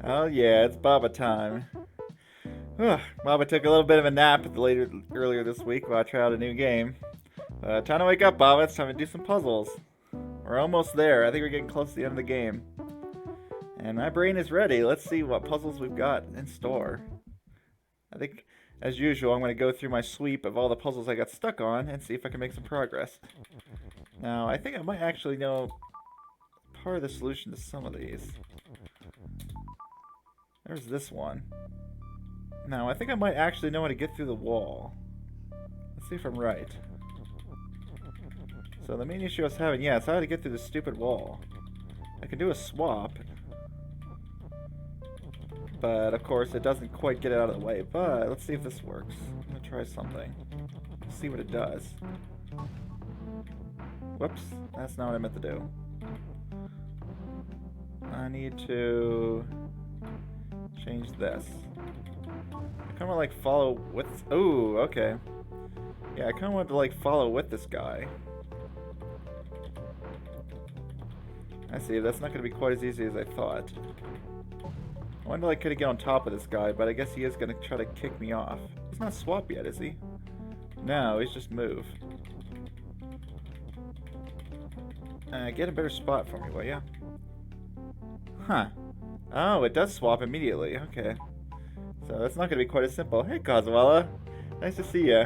Oh yeah, it's Baba time. Baba took a little bit of a nap earlier this while I tried out a new game. Time to wake up, Baba. It's time to do some puzzles. We're almost there. I think we're getting close to the end of the game. And my brain is ready. Let's see what puzzles we've got in store. I think, as usual, I'm going to go through my sweep of all the puzzles I got stuck on and see if I can make some progress. Now, I think I might actually know part of the solution to some of these. There's this one. Now, I think I might actually know how to get through the wall. Let's see if I'm right. So the main issue I was having, yeah, it's how to get through this stupid wall. I can do a swap. But, of course, it doesn't quite get it out of the way. But, let's see if this works. I'm going to try something. See what it does. Whoops. That's not what I meant to do. I need to change this. I kind of like follow with... Ooh, okay. Yeah, I kind of want to like follow with this guy. I see, that's not going to be quite as easy as I thought. I wonder like could I get on top of this guy, but I guess he is going to try to kick me off. He's not swap yet, is he? No, he's just move. Get a better spot for me, will ya? Huh. Oh, it does swap immediately. Okay. So that's not going to be quite as simple. Hey, Kazuela. Nice to see ya.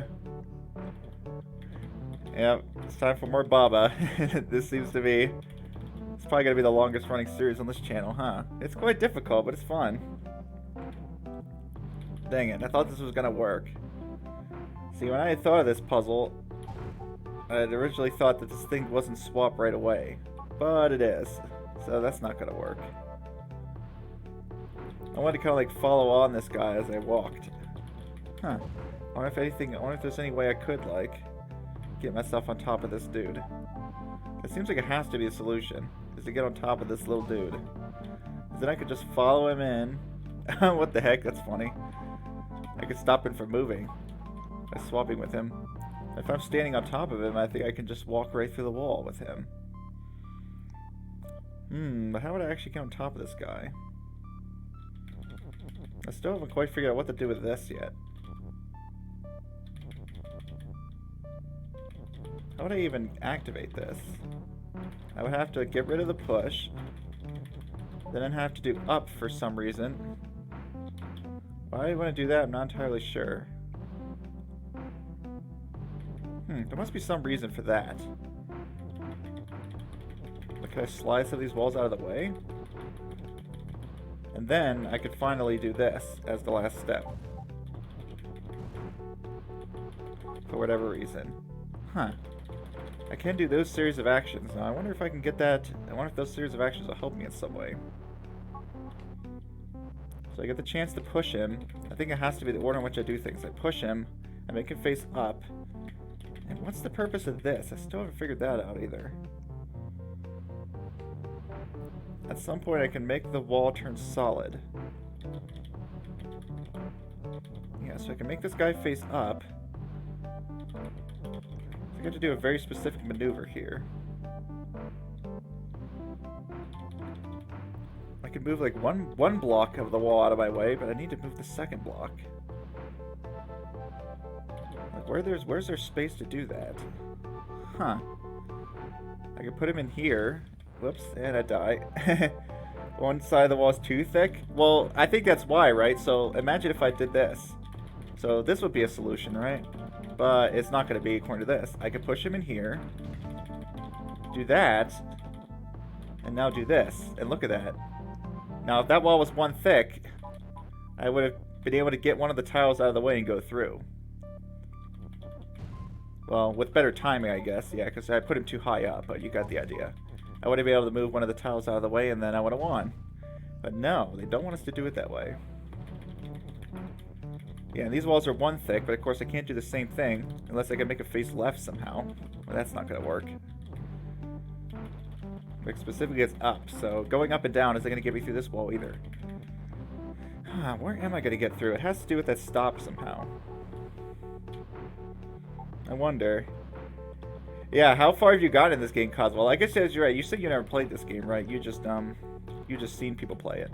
Yep, it's time for more Baba. This seems to be... It's probably going to be the longest running series on this channel, huh? It's quite difficult, but it's fun. Dang it, I thought this was going to work. See, when I had thought of this puzzle, I had originally thought that this thing wasn't swap right away. But it is. So that's not going to work. I wanted to kind of like follow on this guy as I walked. Huh. I wonder if there's any way I could like get myself on top of this dude. It seems like it has to be a solution, is to get on top of this little dude. Then I could just follow him in. What the heck? That's funny. I could stop him from moving by swapping with him. If I'm standing on top of him, I think I can just walk right through the wall with him. But how would I actually get on top of this guy? I still haven't quite figured out what to do with this yet. How would I even activate this? I would have to get rid of the push. Then I'd have to do up for some reason. Why do I want to do that? I'm not entirely sure. There must be some reason for that. But can I slide some of these walls out of the way? And then I could finally do this as the last step. For whatever reason. Huh. I can do those series of actions. Now I wonder if I can get that. I wonder if those series of actions will help me in some way. So I get the chance to push him. I think it has to be the order in which I do things. I push him, I make him face up. And what's the purpose of this? I still haven't figured that out either. At some point I can make the wall turn solid. Yeah, so I can make this guy face up. I got to do a very specific maneuver here. I can move like one block of the wall out of my way, but I need to move the second block. Like where's there space to do that? Huh. I can put him in here. Whoops, and I die. One side of the wall is too thick? Well, I think that's why, right? So imagine if I did this. So this would be a solution, right? But it's not going to be according to this. I could push him in here, do that, and now do this. And look at that. Now, if that wall was one thick, I would have been able to get one of the tiles out of the way and go through. Well, with better timing, I guess. Yeah, because I put him too high up, but you got the idea. I would have been able to move one of the tiles out of the way, and then I would have won. But no, they don't want us to do it that way. Yeah, and these walls are one thick, but of course I can't do the same thing unless I can make it face left somehow. Well, that's not going to work. Like specifically it's up, so going up and down isn't going to get me through this wall either. Where am I going to get through? It has to do with that stop somehow. I wonder. Yeah, how far have you gotten in this game, Coswell? I guess you're right. You said you never played this game, right? You just seen people play it.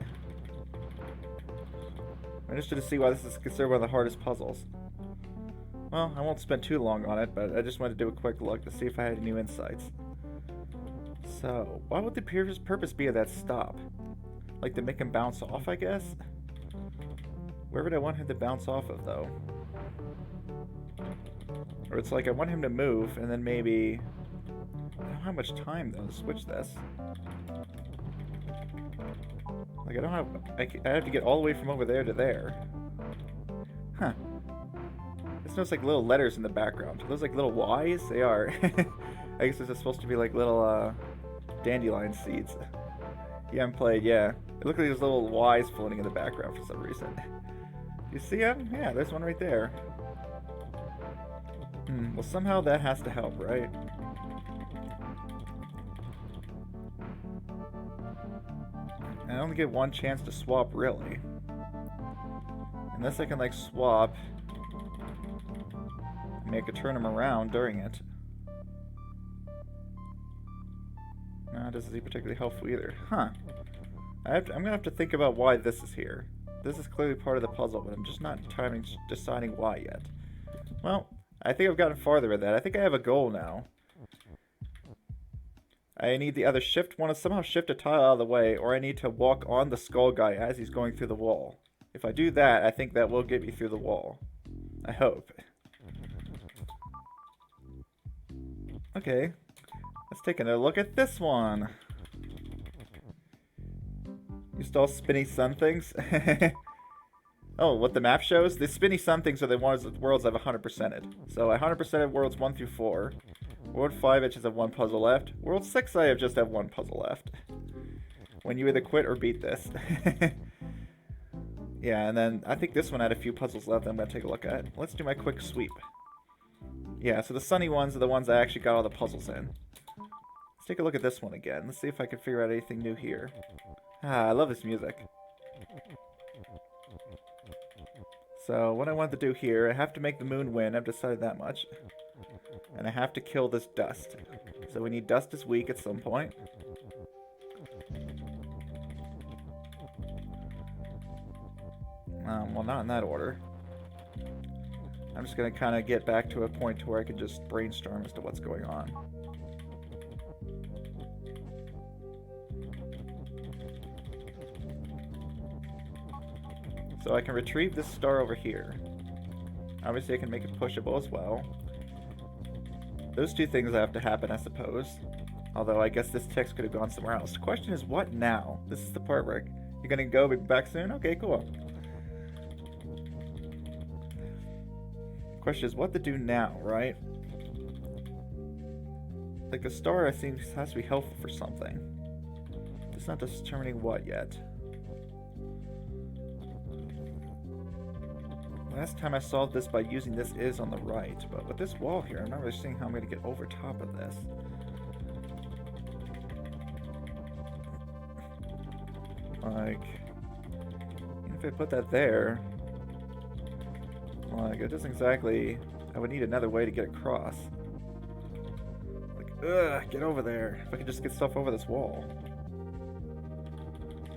I'm interested to see why this is considered one of the hardest puzzles. Well, I won't spend too long on it, but I just wanted to do a quick look to see if I had any new insights. So, what would the purpose be of that stop? Like to make him bounce off, I guess? Where would I want him to bounce off of, though? Or it's like I want him to move, and then maybe... I don't have much time, though, to switch this. Like, I don't have... I have to get all the way from over there to there. Huh. It's just like little letters in the background. Are those like little Y's? They are. I guess this is supposed to be like little, dandelion seeds. You haven't played, yeah. It looks like there's little Y's floating in the background for some reason. You see them? Yeah, there's one right there. Well, somehow that has to help, right? I only get one chance to swap, really. Unless I can, like, swap. Maybe I could turn him around during it. No, it doesn't seem particularly helpful either. Huh. I'm gonna have to think about why this is here. This is clearly part of the puzzle, but I'm just not deciding why yet. Well, I think I've gotten farther with that. I think I have a goal now. I need to either somehow shift a tile out of the way, or I need to walk on the skull guy as he's going through the wall. If I do that, I think that will get me through the wall. I hope. Okay. Let's take another look at this one. Used all spinny sun things. Oh, what the map shows? The spinny sun things are the worlds I've 100%ed. So I 100%ed worlds 1 through 4. World 5 I just have one puzzle left. World 6 I just have one puzzle left. When you either quit or beat this. Yeah, and then I think this one had a few puzzles left that I'm going to take a look at. Let's do my quick sweep. Yeah, so the sunny ones are the ones I actually got all the puzzles in. Let's take a look at this one again. Let's see if I can figure out anything new here. Ah, I love this music. So, what I want to do here, I have to make the moon win. I've decided that much. And I have to kill this dust. So we need dust is weak at some point. Well, not in that order. I'm just going to kind of get back to a point to where I can just brainstorm as to what's going on. So I can retrieve this star over here. Obviously I can make it pushable as well. Those two things have to happen, I suppose. Although I guess this text could have gone somewhere else. The question is, what now? This is the part where you're going to go be back soon? Okay, cool. Question is what to do now, right? Like the star, I think, has to be helpful for something. It's not determining what yet. Last time I solved this by using this is on the right, but with this wall here, I'm not really seeing how I'm going to get over top of this. Like, even if I put that there, like, it doesn't exactly... I would need another way to get across. Like, ugh, get over there. If I could just get stuff over this wall.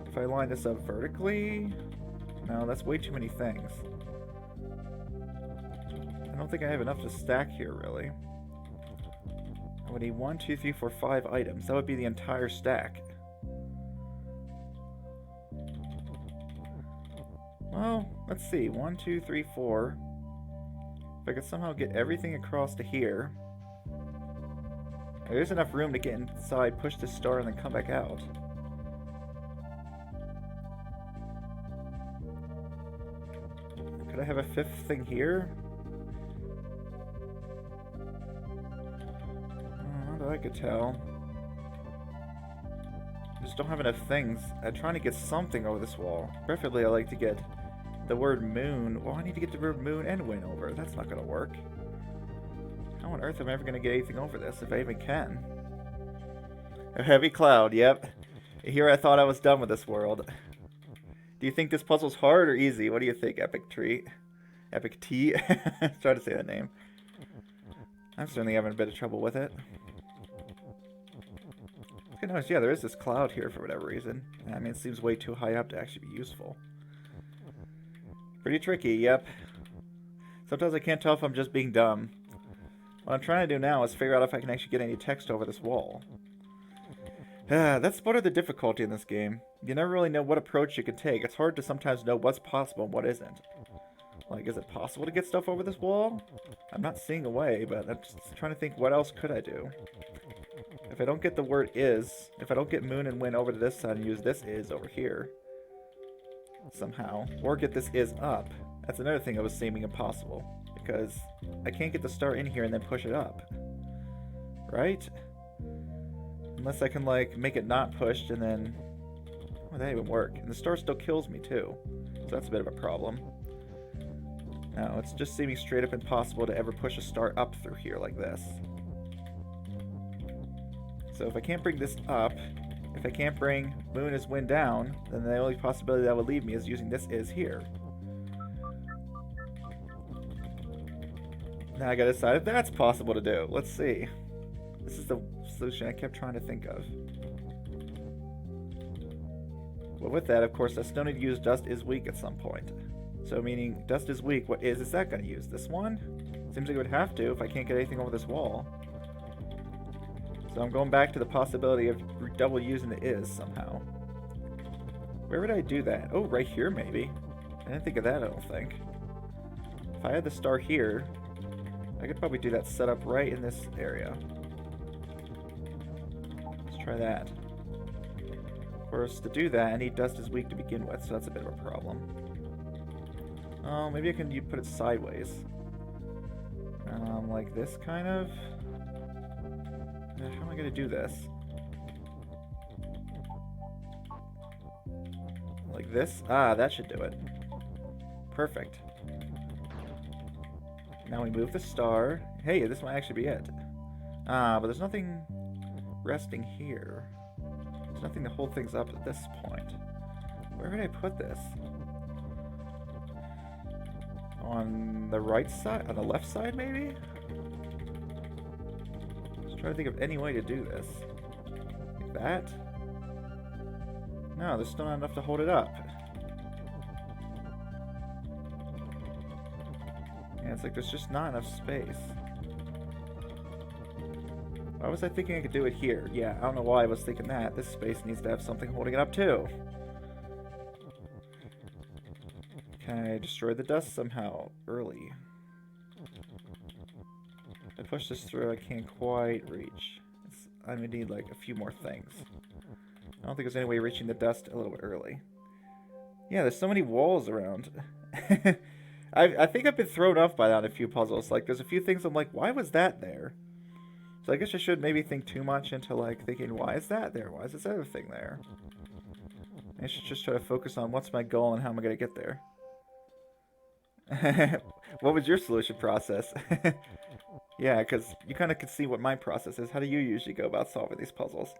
If I line this up vertically... No, that's way too many things. I don't think I have enough to stack here, really. I would need 1, 2, 3, 4, 5 items. That would be the entire stack. Well, let's see. 1, 2, 3, 4. If I could somehow get everything across to here. There's enough room to get inside, push this star, and then come back out. Could I have a 5th thing here? Not that I could tell. I just don't have enough things. I'm trying to get something over this wall. Preferably I like to get the word moon. Well, I need to get the word moon and win over. That's not going to work. How on earth am I ever going to get anything over this, if I even can? A heavy cloud, yep. Here I thought I was done with this world. Do you think this puzzle's hard or easy? What do you think, Epic Tree? Epic T? Try to say that name. I'm certainly having a bit of trouble with it. Okay, notice, yeah, there is this cloud here for whatever reason. I mean, it seems way too high up to actually be useful. Pretty tricky, yep. Sometimes I can't tell if I'm just being dumb. What I'm trying to do now is figure out if I can actually get any text over this wall. That's part of the difficulty in this game. You never really know what approach you can take. It's hard to sometimes know what's possible and what isn't. Like, is it possible to get stuff over this wall? I'm not seeing a way, but I'm just trying to think what else could I do. If I don't get the word is, if I don't get moon and wind over to this side and use this is over here, somehow, or get this is up, that's another thing that was seeming impossible, because I can't get the star in here and then push it up, right? Unless I can, like, make it not pushed and then... Oh, that even work. And the star still kills me, too. So that's a bit of a problem. No, it's just seeming straight up impossible to ever push a star up through here like this. So if I can't bring this up, if I can't bring moon is wind down, then the only possibility that would leave me is using this is here. Now I gotta decide if that's possible to do. Let's see. This is the solution I kept trying to think of. Well, with that, of course, I still need to use dust is weak at some point. So meaning dust is weak, what is that going to use? This one? Seems like it would have to if I can't get anything over this wall. So I'm going back to the possibility of double using the is somehow. Where would I do that? Oh, right here maybe. I didn't think of that, I don't think. If I had the star here, I could probably do that setup right in this area. Let's try that. Of course, to do that, I need dust is weak to begin with, so that's a bit of a problem. Oh, maybe I can put it sideways. Like this, kind of. How am I going to do this? Like this? Ah, that should do it. Perfect. Now we move the star. Hey, this might actually be it. Ah, but there's nothing resting here. There's nothing to hold things up at this point. Where would I put this? On the right side? On the left side, maybe? Just trying to think of any way to do this. Like that? No, there's still not enough to hold it up. Yeah, it's like there's just not enough space. Why was I thinking I could do it here? Yeah, I don't know why I was thinking that. This space needs to have something holding it up too. Can I destroy the dust somehow early? If I push this through, I can't quite reach. I'm gonna need like a few more things. I don't think there's any way of reaching the dust a little bit early. Yeah, there's so many walls around. I think I've been thrown off by that on a few puzzles. Like, there's a few things I'm like, why was that there? So I guess I should maybe think too much into like thinking, why is that there? Why is this other thing there? I should just try to focus on what's my goal and how am I gonna get there. What was your solution process? Yeah, because you kind of can see what my process is. How do you usually go about solving these puzzles?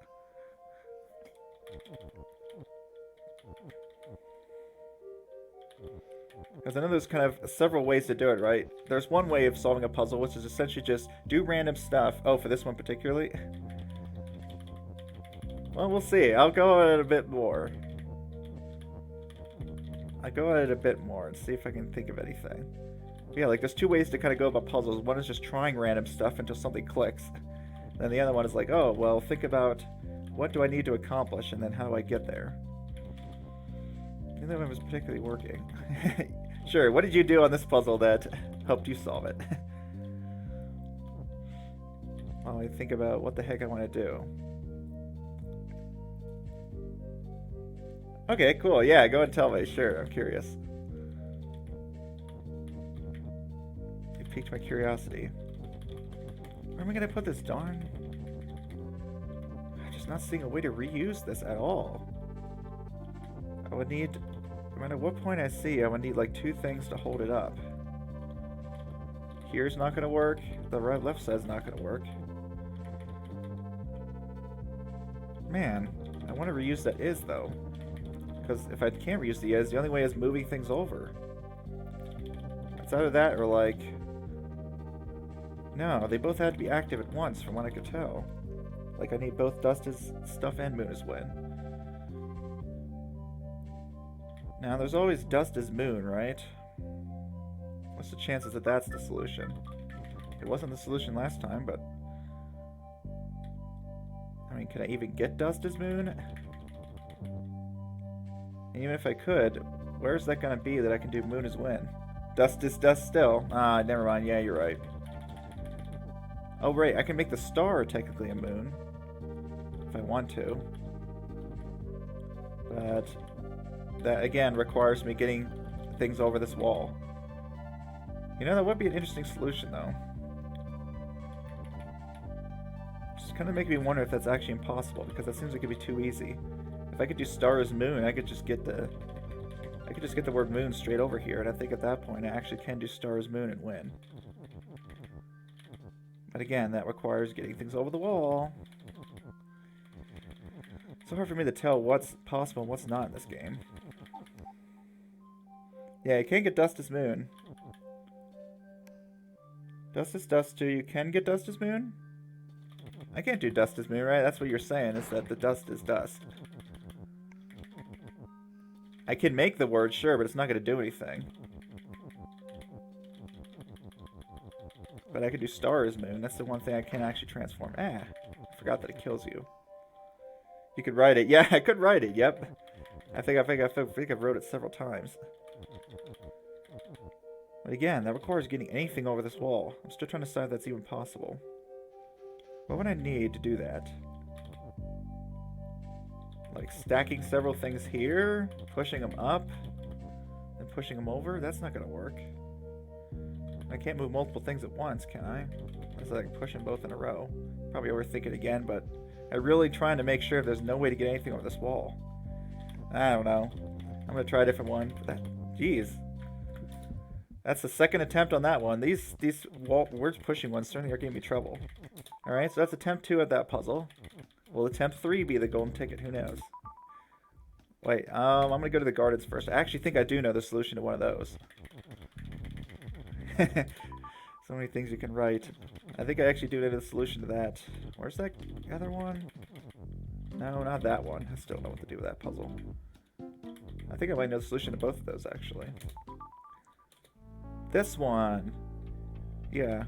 Because I know there's kind of several ways to do it, right? There's one way of solving a puzzle, which is essentially just do random stuff. Oh, for this one particularly? Well, we'll see. I'll go at it a bit more. I go at it a bit more and see if I can think of anything. Yeah, like there's two ways to kind of go about puzzles. One is just trying random stuff until something clicks. Then the other one is like, oh, well, think about what do I need to accomplish and then how do I get there? Neither one was particularly working. Sure, what did you do on this puzzle that helped you solve it? While I think about what the heck I want to do. Okay, cool. Yeah, go and tell me. Sure, I'm curious. You piqued my curiosity. Where am I going to put this, darn? I'm just not seeing a way to reuse this at all. I would need... No matter what point I see, I would need like two things to hold it up. Here's not going to work. The left side's not going to work. Man, I want to reuse that is, though. Because if I can't reuse the is, the only way is moving things over. It's either that or like... No, they both had to be active at once from what I could tell. Like I need both dust as stuff and moon as wind. Now there's always dust as moon, right? What's the chances that that's the solution? It wasn't the solution last time, but... I mean, can I even get dust as moon? And even if I could, where's that gonna be that I can do moon as win? Dust is dust still. Ah, never mind. Yeah, you're right. Oh, right. I can make the star technically a moon. If I want to. But that, again, requires me getting things over this wall. You know, that would be an interesting solution, though. Just kind of making me wonder if that's actually impossible, because that seems like it'd be too easy. If I could do star as moon, I could just get the word moon straight over here, and I think at that point I actually can do star as moon and win. But again, that requires getting things over the wall. It's so hard for me to tell what's possible and what's not in this game. Yeah, you can't get dust as moon. Dust is dust too. You can get dust as moon? I can't do dust as moon, right? That's what you're saying, is that the dust is dust. I can make the word, sure, but it's not going to do anything. But I could do star as moon. That's the one thing I can't actually transform. Ah, I forgot that it kills you. You could write it. Yeah, I could write it. Yep. I think I've wrote it several times. But again, that requires getting anything over this wall. I'm still trying to decide if that's even possible. What would I need to do that? Like stacking several things here, pushing them up, and pushing them over? That's not going to work. I can't move multiple things at once, can I? Unless I can push them both in a row. Probably overthink it again, but I'm really trying to make sure there's no way to get anything over this wall. I don't know. I'm going to try a different one. Jeez. That's the second attempt on that one. These words pushing ones certainly are giving me trouble. Alright, so that's attempt 2 at that puzzle. Will attempt 3 be the golden ticket? Who knows? Wait, I'm going to go to the gardens first. I actually think I do know the solution to one of those. So many things you can write. I think I actually do know the solution to that. Where's that other one? No, not that one. I still don't know what to do with that puzzle. I think I might know the solution to both of those, actually. This one. Yeah.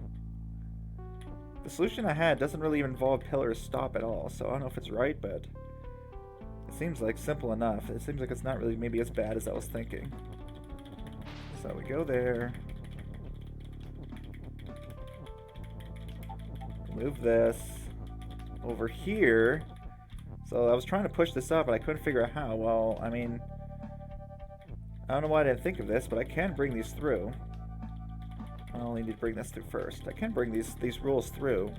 The solution I had doesn't really involve pillar stop at all, so I don't know if it's right, but it seems like simple enough. It seems like it's not really maybe as bad as I was thinking. So we go there. Move this over here. So I was trying to push this up, but I couldn't figure out how. Well, I mean, I don't know why I didn't think of this, but I can bring these through. I only need to bring this through first. I can bring these rules through.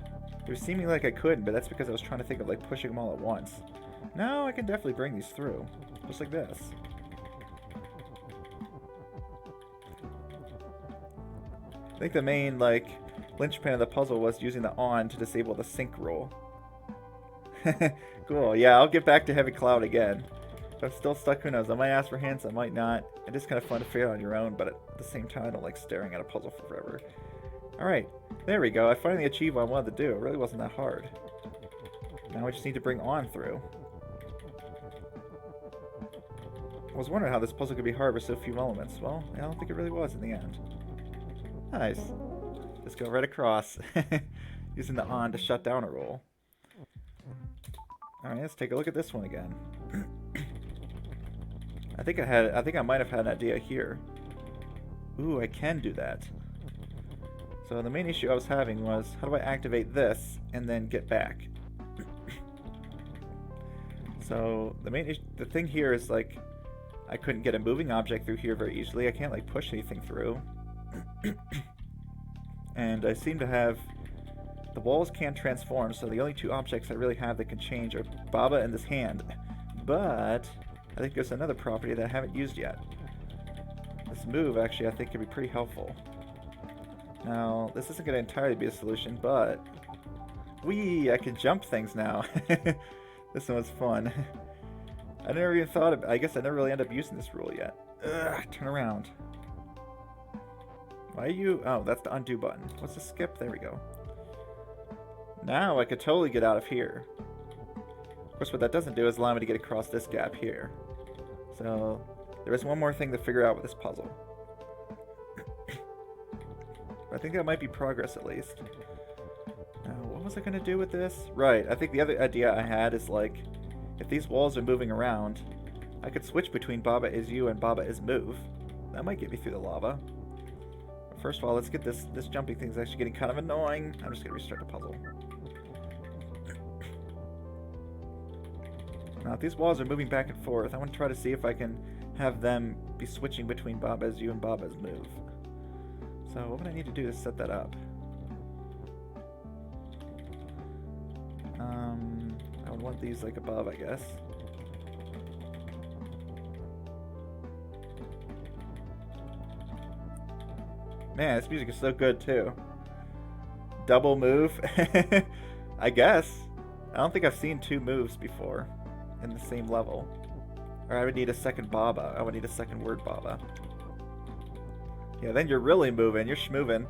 It was seeming like I couldn't, but that's because I was trying to think of like pushing them all at once. No, I can definitely bring these through. Just like this. I think the main, like, linchpin of the puzzle was using the on to disable the sync rule. Cool, yeah, I'll get back to Heavy Cloud again. If I'm still stuck, who knows? I might ask for hints, I might not. It is kind of fun to figure out on your own, but at the same time, I don't like staring at a puzzle for forever. Alright, there we go. I finally achieved what I wanted to do. It really wasn't that hard. Now I just need to bring on through. I was wondering how this puzzle could be hard with so few elements. Well, I don't think it really was in the end. Nice. Just go right across. Using the on to shut down a roll. Alright, let's take a look at this one again. I think I might have had an idea here. Ooh, I can do that. So the main issue I was having was, how do I activate this and then get back? So the thing here is, like, I couldn't get a moving object through here very easily. I can't like push anything through. And I seem to have, the walls can't transform, so the only two objects I really have that can change are Baba and this hand. But I think there's another property that I haven't used yet. This move actually I think could be pretty helpful. Now, this isn't going to entirely be a solution, but I can jump things now. This one was fun. I never even thought of it. I guess I never really ended up using this rule yet. Ugh, turn around. Why are you... Oh, that's the undo button. What's the skip? There we go. Now I could totally get out of here. Of course, what that doesn't do is allow me to get across this gap here. So, there is one more thing to figure out with this puzzle. I think that might be progress at least. Now, what was I going to do with this? Right, I think the other idea I had is like, if these walls are moving around, I could switch between Baba is you and Baba is move. That might get me through the lava. But first of all, let's get this jumping thing's actually getting kind of annoying. I'm just going to restart the puzzle. Now, if these walls are moving back and forth, I want to try to see if I can have them be switching between Baba's you and Baba's move. So what would I need to do to set that up? I would want these like above, I guess. Man, this music is so good too. Double move? I guess. I don't think I've seen two moves before in the same level. Or I would need a second Baba. I would need a second word Baba. Yeah, then you're really moving. You're schmoving.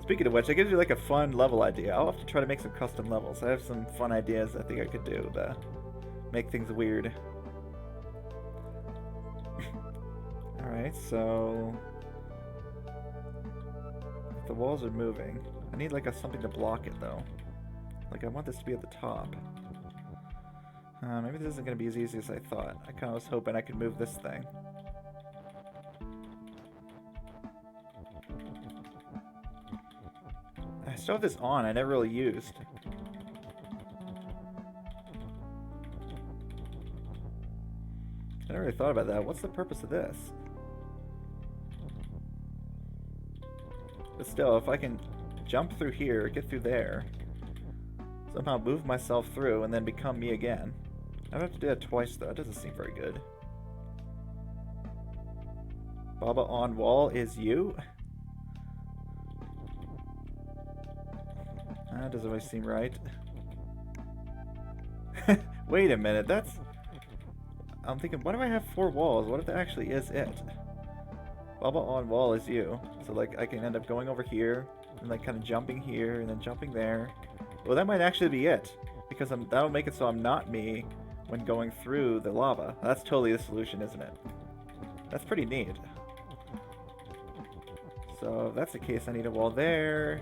Speaking of which, that gives you like a fun level idea. I'll have to try to make some custom levels. I have some fun ideas I think I could do to make things weird. Alright, so... if the walls are moving, I need like something to block it though. Like I want this to be at the top. Maybe this isn't going to be as easy as I thought. I kind of was hoping I could move this thing. I still have this on. I never really used. I never really thought about that. What's the purpose of this? But still, if I can jump through here, get through there, somehow move myself through, and then become me again. I don't have to do that twice, though. It doesn't seem very good. Baba on wall is you? That doesn't always seem right. Wait a minute, that's... I'm thinking, why do I have 4 walls? What if that actually is it? Baba on wall is you. So, like, I can end up going over here, and, like, kind of jumping here, and then jumping there. Well, that might actually be it. Because that'll make it so I'm not me when going through the lava. That's totally the solution, isn't it? That's pretty neat. So, if that's the case, I need a wall there.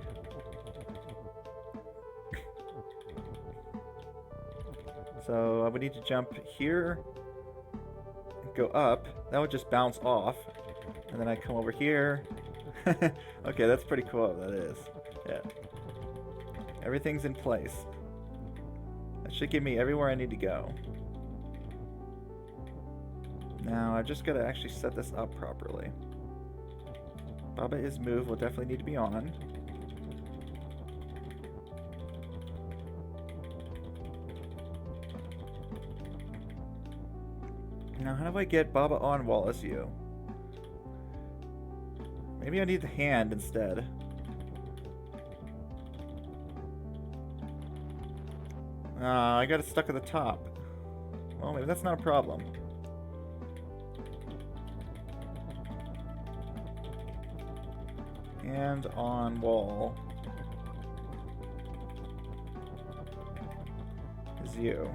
So, I would need to jump here, and go up. That would just bounce off. And then I come over here. Okay, that's pretty cool, that is. Yeah. Everything's in place. That should give me everywhere I need to go. Now, I've just got to actually set this up properly. Baba is move will definitely need to be on. Now, how do I get Baba on wall as you? Maybe I need the hand instead. I got it stuck at the top. Well, maybe that's not a problem. And on wall is you.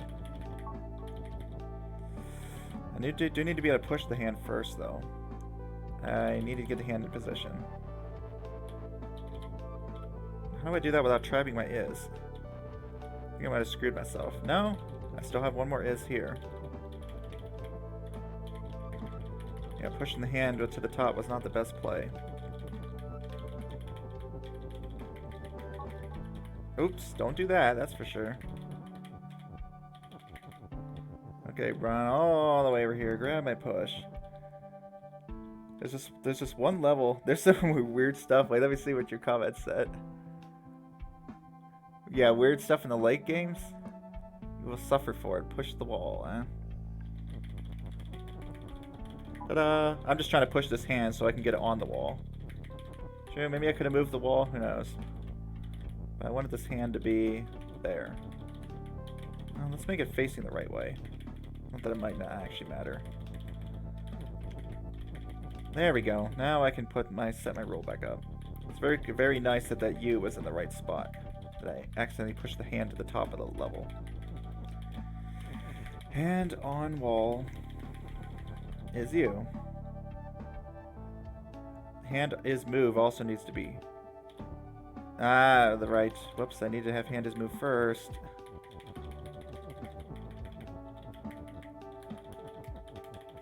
I do need to be able to push the hand first, though. I need to get the hand in position. How do I do that without trapping my is? I think I might have screwed myself. No, I still have one more is here. Yeah, pushing the hand to the top was not the best play. Oops, don't do that, that's for sure. Okay, run all the way over here, grab my push. There's just one level. There's some weird stuff. Wait, let me see what your comments said. Yeah, weird stuff in the late games. You will suffer for it. Push the wall, eh? Ta-da! I'm just trying to push this hand so I can get it on the wall. Sure, maybe I could have moved the wall. Who knows? But I wanted this hand to be there. Well, let's make it facing the right way. Not that it might not actually matter. There we go. Now I can set my roll back up. It's very nice that U was in the right spot. That I accidentally pushed the hand to the top of the level. Hand on wall is you. hand is move also needs to be... Ah, the right. Whoops, I need to have hand is move first.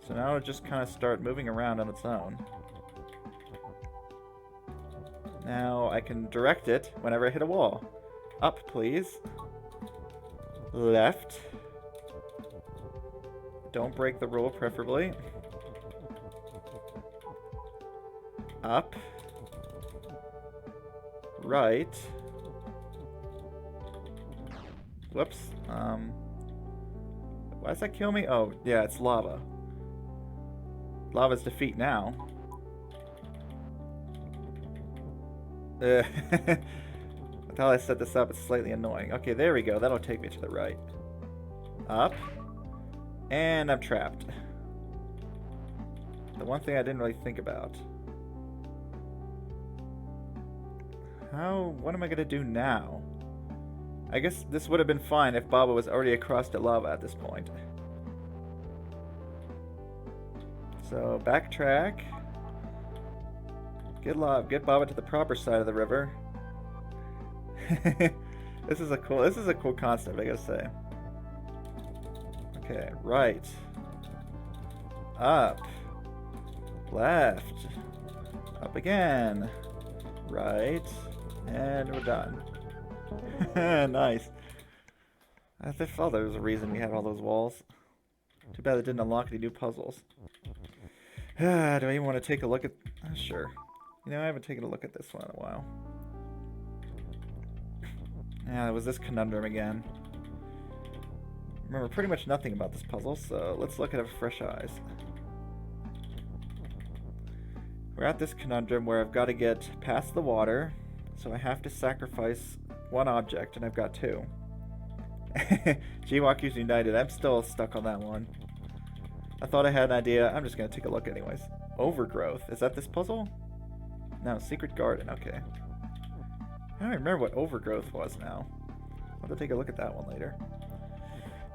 So now it'll just kind of start moving around on its own. Now I can direct it whenever I hit a wall. Up, please. Left. Don't break the rule, preferably. Up. Right. Whoops. Why does that kill me? Oh, yeah, it's lava. Lava's defeat now. I thought I set this up. It's slightly annoying. Okay, there we go. That'll take me to the right. Up. And I'm trapped. The one thing I didn't really think about. What am I gonna do now? I guess this would have been fine if Baba was already across the lava at this point. So, backtrack. Get Baba to the proper side of the river. This is a cool concept, I gotta say. Okay, right. Up. Left. Up again. Right. And we're done. Nice. I thought there was a reason we had all those walls. Too bad it didn't unlock any new puzzles. Do I even want to take a look at... sure. You know, I haven't taken a look at this one in a while. Yeah, it was this conundrum again. Remember pretty much nothing about this puzzle, so let's look at it with fresh eyes. We're at this conundrum where I've got to get past the water, so I have to sacrifice one object, and I've got two. G-Walkers United, I'm still stuck on that one. I thought I had an idea. I'm just going to take a look anyways. Overgrowth. Is that this puzzle? No, Secret Garden. Okay. I don't remember what Overgrowth was now. I'll have to take a look at that one later.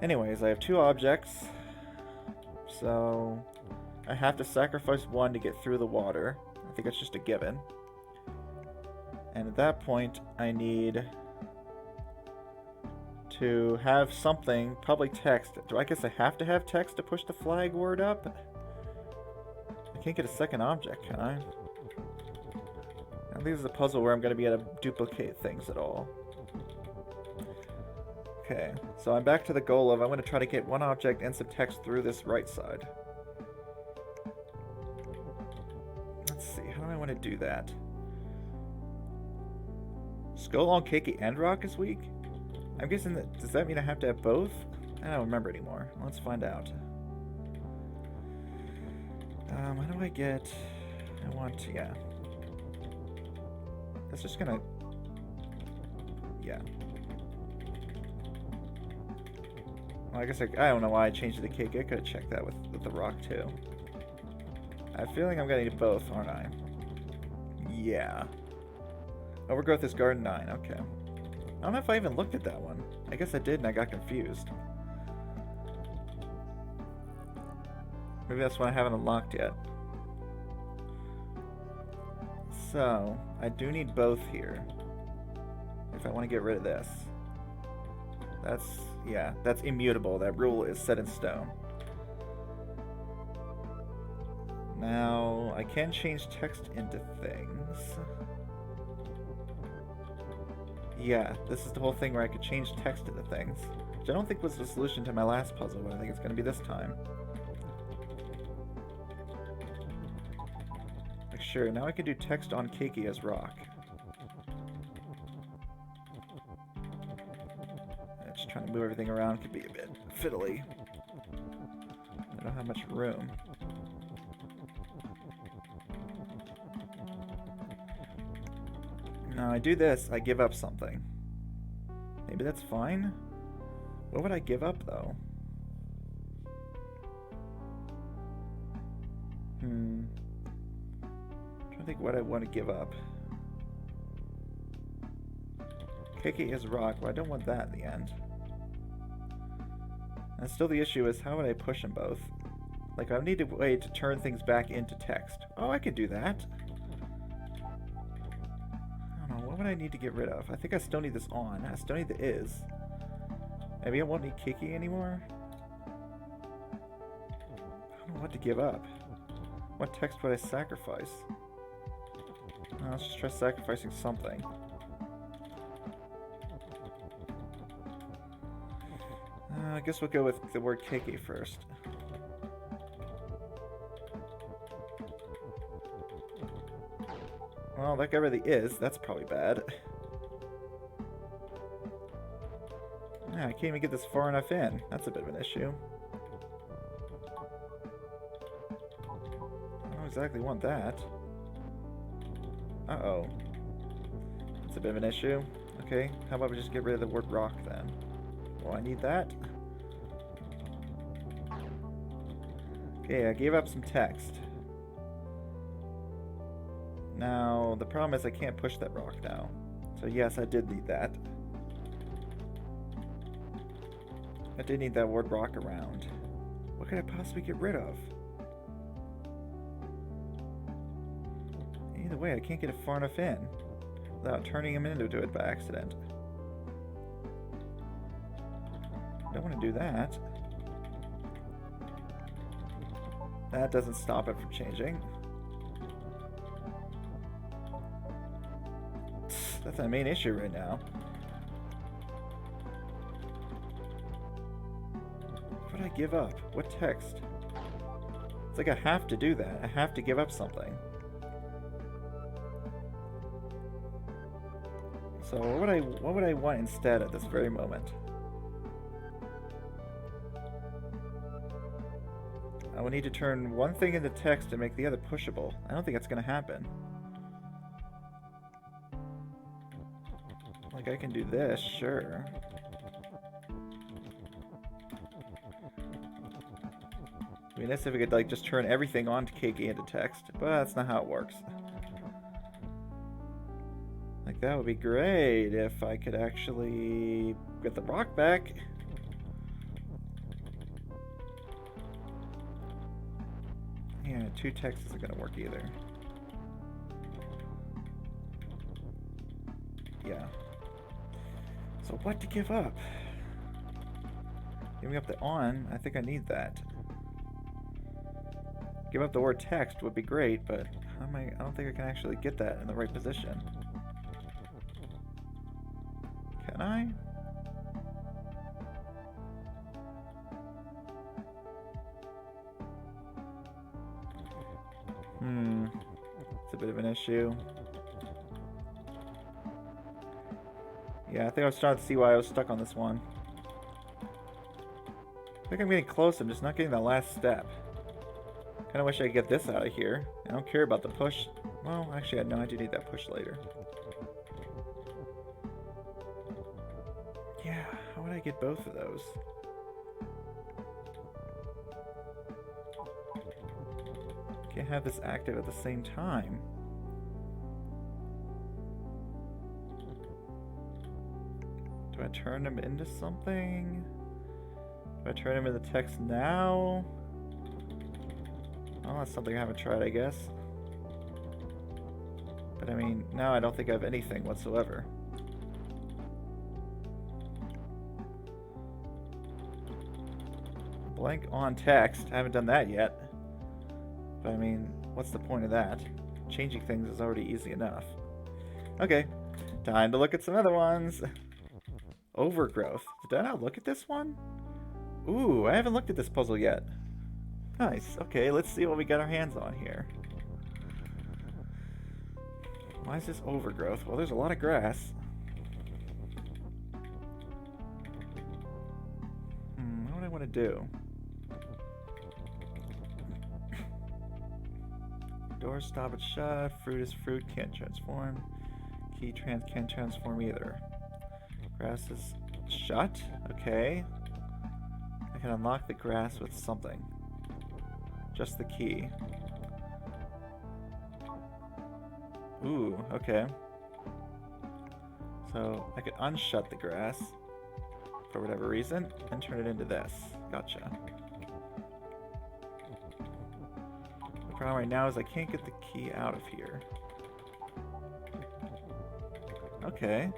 Anyways, I have two objects. So I have to sacrifice one to get through the water. I think it's just a given. And at that point, I need to have something, probably text. I guess I have to have text to push the flag word up? I can't get a second object, can I? I think this is a puzzle where I'm going to be able to duplicate things at all. Okay, so I'm back to the goal of I want to try to get one object and some text through this right side. Let's see, how do I want to do that? Skull on Keiki and Rock is weak? I'm guessing that, does that mean I have to have both? I don't remember anymore. Let's find out. How do I get... I want, yeah. That's just gonna... Yeah. Well, I guess I don't know why I changed it to cake. I could have checked that with the rock too. I have a feeling I'm gonna need both, aren't I? Yeah. Overgrowth is Garden 9, okay. I don't know if I even looked at that one. I guess I did and I got confused. Maybe that's why I haven't unlocked yet. So, I do need both here. If I want to get rid of this. That's, yeah, that's immutable. That rule is set in stone. Now, I can change text into things. Yeah, this is the whole thing where I could change text into things. Which I don't think was the solution to my last puzzle, but I think it's going to be this time. Like, sure, now I can do text on Keiki as rock. Just trying to move everything around could be a bit fiddly. I don't have much room. No, I do this, I give up something. Maybe that's fine? What would I give up, though? I'm trying to think what I want to give up. Keiki is rock, but I don't want that in the end. And still the issue is, how would I push them both? Like, I need a way to turn things back into text. Oh, I could do that. would I need to get rid of? I think I still need this on. I still need the is. Maybe I won't need Kiki anymore? I don't know what to give up. What text would I sacrifice? Let's just try sacrificing something. I guess we'll go with the word Kiki first. Well, that got rid of the is. That's probably bad. Yeah, I can't even get this far enough in. That's a bit of an issue. I don't exactly want that. Uh-oh. That's a bit of an issue. Okay, how about we just get rid of the word rock then? Well, I need that. Okay, I gave up some text. Now, the problem is I can't push that rock now. So yes, I did need that. I did need that word rock around. What could I possibly get rid of? Either way, I can't get it far enough in without turning him into it by accident. Don't want to do that. That doesn't stop it from changing. That's my main issue right now. What did I give up? What text? It's like I have to do that. I have to give up something. So what would I want instead at this very moment? I will need to turn one thing into text and make the other pushable. I don't think that's going to happen. Like, I can do this, sure. I mean, that's if we could, like, just turn everything onto Kiki into text, but that's not how it works. Like, that would be great if I could actually get the rock back. Yeah, 2 texts isn't going to work either. Yeah. So what to give up? Giving up the on, I think I need that. Give up the word text would be great, but how am I don't think I can actually get that in the right position. Can I? It's a bit of an issue. Yeah, I think I was starting to see why I was stuck on this one. I think I'm getting close, I'm just not getting that last step. Kinda wish I could get this out of here. I don't care about the push. Well, actually, no, I do need that push later. Yeah, how would I get both of those? Can't have this active at the same time. Do I turn him into something? Do I turn him into text now? Well, that's something I haven't tried, I guess. But I mean, now I don't think I have anything whatsoever. Blank on text. I haven't done that yet. But I mean, what's the point of that? Changing things is already easy enough. Okay, time to look at some other ones. Overgrowth. Did I not look at this one? Ooh, I haven't looked at this puzzle yet. Nice. Okay, let's see what we got our hands on here. Why is this overgrowth? Well, there's a lot of grass. What do I want to do? Doors stop and shut. Fruit is fruit, can't transform. Key can't transform either. Grass is shut. Okay. I can unlock the grass with something. Just the key. Ooh, okay. So I could unshut the grass for whatever reason and turn it into this. Gotcha. The problem right now is I can't get the key out of here. Okay.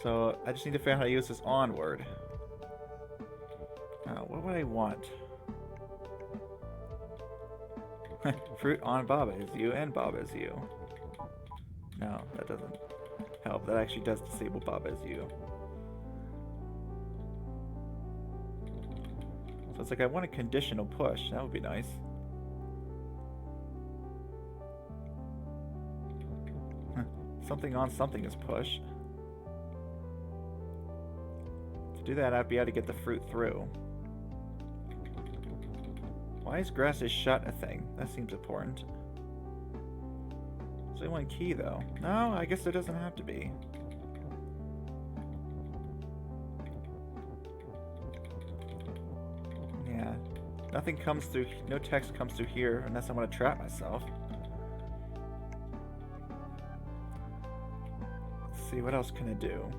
So I just need to figure out how to use this onward. What would I want? Fruit on Baba is you and Baba is you. No, that doesn't help. That actually does disable Baba is you. So it's like I want a conditional push. That would be nice. Something on something is push. To do that, I'd be able to get the fruit through. Why is grass is shut a thing? That seems important. So I want key though. No, I guess there doesn't have to be. Yeah. Nothing comes through, no text comes through here unless I want to trap myself. Let's see, what else can I do?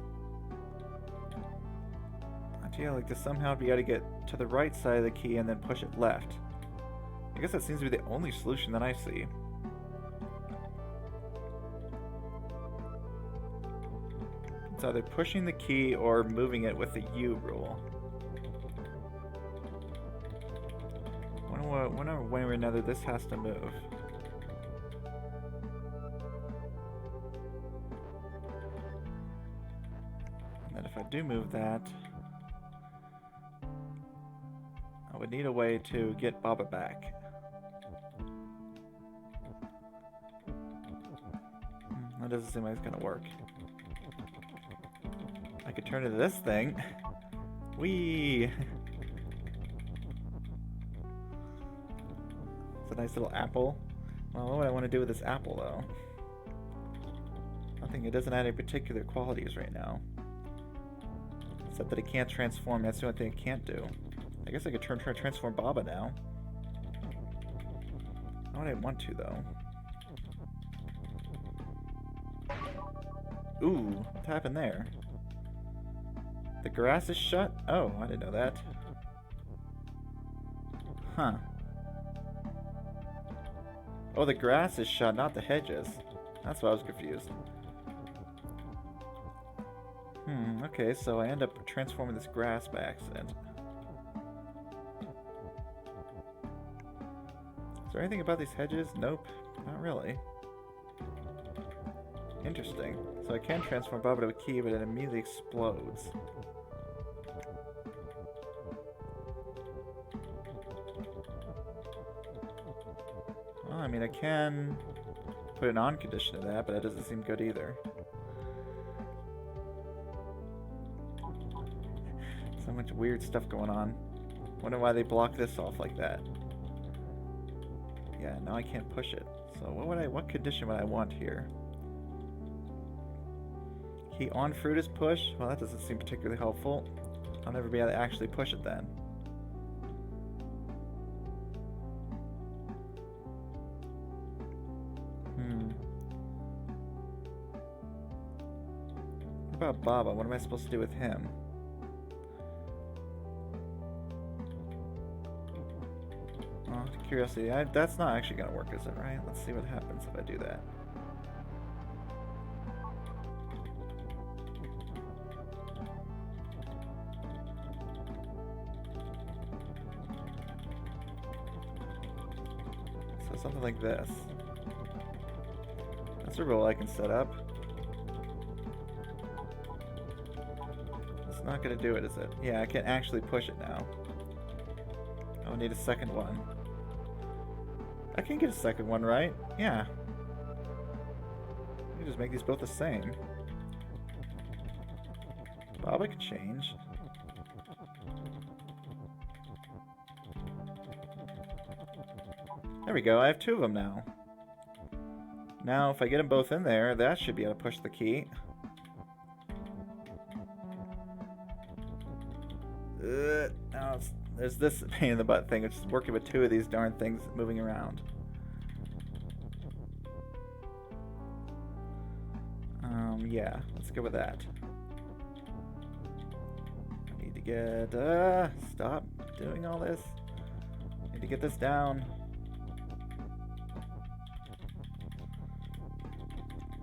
I'd like to somehow be able to get to the right side of the key and then push it left. I guess that seems to be the only solution that I see. It's either pushing the key or moving it with the U rule. One way or another, this has to move. And then if I do move that, I would need a way to get Baba back. That doesn't seem like it's gonna work. I could turn into this thing. Whee! It's a nice little apple. Well, what would I want to do with this apple, though? Nothing. It doesn't have any particular qualities right now. Except that it can't transform. That's the only thing it can't do. I guess I could try to transform Baba now. Why would I want to, though? Ooh, what happened there? The grass is shut? Oh, I didn't know that. Huh. Oh, the grass is shut, not the hedges. That's why I was confused. Okay, so I end up transforming this grass by accident. Is there anything about these hedges? Nope, not really. Interesting. So I can transform Baba to a key, but it immediately explodes. Well, I mean, I can put an on condition to that, but that doesn't seem good either. So much weird stuff going on. Wonder why they block this off like that. Yeah, now I can't push it. So what condition would I want here? Key on fruit is push? Well, that doesn't seem particularly helpful. I'll never be able to actually push it then. What about Baba? What am I supposed to do with him? Oh, curiosity. That's not actually going to work, is it, right? Let's see what happens if I do that. So something like this. That's a rule I can set up. It's not going to do it, is it? Yeah, I can actually push it now. I'll need a second one. I can get a second one, right? Yeah. You can just make these both the same. Baba can change. There we go, I have two of them now. Now, if I get them both in there, that should be able to push the key. Now there's this pain in the butt thing, which is working with two of these darn things moving around. Yeah, let's go with that. I need to get, stop doing all this. I need to get this down.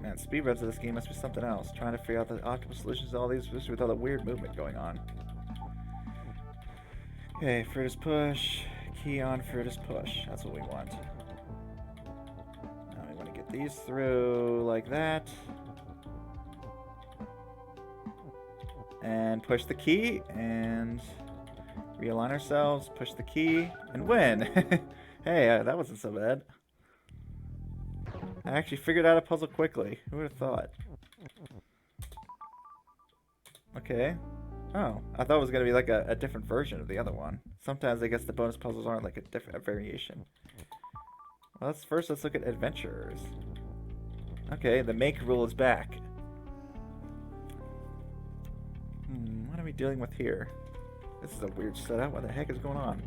Man, speedruns of this game must be something else. Trying to figure out the optimal solutions to all these, especially with all the weird movement going on. Okay, Fruitus push. Key on Fruitus push. That's what we want. Now we want to get these through like that. And push the key and realign ourselves, push the key, and win! Hey, that wasn't so bad. I actually figured out a puzzle quickly. Who would have thought? Okay. Oh, I thought it was going to be like a different version of the other one. Sometimes I guess the bonus puzzles aren't like a variation. Well, let's look at adventurers. Okay, the make rule is back. What are we dealing with here? This is a weird setup. What the heck is going on?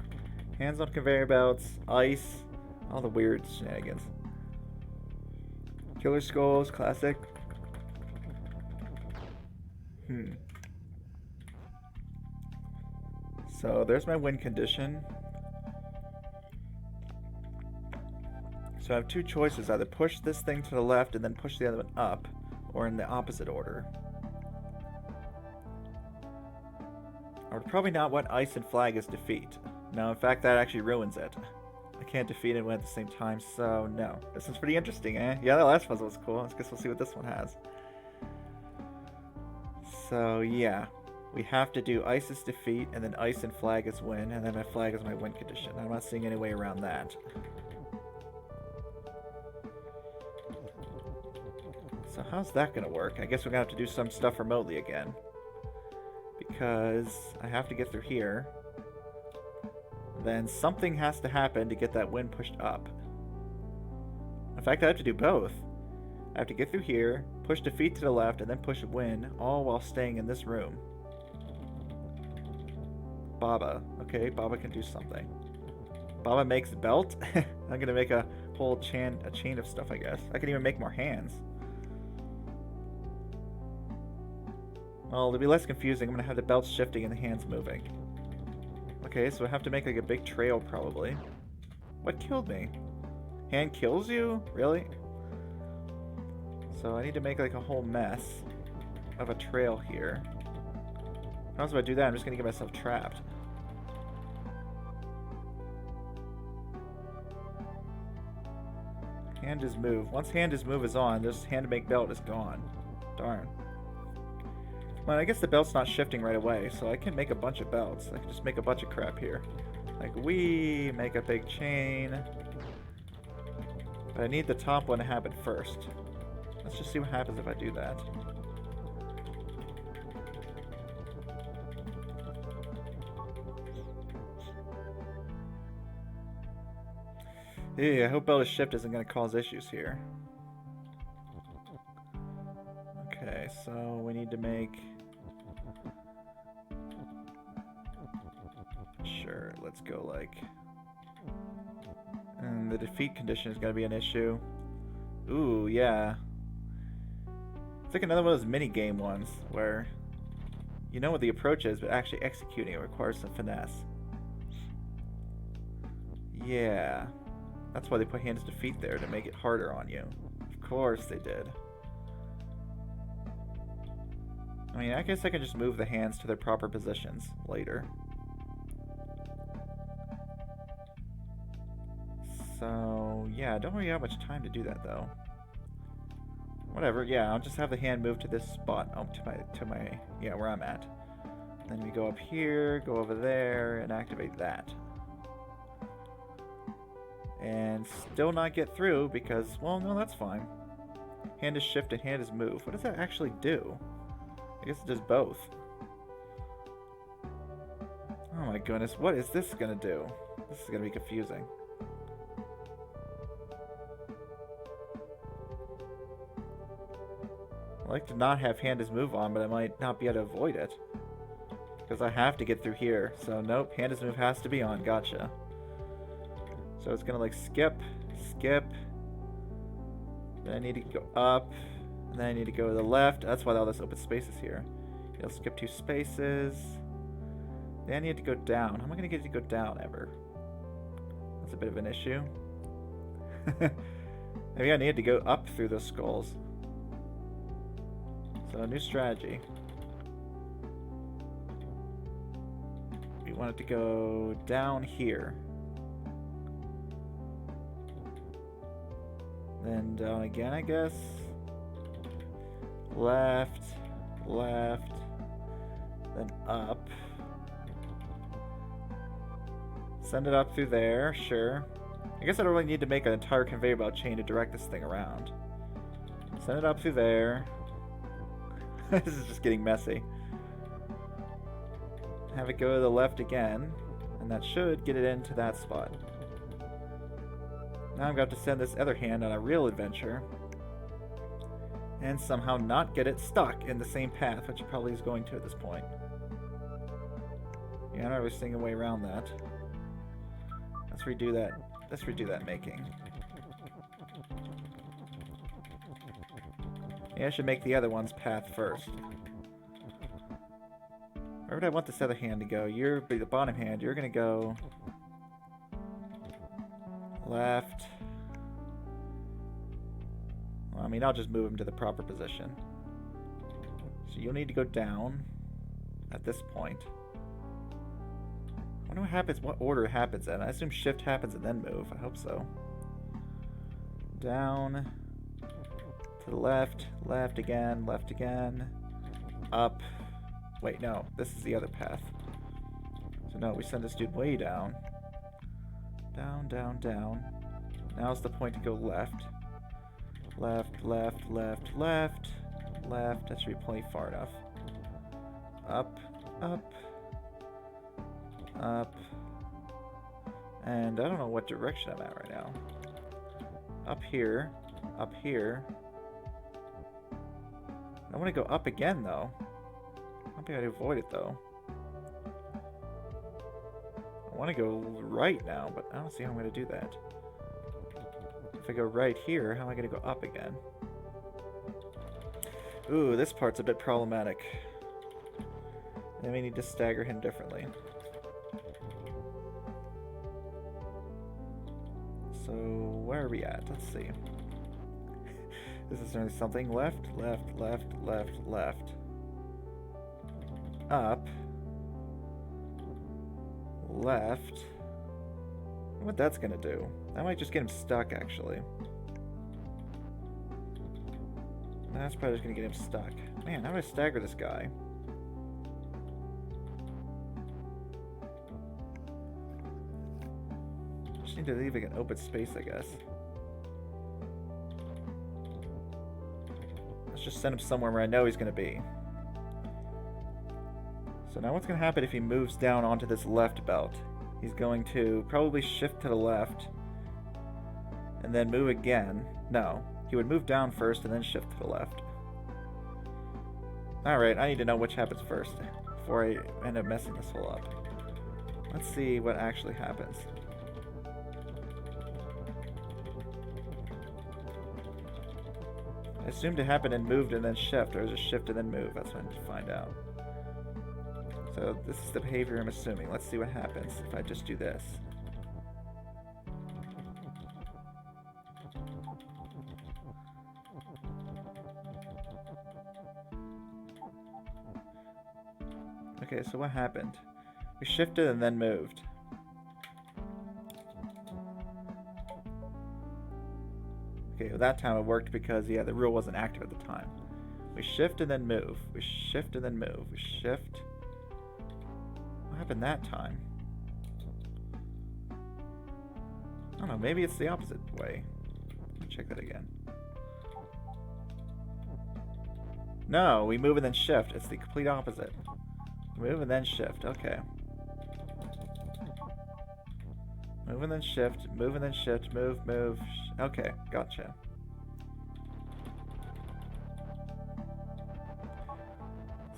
Hands on conveyor belts, ice, all the weird shenanigans. Killer skulls, classic. So there's my win condition. So I have two choices. Either push this thing to the left and then push the other one up, or in the opposite order. I would probably not want ice and flag as defeat. No, in fact, that actually ruins it. I can't defeat and win at the same time, so no. This one's pretty interesting, eh? Yeah, that last puzzle was cool. I guess we'll see what this one has. So, yeah. We have to do ice as defeat, and then ice and flag as win, and then my flag is my win condition. I'm not seeing any way around that. So how's that going to work? I guess we're going to have to do some stuff remotely again. Because I have to get through here. Then something has to happen to get that win pushed up. In fact, I have to do both. I have to get through here, push defeat to the left, and then push win, all while staying in this room. Baba. Okay, Baba can do something. Baba makes belt? I'm gonna make a whole chain of stuff, I guess. I can even make more hands. Well, to be less confusing, I'm gonna have the belts shifting and the hands moving. Okay, so I have to make like a big trail, probably. What killed me? Hand kills you? Really? So I need to make like a whole mess of a trail here. How else do I do that? I'm just gonna get myself trapped. Hand is move. Once hand is move is on, this hand to make belt is gone. Darn. Well, I guess the belt's not shifting right away, so I can make a bunch of belts. I can just make a bunch of crap here. Like, we make a big chain. But I need the top one to happen first. Let's just see what happens if I do that. Hey, I hope belt shift isn't going to cause issues here. Okay, so we need to make... Sure, let's go like... And the defeat condition is going to be an issue. Ooh, yeah. It's like another one of those mini-game ones, where you know what the approach is, but actually executing it requires some finesse. Yeah. That's why they put hands defeat there, to make it harder on you. Of course they did. I mean, I guess I can just move the hands to their proper positions later. So, yeah, don't really have much time to do that, though. Whatever, yeah, I'll just have the hand move to this spot, yeah, where I'm at. Then we go up here, go over there, and activate that. And still not get through because, well, no, that's fine. Hand is shift and hand is move. What does that actually do? I guess it does both. Oh my goodness, what is this gonna do? This is gonna be confusing. I like to not have hand is move on, but I might not be able to avoid it. Because I have to get through here. So nope, hand is move has to be on, gotcha. So it's gonna like skip, then I need to go up, and then I need to go to the left. That's why all this open space is here. It'll skip 2 spaces. Then I need to go down. How am I gonna get to go down ever? That's a bit of an issue. Maybe I need to go up through those skulls. So a new strategy. We want it to go down here. Then down again, I guess. Left, left, then up. Send it up through there, sure. I guess I don't really need to make an entire conveyor belt chain to direct this thing around. Send it up through there. This is just getting messy. Have it go to the left again, and that should get it into that spot. Now I'm going to have to send this other hand on a real adventure and somehow not get it stuck in the same path, which it probably is going to at this point. Yeah, I was thinking a way around that. Let's redo that. Let's redo that making. Yeah, I should make the other one's path first. Where would I want this other hand to go? You're the bottom hand. You're going to go left. Well, I mean, I'll just move him to the proper position. So you'll need to go down at this point. I wonder what happens, what order it happens in. I assume shift happens and then move. I hope so. Down. To the left. Left again. Left again. Up. Wait, no. This is the other path. So no, we send this dude way down. Down, down, down. Now's the point to go left. Left, left, left, left. Left. That should be plenty far enough. Up. Up. Up, and I don't know what direction I'm at right now. Up here, up here. I want to go up again though. I'll be able to avoid it though. I want to go right now, but I don't see how I'm going to do that. If I go right here, how am I going to go up again? Ooh, this part's a bit problematic. Then we need to stagger him differently. So, where are we at? Let's see. This is certainly something. Left, left, left, left, left. Up. Left. I wonder what that's gonna do. That might just get him stuck, actually. That's probably just gonna get him stuck. Man, how do I stagger this guy? Need to leave like an open space, I guess. Let's just send him somewhere where I know he's going to be. So now what's going to happen if he moves down onto this left belt? He's going to probably shift to the left and then move again. No, he would move down first and then shift to the left. Alright, I need to know which happens first before I end up messing this whole up. Let's see what actually happens. I assumed it happened and moved and then shift, or is it shift and then move? That's what I need to find out. So this is the behavior I'm assuming. Let's see what happens if I just do this. Okay, so what happened? We shifted and then moved. Okay, well, that time it worked because, yeah, the rule wasn't active at the time. We shift and then move. We shift and then move. We shift. What happened that time? I don't know, maybe it's the opposite way. Let me check that again. No, we move and then shift. It's the complete opposite. Move and then shift. Okay. Move and then shift. Move and then shift. Move, move. Okay, gotcha.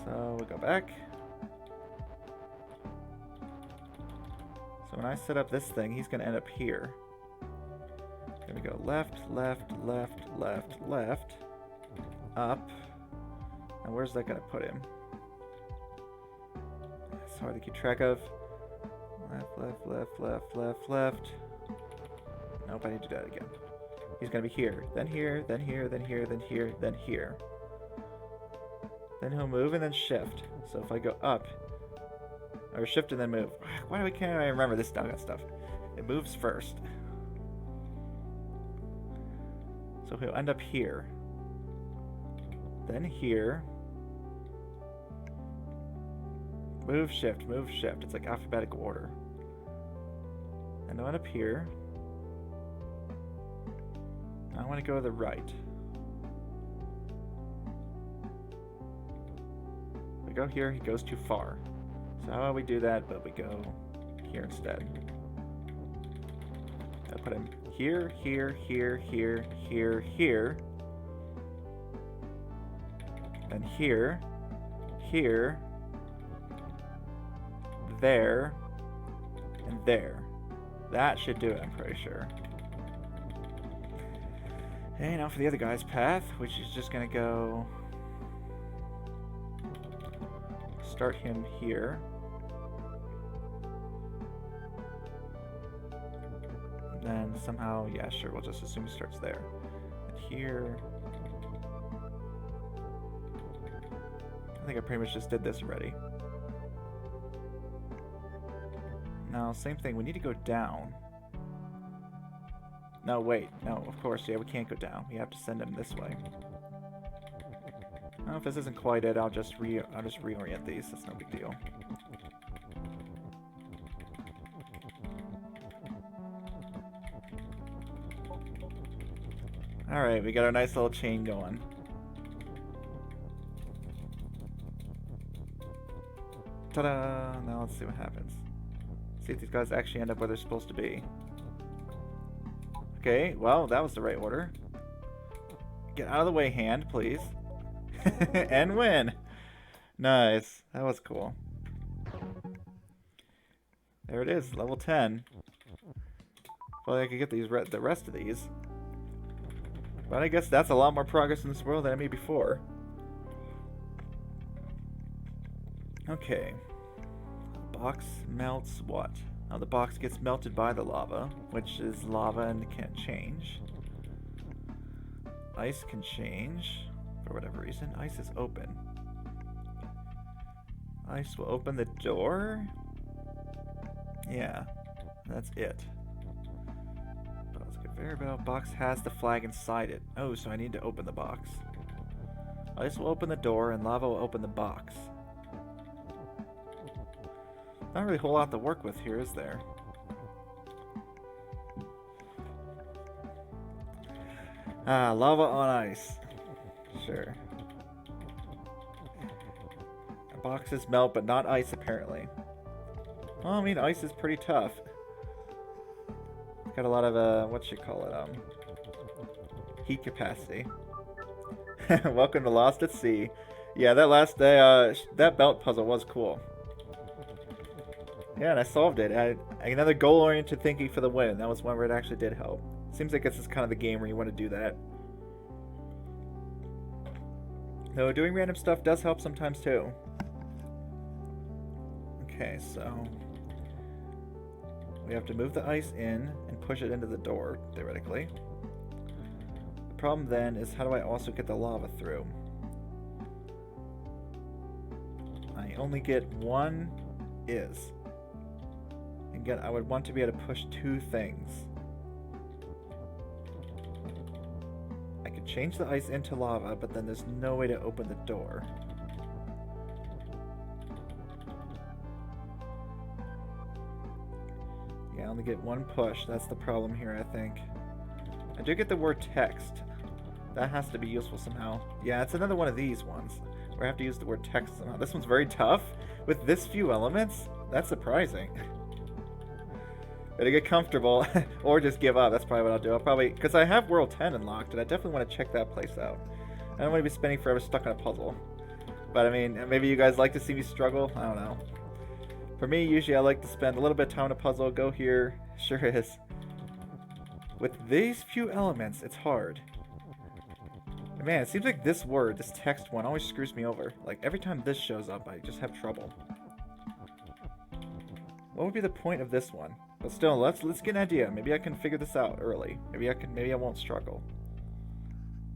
So we go back. So when I set up this thing, he's going to end up here. Then we go left, left, left, left, left, up. And where's that going to put him? It's hard to keep track of. Left, left, left, left, left, left. Nope, I need to do that again. He's going to be here, then here, then here, then here, then here, then here. Then he'll move and then shift. So if I go up, or shift and then move. Why can't I remember this stuff? It moves first. So he'll end up here. Then here. Move, shift, move, shift. It's like alphabetical order. And I'll end up here. I want to go to the right. If I go here, he goes too far. So how about we do that, but we go here instead. I put him here, here, here, here, here, here. Then here, here, there, and there. That should do it, I'm pretty sure. Okay, now for the other guy's path, which is just gonna go... Start him here. And then somehow, yeah, sure, we'll just assume he starts there. And here... I think I pretty much just did this already. Now, same thing, we need to go down. No, wait, no, of course, yeah, we can't go down. We have to send him this way. Well, if this isn't quite it, I'll just reorient these. That's no big deal. Alright, we got our nice little chain going. Ta-da! Now let's see what happens. See if these guys actually end up where they're supposed to be. Okay, well, that was the right order. Get out of the way, hand, please. And win! Nice. That was cool. There it is, level 10. Well, I could get these the rest of these. But I guess that's a lot more progress in this world than I made before. Okay. Box melts what? Now the box gets melted by the lava, which is lava and can't change. Ice can change, for whatever reason. Ice is open. Ice will open the door? Yeah, that's it. Variable box has the flag inside it. Oh, so I need to open the box. Ice will open the door and lava will open the box. Not really a whole lot to work with here, is there? Ah, lava on ice. Sure. Boxes melt, but not ice, apparently. Well, I mean, ice is pretty tough. Got a lot of, what you call it, heat capacity. Welcome to Lost at Sea. Yeah, that last day, that belt puzzle was cool. Yeah, and I solved it. Another goal-oriented thinking for the win. That was one where it actually did help. Seems like this is kind of the game where you want to do that. Though doing random stuff does help sometimes too. Okay, so... we have to move the ice in and push it into the door, theoretically. The problem then is, how do I also get the lava through? I only get one is. Again, I would want to be able to push two things. I could change the ice into lava, but then there's no way to open the door. I only get one push. That's the problem here, I think. I do get the word text. That has to be useful somehow. Yeah, it's another one of these ones where I have to use the word text somehow. This one's very tough. With this few elements, that's surprising. Better get comfortable or just give up. That's probably what I'll do. I'll probably... because I have World 10 unlocked, and I definitely want to check that place out. I don't want to be spending forever stuck on a puzzle. But, I mean, maybe you guys like to see me struggle? I don't know. For me, usually I like to spend a little bit of time on a puzzle, go here, sure is. With these few elements, it's hard. And man, it seems like this word, this text one, always screws me over. Like, every time this shows up, I just have trouble. What would be the point of this one? But still, let's get an idea. Maybe I can figure this out early. Maybe I won't struggle.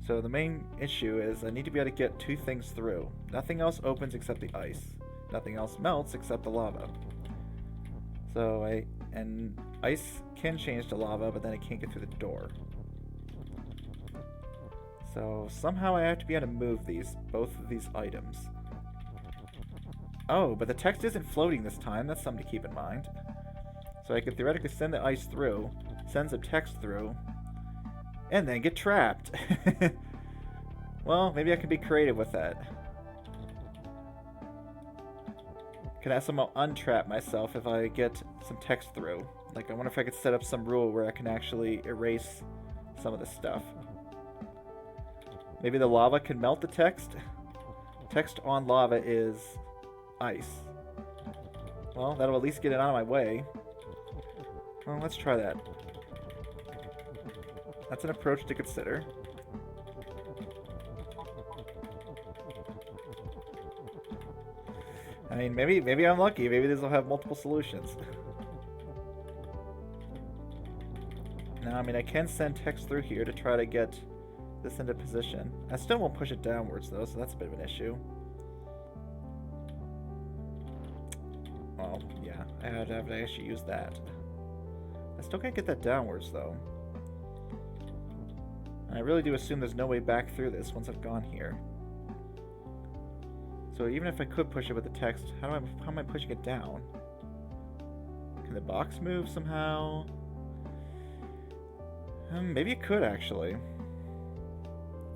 So the main issue is I need to be able to get two things through. Nothing else opens except the ice. Nothing else melts except the lava. And ice can change to lava, but then it can't get through the door. So somehow I have to be able to move both of these items. Oh, but the text isn't floating this time. That's something to keep in mind. So I could theoretically send the ice through, send some text through, and then get trapped. Well, maybe I can be creative with that. Can I somehow untrap myself if I get some text through? Like, I wonder if I could set up some rule where I can actually erase some of this stuff. Maybe the lava can melt the text? Text on lava is ice. Well, that'll at least get it out of my way. Well, let's try that. That's an approach to consider. I mean, maybe I'm lucky. Maybe this will have multiple solutions. Now, I mean, I can send text through here to try to get this into position. I still won't push it downwards, though, so that's a bit of an issue. Well, yeah, I have to actually use that. I still can't get that downwards, though. And I really do assume there's no way back through this once I've gone here. So even if I could push it with the text, how am I pushing it down? Can the box move somehow? Maybe it could, actually.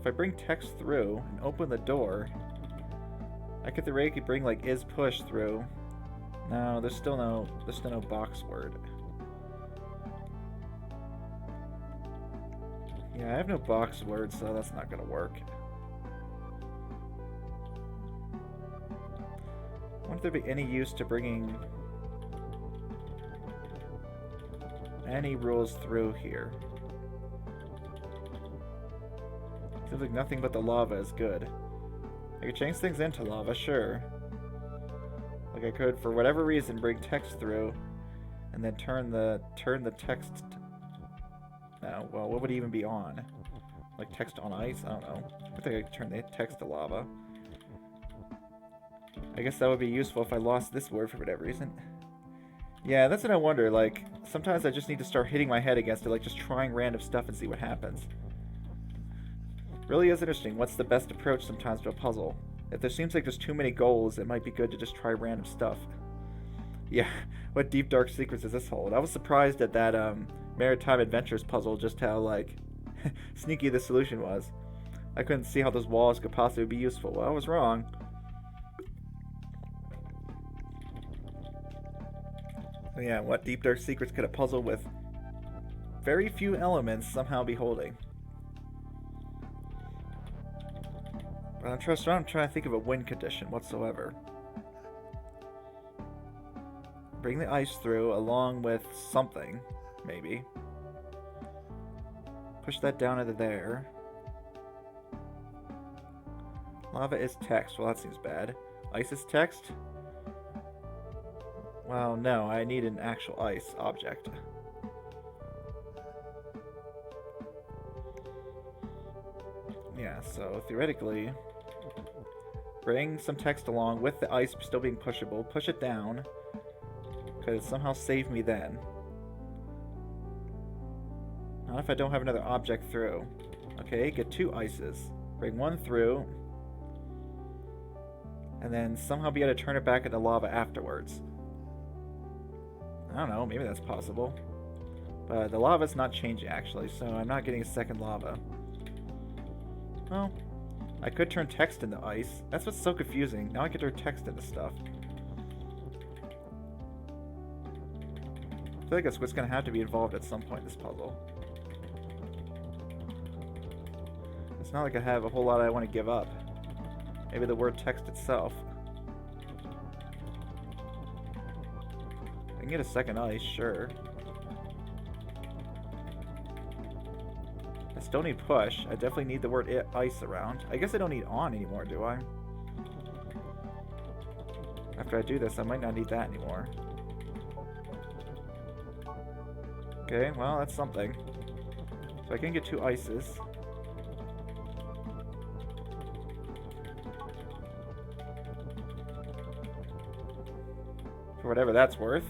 If I bring text through and open the door, I could theoretically bring, like, is push through. No, there's still no box word. Yeah, I have no box word, so that's not gonna work. I wonder if there'd be any use to bringing any rules through here. Seems like nothing but the lava is good. I could change things into lava, sure. Like I could, for whatever reason, bring text through, and then turn the text. No, well, what would it even be on? Like text on ice? I don't know. I think I could turn the text to lava. I guess that would be useful if I lost this word for whatever reason. Yeah, that's what I wonder. Like, sometimes I just need to start hitting my head against it, like just trying random stuff and see what happens. Really is interesting. What's the best approach sometimes to a puzzle? If there seems like there's too many goals, it might be good to just try random stuff. Yeah, what deep dark secrets does this hold? I was surprised at that Maritime Adventures puzzle, just how, like, sneaky the solution was. I couldn't see how those walls could possibly be useful. Well, I was wrong. But yeah, what deep dark secrets could a puzzle with very few elements somehow be holding? But I'm trying to think of a win condition whatsoever. Bring the ice through along with something, maybe. Push that down into there. Lava is text. Well, that seems bad. Ice is text? Well, no, I need an actual ice object. Yeah, so theoretically, bring some text along with the ice still being pushable. Push it down. Could it somehow save me then? Not if I don't have another object through. Okay, get two ices. Bring one through. And then somehow be able to turn it back into lava afterwards. I don't know, maybe that's possible. But the lava's not changing actually, so I'm not getting a second lava. Well, I could turn text into ice. That's what's so confusing. Now I can turn text into stuff. I feel like that's what's going to have to be involved at some point in this puzzle. It's not like I have a whole lot I want to give up. Maybe the word text itself. I can get a second ice, sure. I still need push. I definitely need the word ice around. I guess I don't need on anymore, do I? After I do this, I might not need that anymore. Okay, well, that's something. So I can get two ices. whatever that's worth.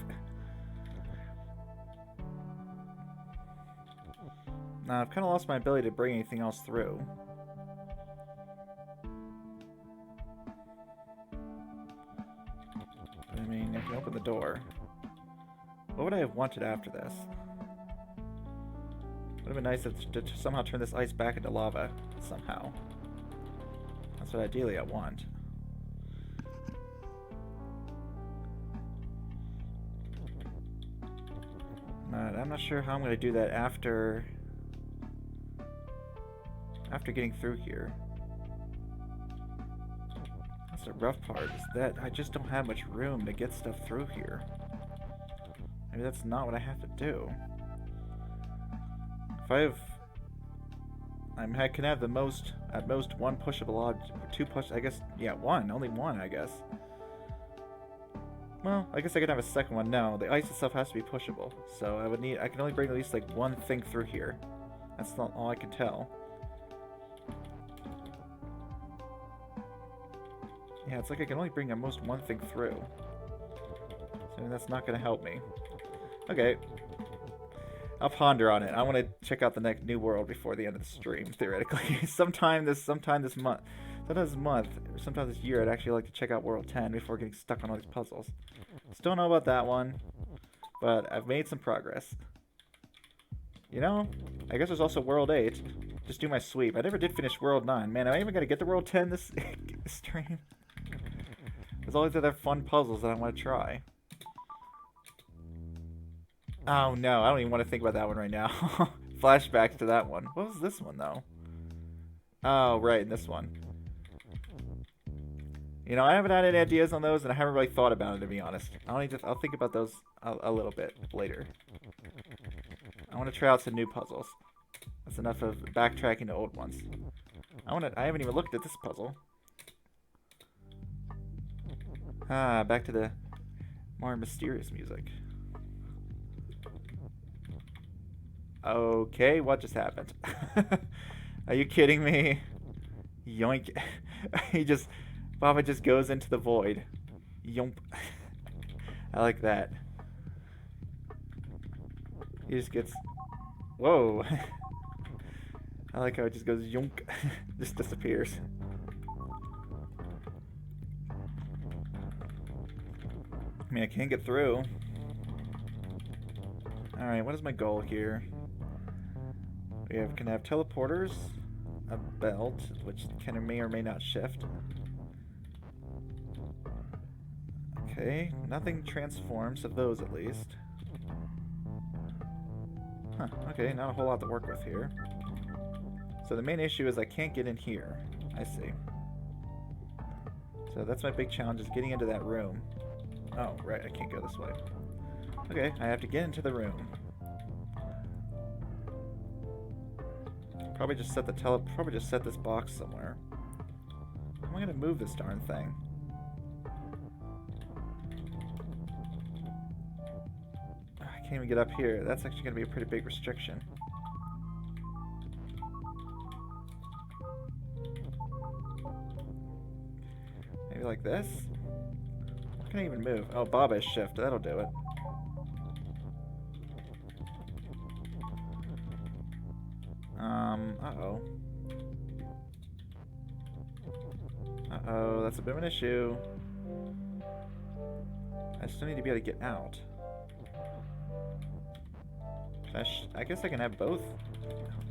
Now, I've kind of lost my ability to bring anything else through. I mean, I can open the door. What would I have wanted after this? Would have been nice to somehow turn this ice back into lava. Somehow. That's what ideally I want. But I'm not sure how I'm going to do that after getting through here. That's the rough part, is that I just don't have much room to get stuff through here. Maybe that's not what I have to do. If I have... I can have the most, at most, one pushable object, two push, I guess, yeah, one, only one, I guess. Well, I guess I could have a second one. No, the ice itself has to be pushable, so I can only bring at least, like, one thing through here. That's not all I can tell. Yeah, it's like I can only bring at most one thing through. So that's not going to help me. Okay. I'll ponder on it. I want to check out the next new world before the end of the stream, theoretically. sometime this month. Or sometime this year, I'd actually like to check out World 10 before getting stuck on all these puzzles. Still don't know about that one, but I've made some progress. You know, I guess there's also World 8. Just do my sweep. I never did finish World 9. Man, am I even going to get to World 10 this stream? There's all these other fun puzzles that I want to try. Oh no, I don't even want to think about that one right now. Flashbacks to that one. What was this one though? Oh, right, this one. You know, I haven't had any ideas on those, and I haven't really thought about it, to be honest. I'll think about those a little bit later. I want to try out some new puzzles. That's enough of backtracking to old ones. I haven't even looked at this puzzle. Ah, back to the more mysterious music. Okay, what just happened? Are you kidding me? Yoink. Baba just goes into the void. Yomp. I like that. He just gets... Whoa. I like how it just goes yonk. Just disappears. I mean, I can't get through. Alright, what is my goal here? We can have teleporters, a belt, which may or may not shift. Okay, nothing transforms of those at least. Huh, okay, not a whole lot to work with here. So the main issue is I can't get in here. I see. So that's my big challenge, is getting into that room. Oh, right, I can't go this way. Okay, I have to get into the room. Probably just set this box somewhere. How am I gonna move this darn thing? I can't even get up here. That's actually gonna be a pretty big restriction. Maybe like this? How can I even move? Oh, Baba is shift. That'll do it. Uh-oh. Uh-oh, that's a bit of an issue. I still need to be able to get out. I guess I can have both.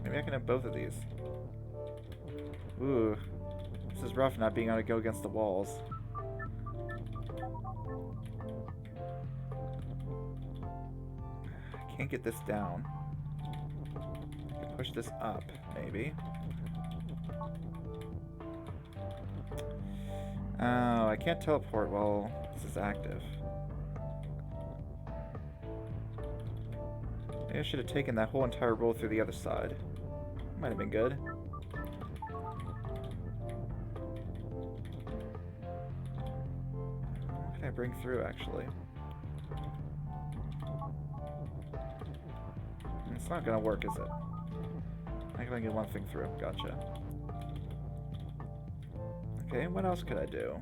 Maybe I can have both of these. Ooh. This is rough not being able to go against the walls. I can't get this down. I can push this up, maybe. Oh, I can't teleport while this is active. Maybe I should have taken that whole entire roll through the other side. Might have been good. What can I bring through, actually? It's not gonna work, is it? I can only get one thing through. Gotcha. Okay, what else could I do?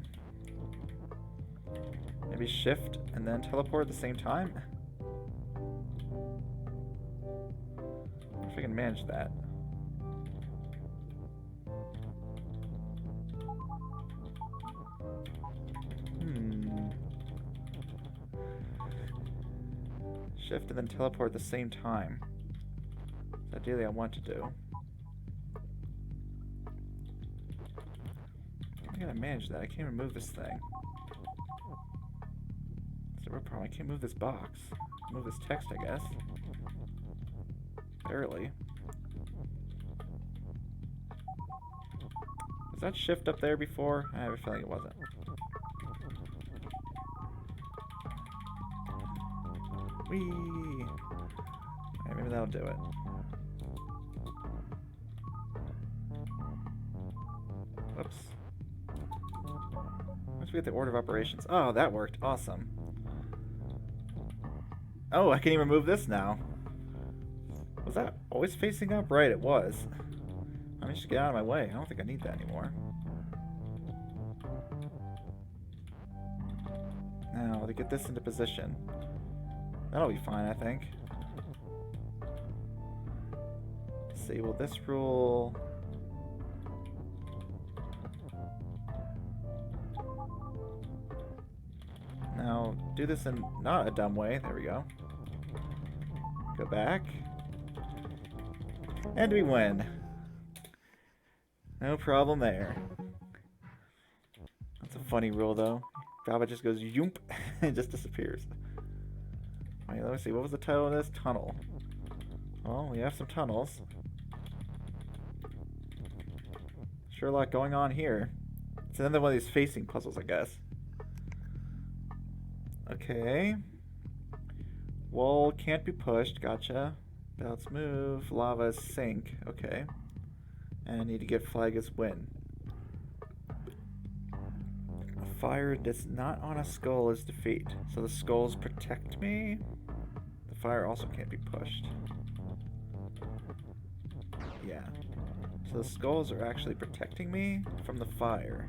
Maybe shift and then teleport at the same time? I wonder if I can manage that. Shift and then teleport at the same time. That's ideally I want to do. I gotta manage that. I can't even move this thing. That's a real problem. I can't move this box. Move this text, I guess. Barely. Was that shift up there before? I have a feeling it wasn't. Whee! Alright, maybe that'll do it. Whoops. Once we get the order of operations. Oh, that worked. Awesome. Oh, I can even move this now. Was that always facing up? Right, it was. I managed to get out of my way. I don't think I need that anymore. Now, to get this into position. That'll be fine, I think. Let's see, will this rule... Now, do this in not a dumb way. There we go. Go back. And we win. No problem there. That's a funny rule, though. Java just goes yoomp and just disappears. Wait, let me see. What was the title of this? Tunnel. Well, we have some tunnels. Sure a lot going on here. It's another one of these facing puzzles, I guess. Okay. Wall can't be pushed. Gotcha. Belts move. Lava sink. Okay. And I need to get flag as win. A fire that's not on a skull is defeat. So the skulls protect me. The fire also can't be pushed. Yeah. So the skulls are actually protecting me from the fire.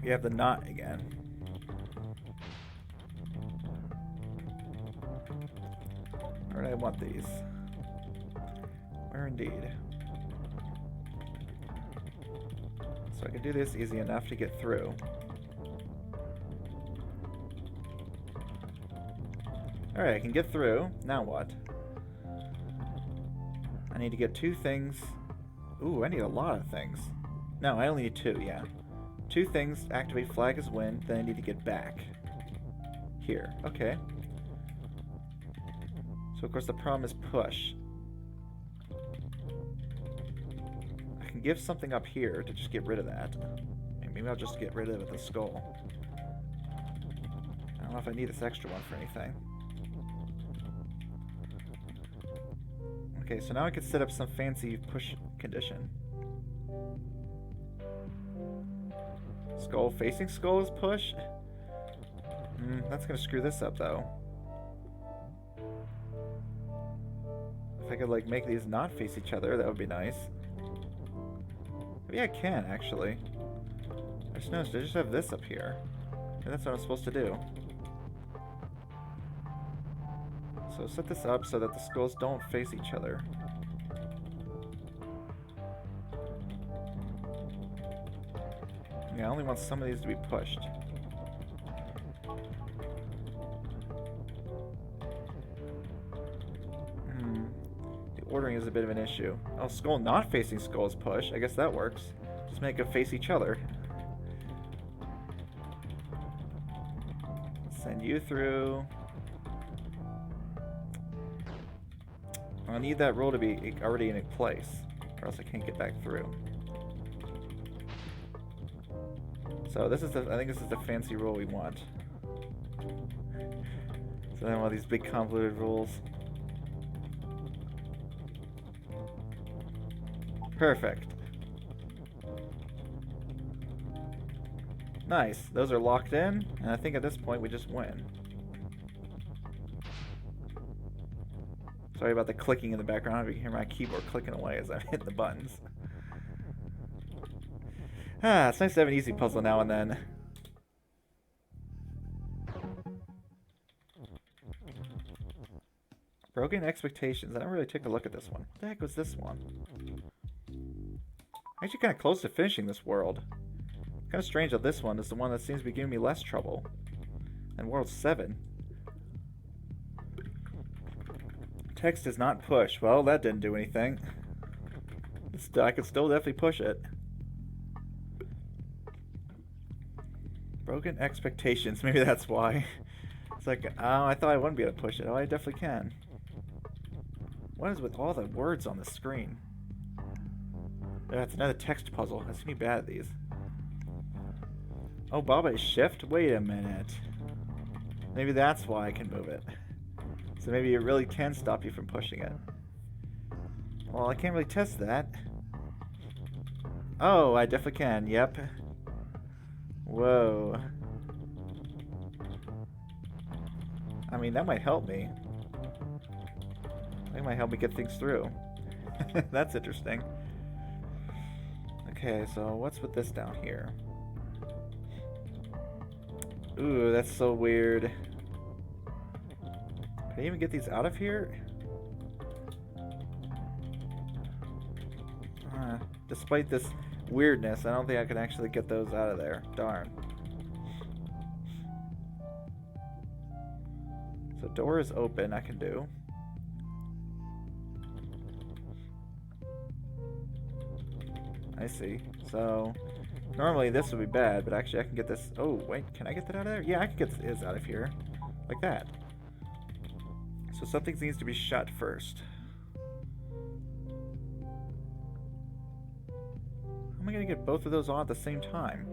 We have the knot again. Where do I want these? Where indeed? So I can do this easy enough to get through. Alright, I can get through. Now what? I need to get two things. Ooh, I need a lot of things. No, I only need two, yeah. Two things, activate flag as win, then I need to get back. Here, okay. So of course the problem is push. I can give something up here to just get rid of that. Maybe I'll just get rid of it with the skull. I don't know if I need this extra one for anything. Okay, so now I can set up some fancy push condition. Skull facing skull is push? That's gonna screw this up though. If I could like make these not face each other, that would be nice. Maybe I can actually. I just noticed I just have this up here. And that's what I'm supposed to do. So set this up so that the skulls don't face each other. Yeah, I only want some of these to be pushed. The ordering is a bit of an issue. Oh, skull not facing skull is push. I guess that works. Just make them face each other. Send you through. I'll need that rule to be already in place, or else I can't get back through. So this is I think this is the fancy rule we want. So then all these big convoluted rules. Perfect. Nice. Those are locked in, and I think at this point we just win. Sorry about the clicking in the background. You can hear my keyboard clicking away as I hit the buttons. Ah, it's nice to have an easy puzzle now and then. Broken expectations. I don't really take a look at this one. What the heck was this one? I'm actually kind of close to finishing this world. Kind of strange that this one is the one that seems to be giving me less trouble. And World 7. Text does not push. Well, that didn't do anything. I could still definitely push it. Broken expectations. Maybe that's why. It's like, oh, I thought I wouldn't be able to push it. Oh, I definitely can. What is with all the words on the screen? That's another text puzzle. I seem to be bad at these. Oh, Baba is shift? Wait a minute. Maybe that's why I can move it. So maybe it really can stop you from pushing it. Well, I can't really test that. Oh, I definitely can. Yep. Whoa. I mean, that might help me. That might help me get things through. That's interesting. Okay, so what's with this down here? Ooh, that's so weird. Can I even get these out of here? Despite this weirdness, I don't think I can actually get those out of there. Darn. So door is open, I can do. I see. So normally this would be bad, but actually I can get this. Oh, wait, can I get that out of there? Yeah, I can get this out of here. Like that. So something needs to be shut first. How am I going to get both of those on at the same time?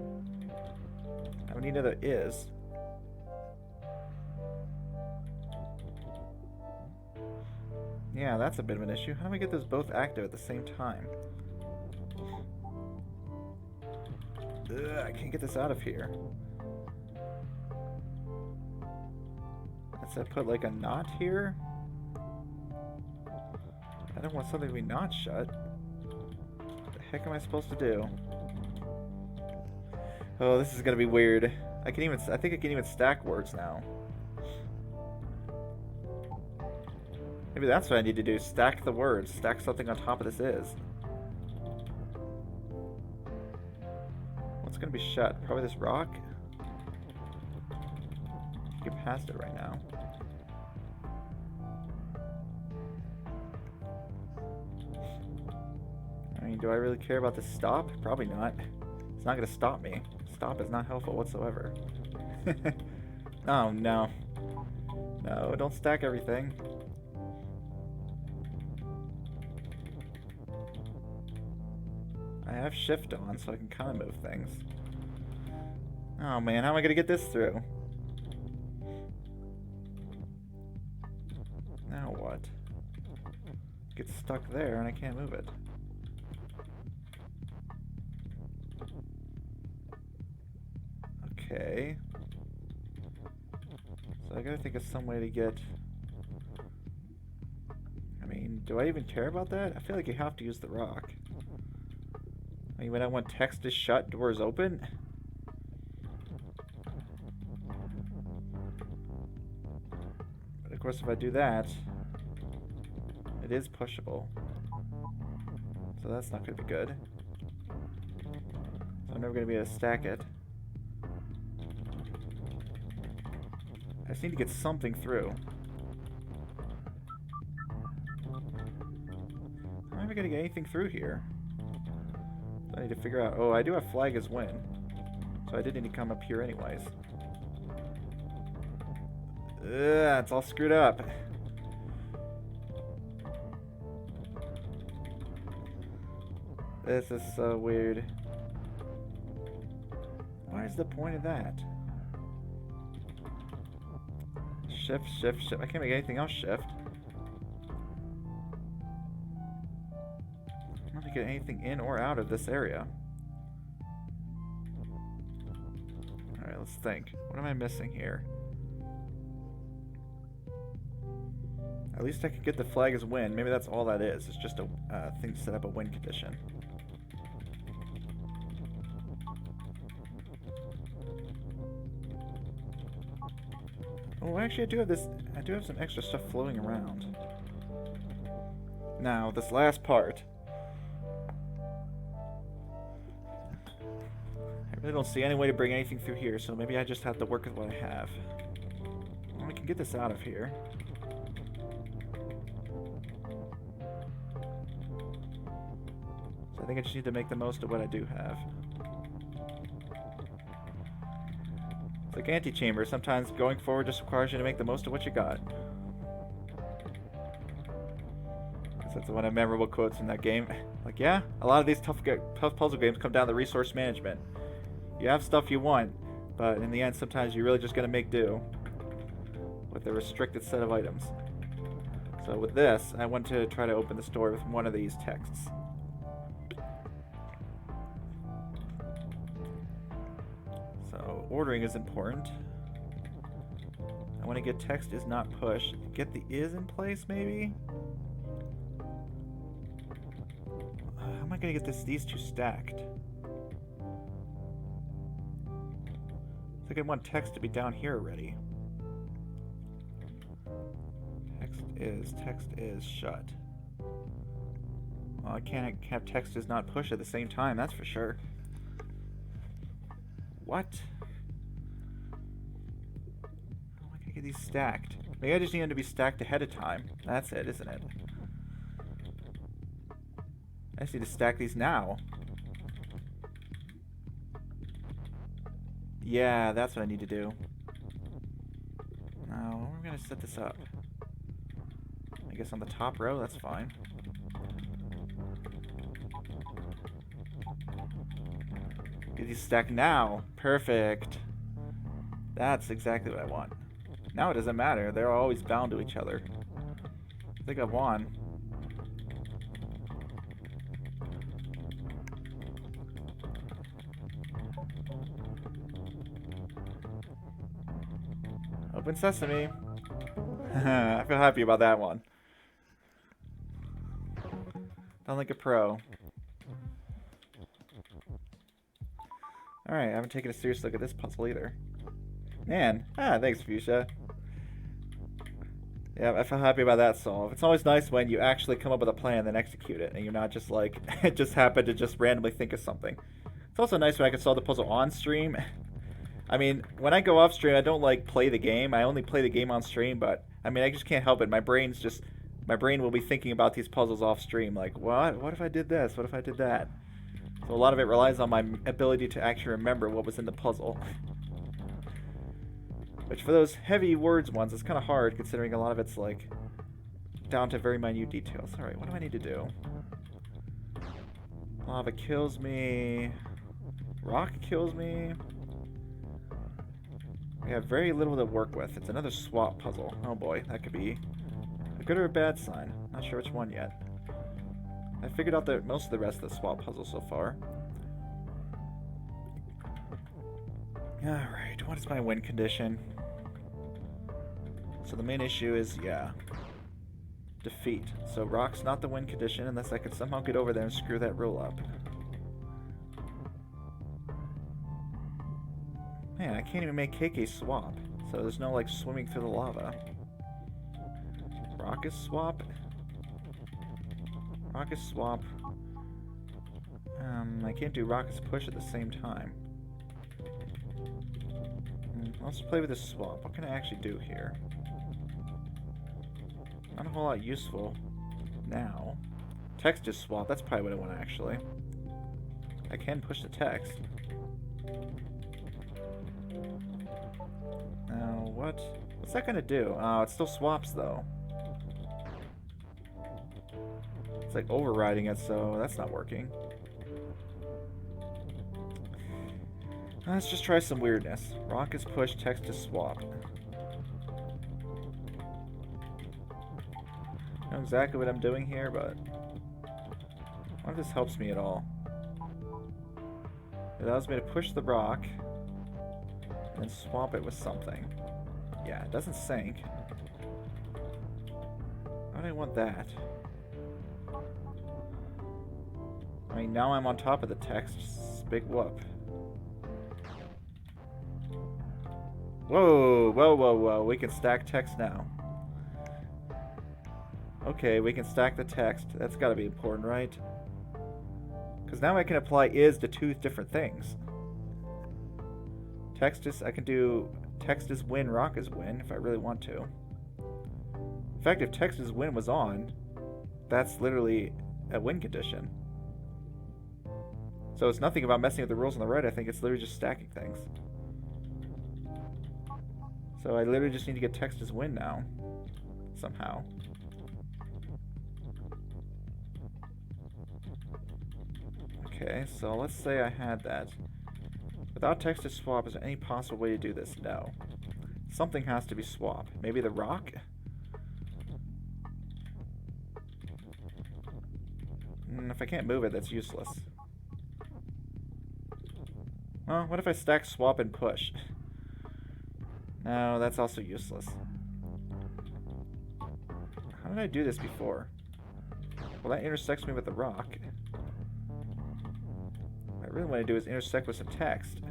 I would need another is. Yeah, that's a bit of an issue. How do I get those both active at the same time? Ugh, I can't get this out of here. Let's put like a knot here. I don't want something to be not shut. What the heck am I supposed to do? Oh, this is gonna be weird. I think I can even stack words now. Maybe that's what I need to do. Stack the words. Stack something on top of this is. What's gonna be shut? Probably this rock? Get past it right now. I mean, do I really care about this stop? Probably not. It's not gonna stop me. Stop is not helpful whatsoever. Oh, no. No, don't stack everything. I have shift on, so I can kind of move things. Oh man, how am I gonna get this through? Now what? It gets stuck there and I can't move it. Okay. So I gotta think of some way to get... I mean, do I even care about that? I feel like you have to use the rock. I mean, when I want text to shut, doors open? But of course, if I do that, it is pushable. So that's not going to be good. So I'm never going to be able to stack it. I just need to get something through. How am I going to get anything through here? I need to figure out... Oh, I do have flag as win. So I did need to come up here anyways. Ugh, it's all screwed up. This is so weird. What is the point of that? Shift, shift, shift. I can't make anything else shift. I'm not making anything in or out of this area. Alright, let's think. What am I missing here? At least I could get the flag as win. Maybe that's all that is. It's just a thing to set up a win condition. Oh, actually, I do have this. I do have some extra stuff floating around. Now, this last part. I really don't see any way to bring anything through here, so maybe I just have to work with what I have. Well, we can get this out of here. So I think I just need to make the most of what I do have. It's like antechamber. Sometimes going forward just requires you to make the most of what you got. That's one of the memorable quotes in that game. Like, yeah, a lot of these tough puzzle games come down to resource management. You have stuff you want, but in the end, sometimes you're really just going to make do with a restricted set of items. So with this, I want to try to open this door with one of these texts. So ordering is important. I want to get text is not push. Get the is in place, maybe? How am I going to get these two stacked? I think I want text to be down here already. Text is shut. Well, I can't have text is not push at the same time, that's for sure. What? How am I gonna get these stacked? Maybe I just need them to be stacked ahead of time. That's it, isn't it? I just need to stack these now. Yeah, that's what I need to do. Now, we're gonna set this up. I guess on the top row, that's fine. Get these stacked now. Perfect. That's exactly what I want. Now it doesn't matter. They're always bound to each other. I think I've won. Open sesame. I feel happy about that one. Sound like a pro. Alright, I haven't taken a serious look at this puzzle either. Man. Thanks, Fuchsia. Yeah, I feel happy about that solve. It's always nice when you actually come up with a plan and then execute it, and you're not just like, it just happened to just randomly think of something. It's also nice when I can solve the puzzle on stream. I mean, when I go off stream, I don't like play the game. I only play the game on stream, but I mean, I just can't help it. My brain will be thinking about these puzzles off stream. Like, what if I did this? What if I did that? So a lot of it relies on my ability to actually remember what was in the puzzle. Which for those heavy words ones, it's kind of hard considering a lot of it's like down to very minute details. Alright, what do I need to do? Lava kills me. Rock kills me. We have very little to work with. It's another swap puzzle. Oh boy, that could be a good or a bad sign. Not sure which one yet. I figured out most of the rest of the swap puzzle so far. Alright, what is my win condition? So the main issue is, yeah, defeat. So rock's not the win condition unless I could somehow get over there and screw that roll up. Man, I can't even make KK swap. So there's no, like, swimming through the lava. Rock is swap. Rock is swap. I can't do rock is push at the same time. Let's play with this swap. What can I actually do here? Not a whole lot useful now. Text is swap. That's probably what I want, actually. I can push the text. Now, what's that gonna do? Oh, it still swaps, though. It's like overriding it, so that's not working. Let's just try some weirdness. Rock is push, text is swap. I know exactly what I'm doing here, but what if this helps me at all? It allows me to push the rock and swap it with something. Yeah, it doesn't sync. Why do I want that? I mean, now I'm on top of the text. Big whoop. Whoa, whoa, whoa, whoa. We can stack text now. Okay, we can stack the text. That's gotta be important, right? Because now I can apply is to two different things. Text is, I can do text is win, rock is win if I really want to. In fact, if text is win was on, that's literally a win condition. So it's nothing about messing with the rules on the right. I think it's literally just stacking things. So I literally just need to get text as win now. Somehow. Okay, so let's say I had that. Without text to swap, is there any possible way to do this? No. Something has to be swapped. Maybe the rock? If I can't move it, that's useless. Well, what if I stack, swap, and push? No, that's also useless. How did I do this before? Well, that intersects me with the rock. What I really want to do is intersect with some text.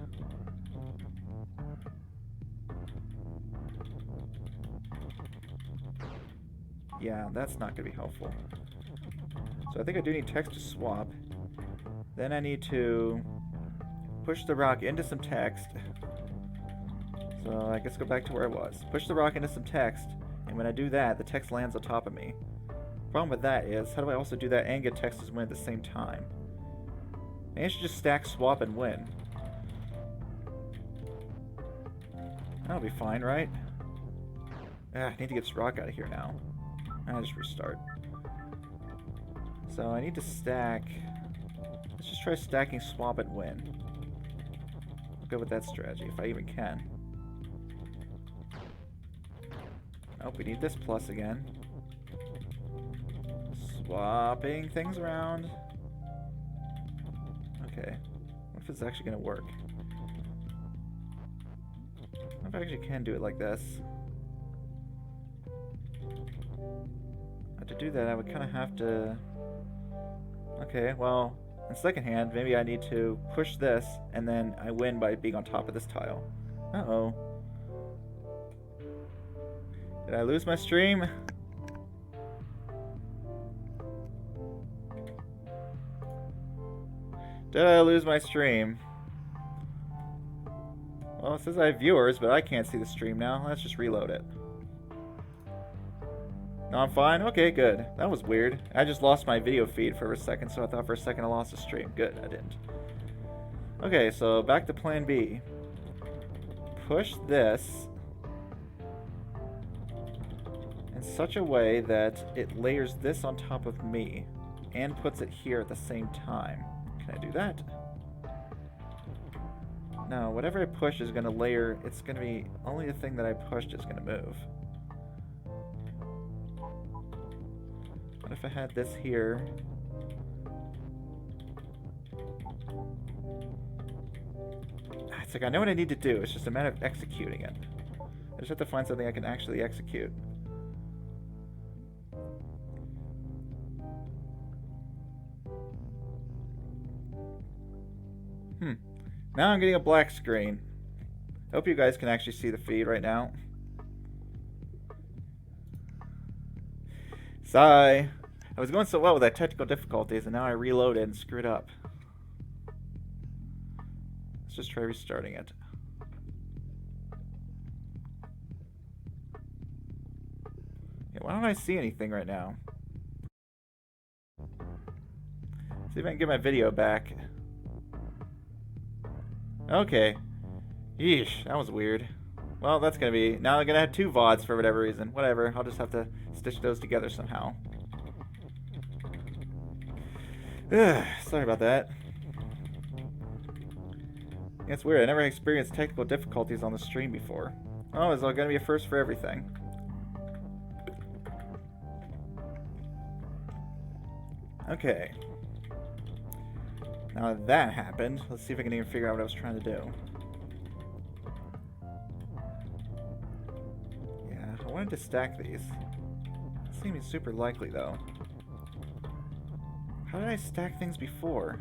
Yeah, that's not going to be helpful. So I think I do need text to swap. Then I need to push the rock into some text. So I guess go back to where I was. Push the rock into some text, and when I do that, the text lands on top of me. Problem with that is, how do I also do that and get text as win at the same time? Maybe I should just stack, swap, and win. That'll be fine, right? I need to get this rock out of here now. I'll just restart. So I need to stack. Let's just try stacking, swap, and win. I'll go with that strategy, if I even can. Nope, we need this plus again. Swapping things around. Okay. What if it's actually going to work? What if I actually can do it like this? To do that, I would kind of have to... Okay, well, in second hand, maybe I need to push this, and then I win by being on top of this tile. Uh-oh. Did I lose my stream? Did I lose my stream? Well, it says I have viewers, but I can't see the stream now. Let's just reload it. No, I'm fine? Okay, good. That was weird. I just lost my video feed for a second, so I thought for a second I lost the stream. Good, I didn't. Okay, so back to plan B. Push this in such a way that it layers this on top of me and puts it here at the same time. Can I do that? No, whatever I push is going to layer. It's going to be only the thing that I pushed is going to move. What if I had this here? It's like I know what I need to do. It's just a matter of executing it. I just have to find something I can actually execute. Now I'm getting a black screen. I hope you guys can actually see the feed right now. Sigh. I was going so well with that technical difficulties, and now I reloaded and screwed up. Let's just try restarting it. Yeah, why don't I see anything right now? See if I can get my video back. Okay. Yeesh, that was weird. Well, that's gonna be... Now I'm gonna have two VODs for whatever reason. Whatever, I'll just have to stitch those together somehow. Sorry about that. It's weird, I never experienced technical difficulties on the stream before. Oh, it's all gonna be a first for everything. Okay. Now that that happened, let's see if I can even figure out what I was trying to do. Yeah, I wanted to stack these. It seems super likely though. How did I stack things before?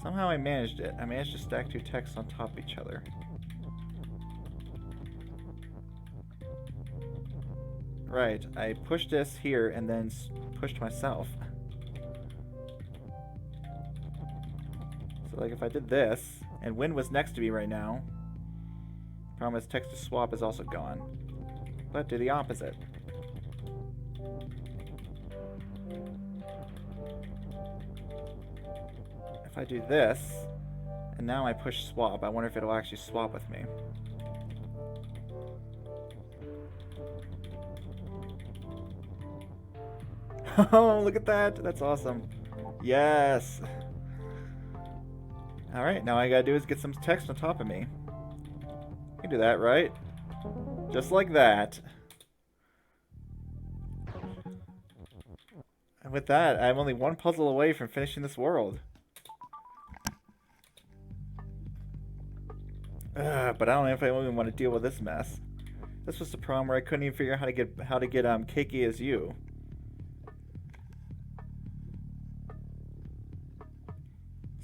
Somehow I managed it. I managed to stack two texts on top of each other. Right, I pushed this here and then pushed myself. So like if I did this, and Win was next to me right now, problem is text to swap is also gone. But do the opposite. If I do this, and now I push swap, I wonder if it'll actually swap with me. Oh, look at that! That's awesome. Yes! Alright, now all I gotta do is get some text on top of me. You can do that, right? Just like that. And with that, I'm only one puzzle away from finishing this world. But I don't know if I even want to deal with this mess. This was the problem where I couldn't even figure out how to get Keiki as you.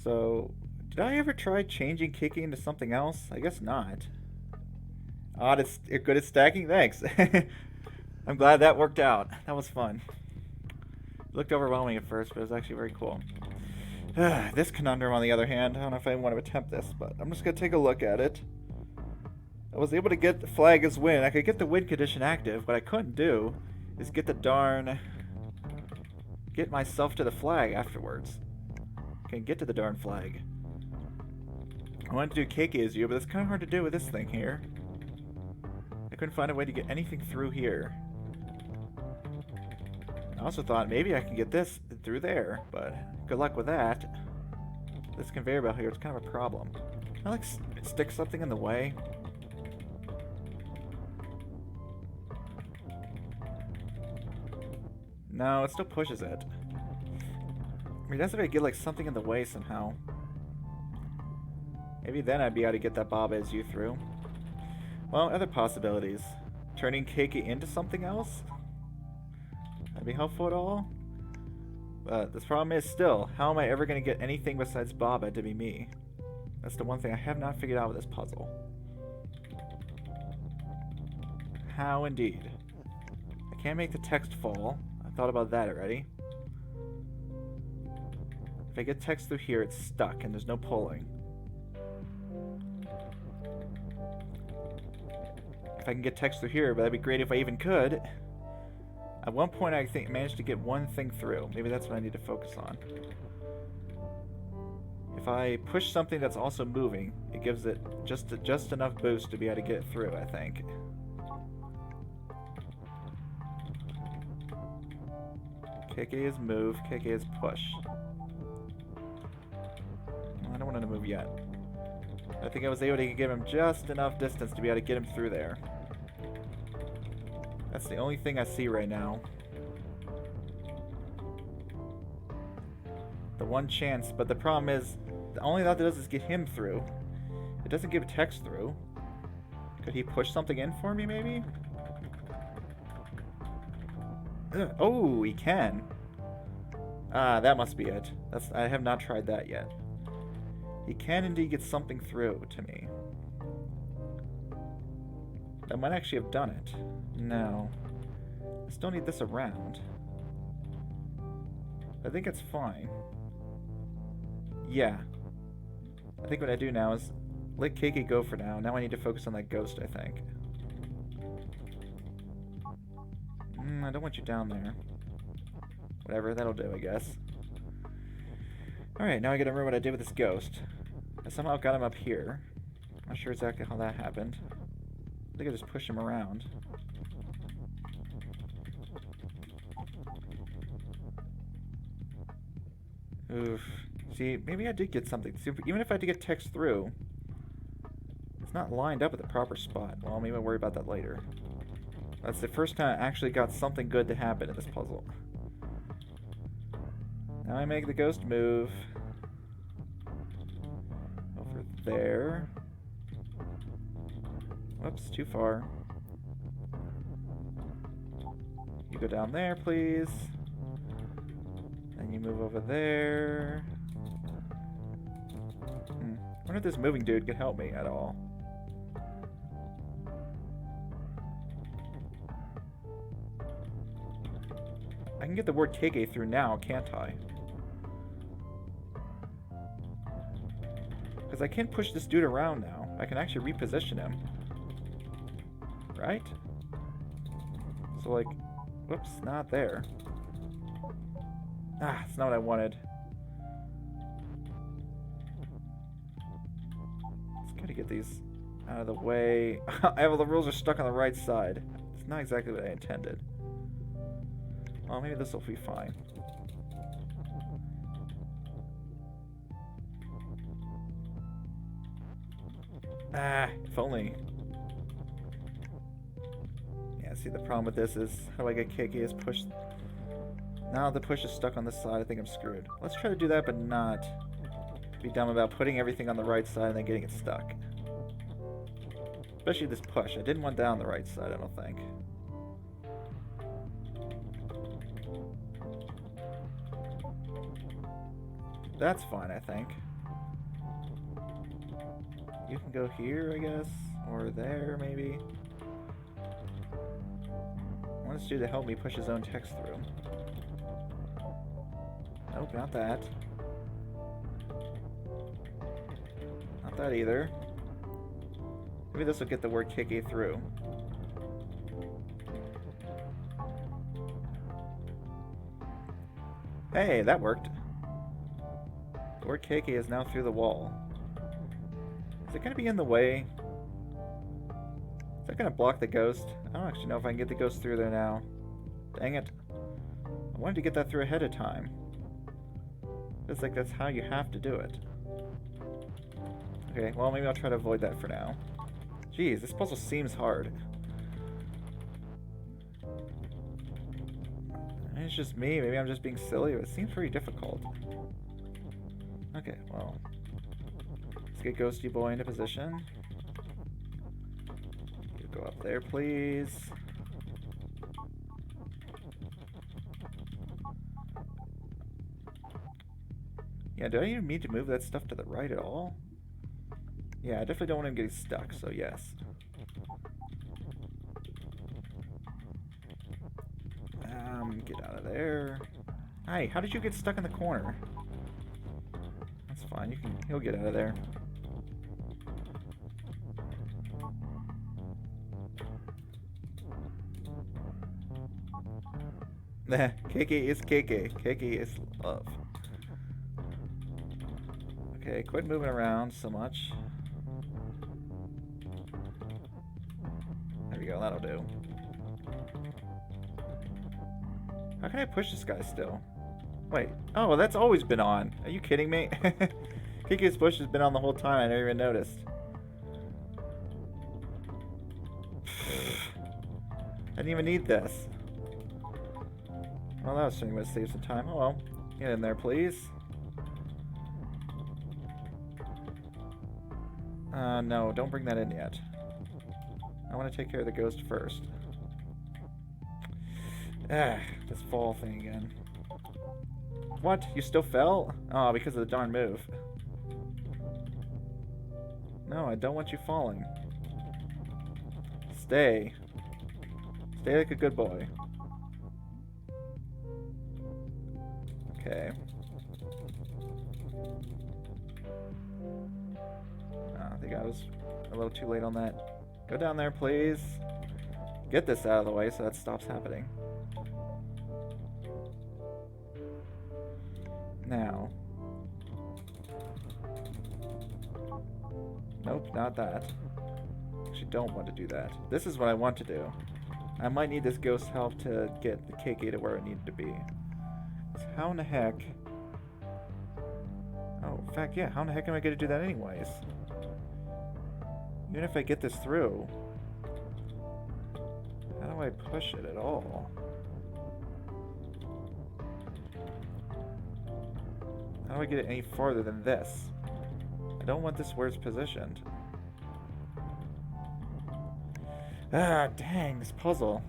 So, did I ever try changing Keiki into something else? I guess not. Odd, it's good at stacking? Thanks. I'm glad that worked out. That was fun. It looked overwhelming at first, but it was actually very cool. This conundrum, on the other hand, I don't know if I want to attempt this, but I'm just going to take a look at it. I was able to get the flag as win. I could get the win condition active. What I couldn't do is get myself to the flag afterwards. Can't get to the darn flag. I wanted to do Keiki as you, but it's kind of hard to do with this thing here. I couldn't find a way to get anything through here. I also thought maybe I can get this through there, but good luck with that. This conveyor belt here is kind of a problem. Can I like stick something in the way? No, it still pushes it. I mean, that's if I get like something in the way somehow. Maybe then I'd be able to get that Baba as you through. Well, other possibilities. Turning Keiki into something else? That'd be helpful at all? But this problem is still, how am I ever going to get anything besides Baba to be me? That's the one thing I have not figured out with this puzzle. How indeed. I can't make the text fall. I thought about that already. If I get text through here, it's stuck and there's no pulling. If I can get text through here, but that'd be great if I even could. At one point, I think I managed to get one thing through. Maybe that's what I need to focus on. If I push something that's also moving, it gives it just enough boost to be able to get it through, I think. KK is move, KK is push. I don't want him to move yet. I think I was able to give him just enough distance to be able to get him through there. That's the only thing I see right now. The one chance, but the problem is, the only thing that does is get him through. It doesn't give text through. Could he push something in for me, maybe? Oh, he can. Ah, that must be it. I have not tried that yet. He can indeed get something through to me. That might actually have done it. No. I still need this around. I think it's fine. Yeah. I think what I do now is let Keiki go for now. Now I need to focus on that ghost, I think. I don't want you down there. Whatever, that'll do, I guess. Alright, now I gotta remember what I did with this ghost. I somehow got him up here. Not sure exactly how that happened. I think I just pushed him around. Oof. See, maybe I did get something. See, even if I had to get text through, it's not lined up at the proper spot. Well, maybe I'll worry about that later. That's the first time I actually got something good to happen in this puzzle. Now I make the ghost move. Over there. Whoops, too far. You go down there, please. Then you move over there. wonder if this moving dude can help me at all. I can get the word KK through now, can't I? Because I can push this dude around now. I can actually reposition him. Right? So, like, whoops, not there. Ah, it's not what I wanted. Just gotta get these out of the way. All the rules are stuck on the right side. It's not exactly what I intended. Well, maybe this will be fine. Ah, if only. Yeah, see, the problem with this is how do I get KK is pushed. Now the push is stuck on this side, I think I'm screwed. Let's try to do that, but not be dumb about putting everything on the right side and then getting it stuck. Especially this push. I didn't want that on the right side, I don't think. That's fine, I think. You can go here, I guess, or there, maybe. I want this dude to help me push his own text through. Nope, not that. Not that either. Maybe this will get the word KK through. Hey, that worked. The word KK is now through the wall. Is it going to be in the way? Is that going to block the ghost? I don't actually know if I can get the ghost through there now. Dang it. I wanted to get that through ahead of time. It's like that's how you have to do it. Okay, well, maybe I'll try to avoid that for now. Jeez, this puzzle seems hard. Maybe it's just me. Maybe I'm just being silly, but it seems pretty difficult. Okay, well. Let's get Ghosty Boy into position. You go up there, please. Yeah, do I even need to move that stuff to the right at all? Yeah, I definitely don't want him getting stuck, so yes. Get out of there. Hi, how did you get stuck in the corner? That's fine, he'll get out of there. KK is KK. KK is love. Okay, quit moving around so much. There we go, that'll do. How can I push this guy still? Wait, oh, well, that's always been on. Are you kidding me? KK's push has been on the whole time, I never even noticed. I didn't even need this. Well, that was something that save some time. Oh well, get in there, please. No, don't bring that in yet. I want to take care of the ghost first. Ah, this fall thing again. What? You still fell? Oh, because of the darn move. No, I don't want you falling. Stay. Stay like a good boy. Okay. I think I was a little too late on that. Go down there, please. Get this out of the way so that stops happening. Now. Nope, not that. Actually, don't want to do that. This is what I want to do. I might need this ghost help to get the KK to where it needed to be. So how in the heck... Oh, in fact, yeah, how in the heck am I going to do that anyways? Even if I get this through, how do I push it at all? How do I get it any farther than this? I don't want this where it's positioned. Ah, dang, this puzzle.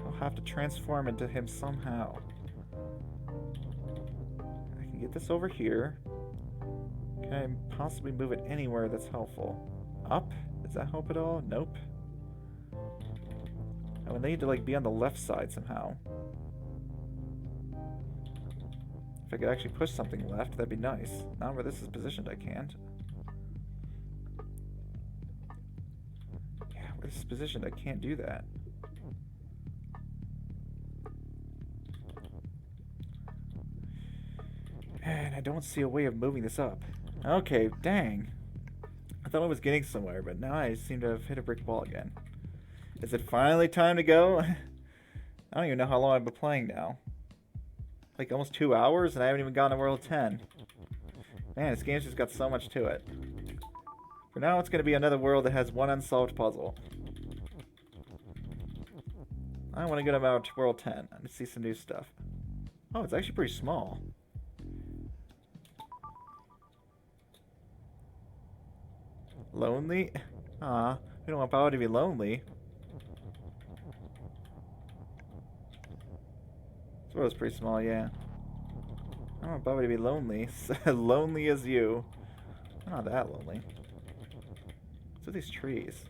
I'll have to transform into him somehow. get this over here. Can I possibly move it anywhere that's helpful? Up? Does that help at all? Nope. I would need to like be on the left side somehow. If I could actually push something left, that'd be nice. Not where this is positioned, I can't. Yeah, where this is positioned, I can't do that. And I don't see a way of moving this up. Okay, dang. I thought I was getting somewhere, but now I seem to have hit a brick wall again. Is it finally time to go? I don't even know how long I've been playing now. Like almost 2 hours and I haven't even gotten to World 10. Man, this game's just got so much to it. For now, it's going to be another world that has one unsolved puzzle. I want to get about World 10 and see some new stuff. Oh, it's actually pretty small. Lonely? Aw, we don't want Bao to be lonely. This world's pretty small, yeah. I don't want Bao to be lonely. Lonely as you. I'm not that lonely. What's with these trees?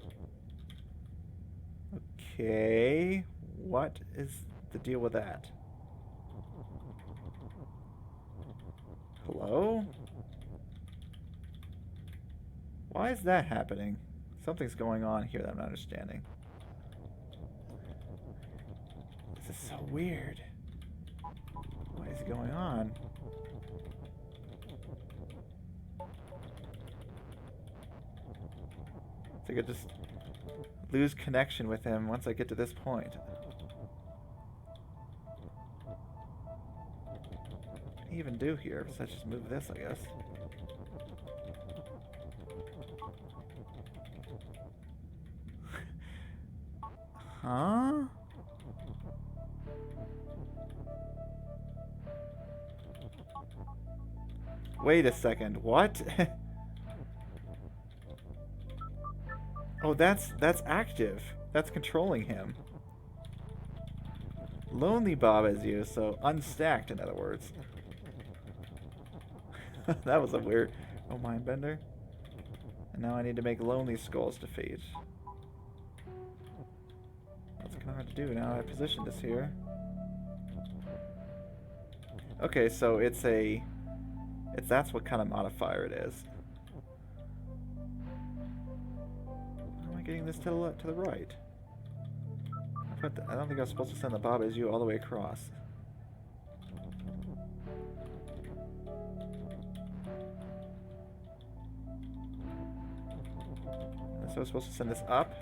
Okay. What is the deal with that? Hello? Why is that happening? Something's going on here that I'm not understanding. This is so weird. What is going on? It's like I just lose connection with him once I get to this point. What do I even do here besides just move this, I guess? Huh? Wait a second, what? Oh, that's active. That's controlling him. Lonely Bob as you, so unstacked in other words. That was a weird mind bender. And now I need to make lonely skulls to feed. That's kind of hard to do now I positioned this here. Okay, so that's what kind of modifier it is. How am I getting this to the right? I don't think I was supposed to send the Bob as you all the way across. So I was supposed to send this up.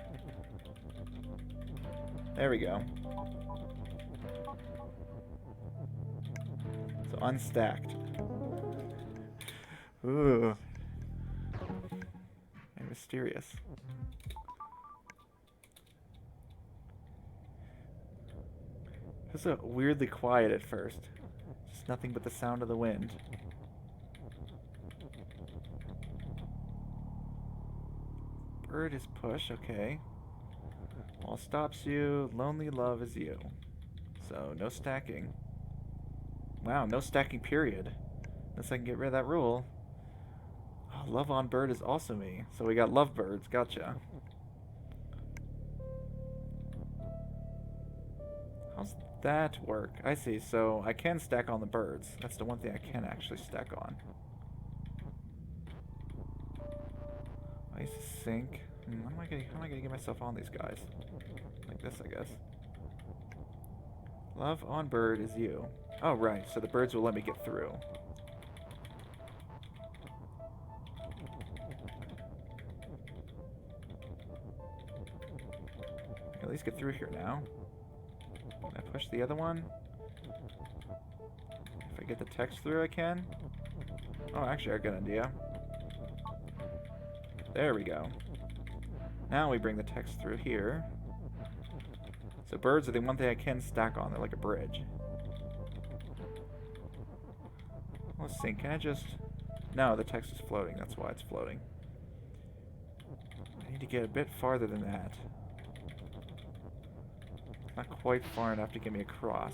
There we go. So unstacked. Ooh. Very mysterious. It was weirdly quiet at first. Just nothing but the sound of the wind. Bird is push, okay. Wall stops you, lonely love is you. So, no stacking. Wow, no stacking period. Unless I can get rid of that rule. Oh, love on bird is also me. So we got love birds, gotcha. How's that work? I see, so I can stack on the birds. That's the one thing I can actually stack on. Ice sink. How am I gonna get myself on these guys? Like this, I guess. Love on bird is you. Oh, right. So the birds will let me get through. At least get through here now. Can I push the other one? If I get the text through, I can. Oh, actually, I got an idea. There we go. Now we bring the text through here. So birds are the one thing I can stack on. They're like a bridge. Let's see. Can I just... No, the text is floating. That's why it's floating. I need to get a bit farther than that. Not quite far enough to get me across.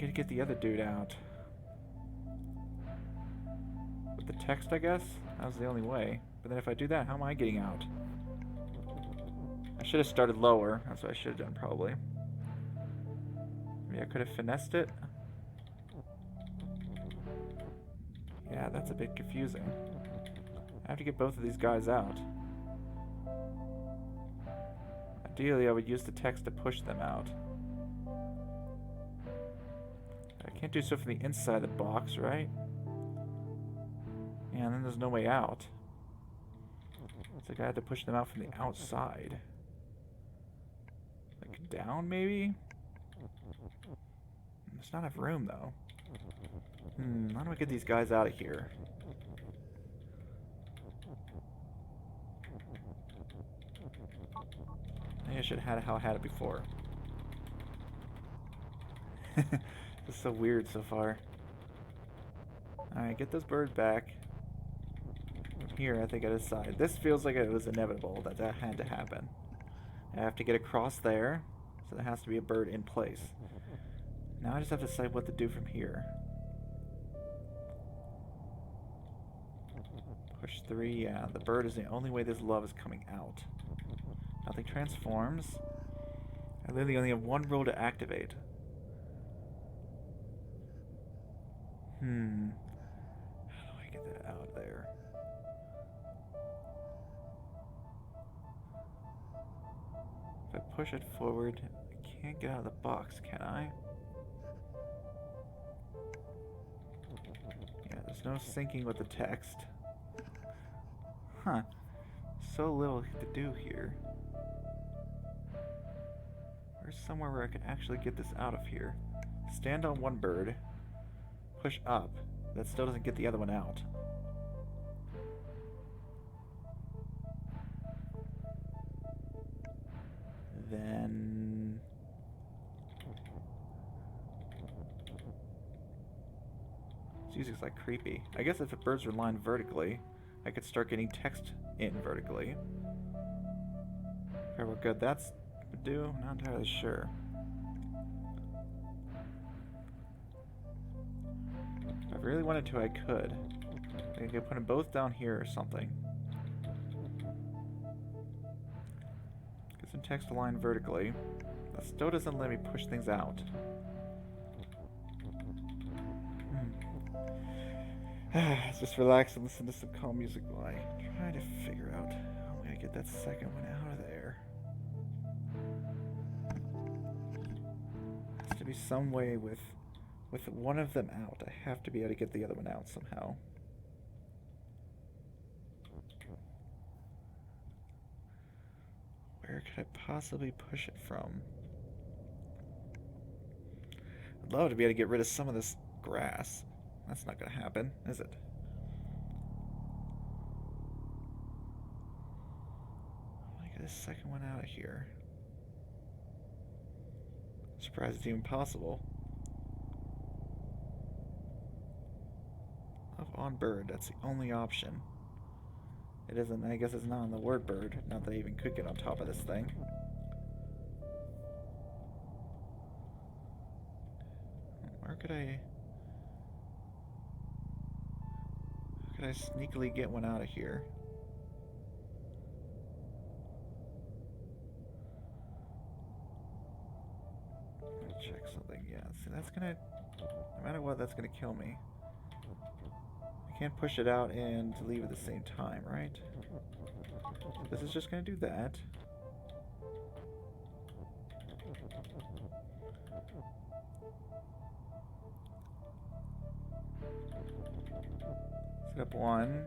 gotta get the other dude out. With the text, I guess? That was the only way. But then if I do that, how am I getting out? I should have started lower. That's what I should have done, probably. Maybe I could have finessed it. Yeah, that's a bit confusing. I have to get both of these guys out. Ideally, I would use the text to push them out. I can't do so from the inside of the box, right? Yeah, and then there's no way out. It's like I have to push them out from the outside. Like down, maybe? There's not enough room, though. How do I get these guys out of here? Maybe I should have had it how I had it before. This is so weird so far. Alright, get those birds back. Here, I think I decide. This feels like it was inevitable that that had to happen. I have to get across there, so there has to be a bird in place. Now I just have to decide what to do from here. Push 3, yeah. The bird is the only way this love is coming out. Nothing transforms. I literally only have one rule to activate. How do I get that out of there? If I push it forward, I can't get out of the box, can I? Yeah, there's no syncing with the text. Huh. So little to do here. Where's somewhere where I can actually get this out of here? Stand on one bird. Push up. That still doesn't get the other one out. Then... this music's like creepy. I guess if the birds were lined vertically, I could start getting text in vertically. Okay, what good that's would do? Not entirely sure. If I really wanted to, I could. I could put them both down here or something. Get some text aligned vertically. That still doesn't let me push things out. Just relax and listen to some calm music while I try to figure out how I'm gonna get that second one out of there. Has to be some way with one of them out. I have to be able to get the other one out somehow. Where could I possibly push it from? I'd love to be able to get rid of some of this grass. That's not going to happen, is it? How do I get this second one out of here? I'm surprised it's even possible. On bird, that's the only option. It isn't, I guess it's not on the word bird. Not that I even could get on top of this thing. Where could I sneakily get one out of here? Let me check something. Yeah, see, that's gonna, no matter what, that's gonna kill me. I can't push it out and leave at the same time, right? This is just gonna do that. Set up one.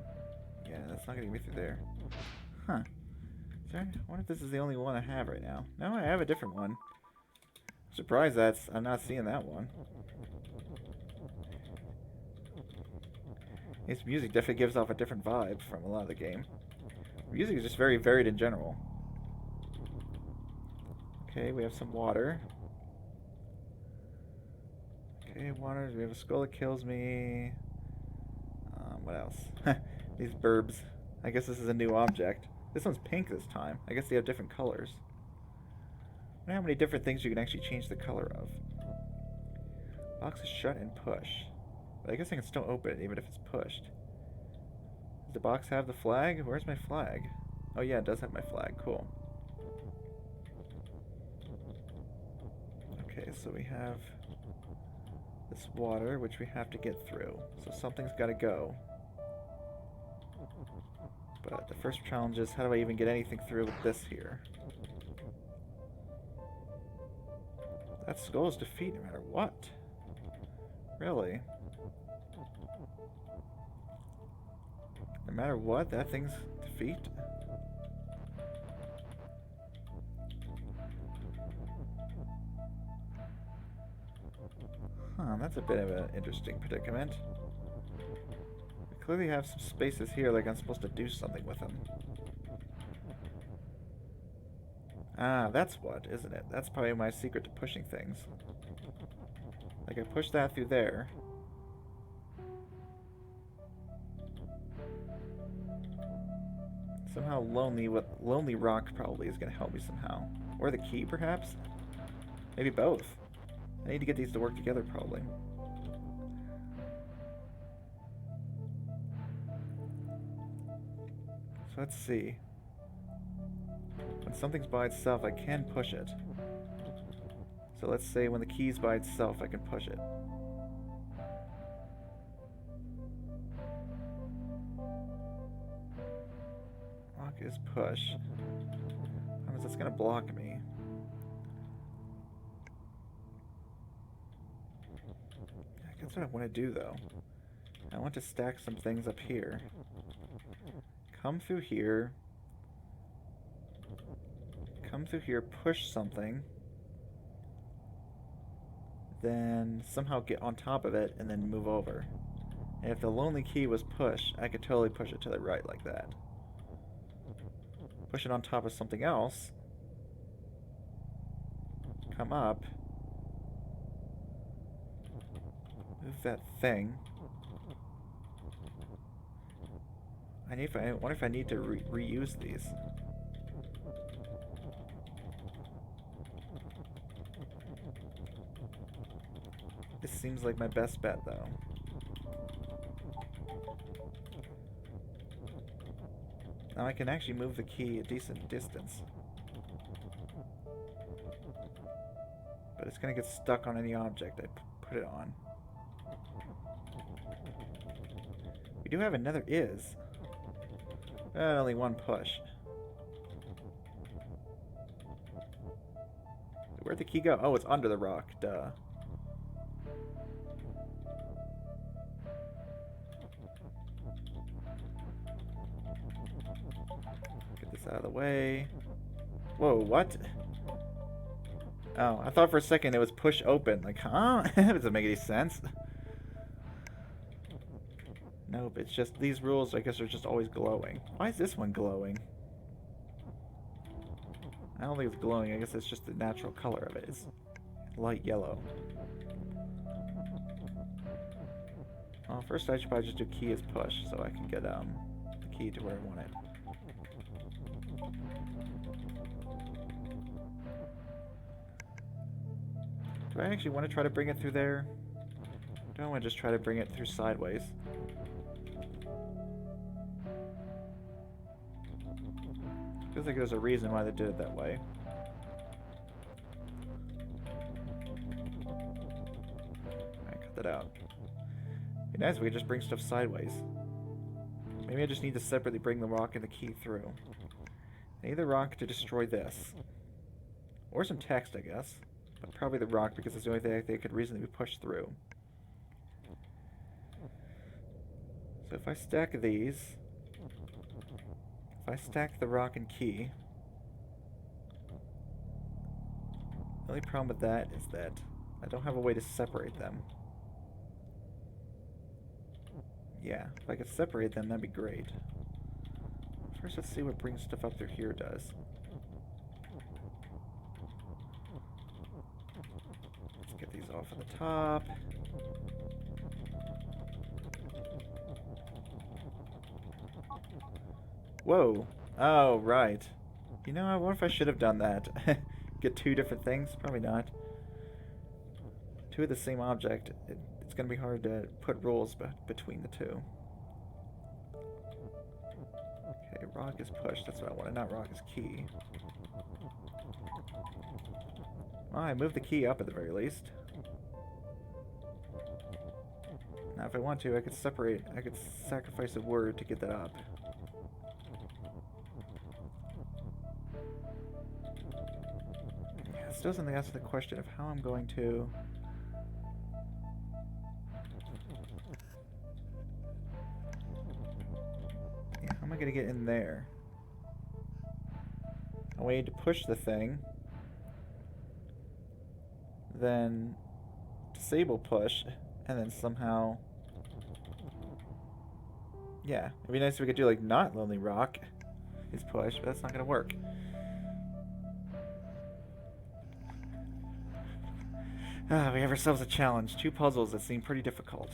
Yeah, that's not gonna get me through there. Huh. I wonder if this is the only one I have right now. No, I have a different one. I'm surprised I'm not seeing that one. This music definitely gives off a different vibe from a lot of the game. The music is just very varied in general. Okay, we have some water. Okay, water. We have a skull that kills me. What else? These burbs. I guess this is a new object. This one's pink this time. I guess they have different colors. I wonder how many different things you can actually change the color of. Box is shut and push. But I guess I can still open it even if it's pushed. Does the box have the flag? Where's my flag? Oh yeah, it does have my flag. Cool. Okay, so we have this water, which we have to get through. So something's got to go. But the first challenge is, how do I even get anything through with this here? That skull is defeat no matter what. Really? No matter what, that thing's defeat? Huh, that's a bit of an interesting predicament. I clearly have some spaces here like I'm supposed to do something with them. Ah, that's what, isn't it? That's probably my secret to pushing things. Like, I push that through there. Somehow Lonely Rock probably is going to help me somehow. Or the key, perhaps? Maybe both. I need to get these to work together, probably. So let's see. When something's by itself, I can push it. So let's say when the key's by itself, I can push it. Lock is push. That's gonna block me. That's what I want to do, though. I want to stack some things up here. Come through here. Come through here, push something. Then somehow get on top of it and then move over. And if the lonely key was push, I could totally push it to the right like that. Push it on top of something else. Come up. Move that thing. I wonder if I need to reuse these. This seems like my best bet, though. Now I can actually move the key a decent distance. But it's gonna get stuck on any object I put it on. We do have another is. Only one push. Where'd the key go? Oh, it's under the rock. Duh. Get this out of the way. Whoa, what? Oh, I thought for a second it was push open. Like, huh? That doesn't make any sense. Nope, it's just these rules, I guess, are just always glowing. Why is this one glowing? I don't think it's glowing. I guess it's just the natural color of it. It's light yellow. Well, first I should probably just do key as push so I can get the key to where I want it. Do I actually want to try to bring it through there? I don't want to just try to bring it through sideways. Feels like there's a reason why they did it that way. Alright, cut that out. It'd be nice if we could just bring stuff sideways. Maybe I just need to separately bring the rock and the key through. I need the rock to destroy this. Or some text, I guess. But probably the rock, because it's the only thing I think could reasonably be pushed through. So if I stack these... If I stack the rock and key, the only problem with that is that I don't have a way to separate them. Yeah, if I could separate them, that'd be great. First, let's see what bringing stuff up through here does. Let's get these off of the top. Whoa. Oh, right. You know, I wonder if I should have done that. Get two different things? Probably not. two of the same object, it's going to be hard to put rules between the two. Okay, rock is pushed. That's what I wanted, not rock is key. Well, I moved the key up at the very least. Now, if I want to, I could sacrifice a word to get that up. Yeah, still doesn't answer the question of how I'm going to... Yeah, how am I going to get in there? A way to push the thing. Then disable push, and then somehow... Yeah, it'd be nice if we could do like not Lonely Rock is push, but that's not gonna work. We have ourselves a challenge. 2 puzzles that seem pretty difficult.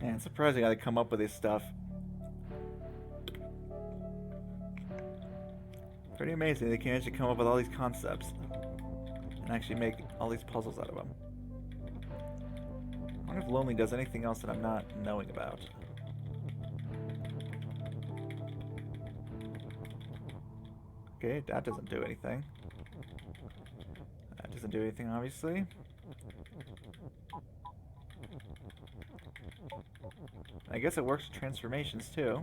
Man, it's surprising how they come up with this stuff. Pretty amazing they can actually come up with all these concepts and actually make all these puzzles out of them. I wonder if Lonely does anything else that I'm not knowing about. Okay, that doesn't do anything. That doesn't do anything, obviously. I guess it works with transformations, too.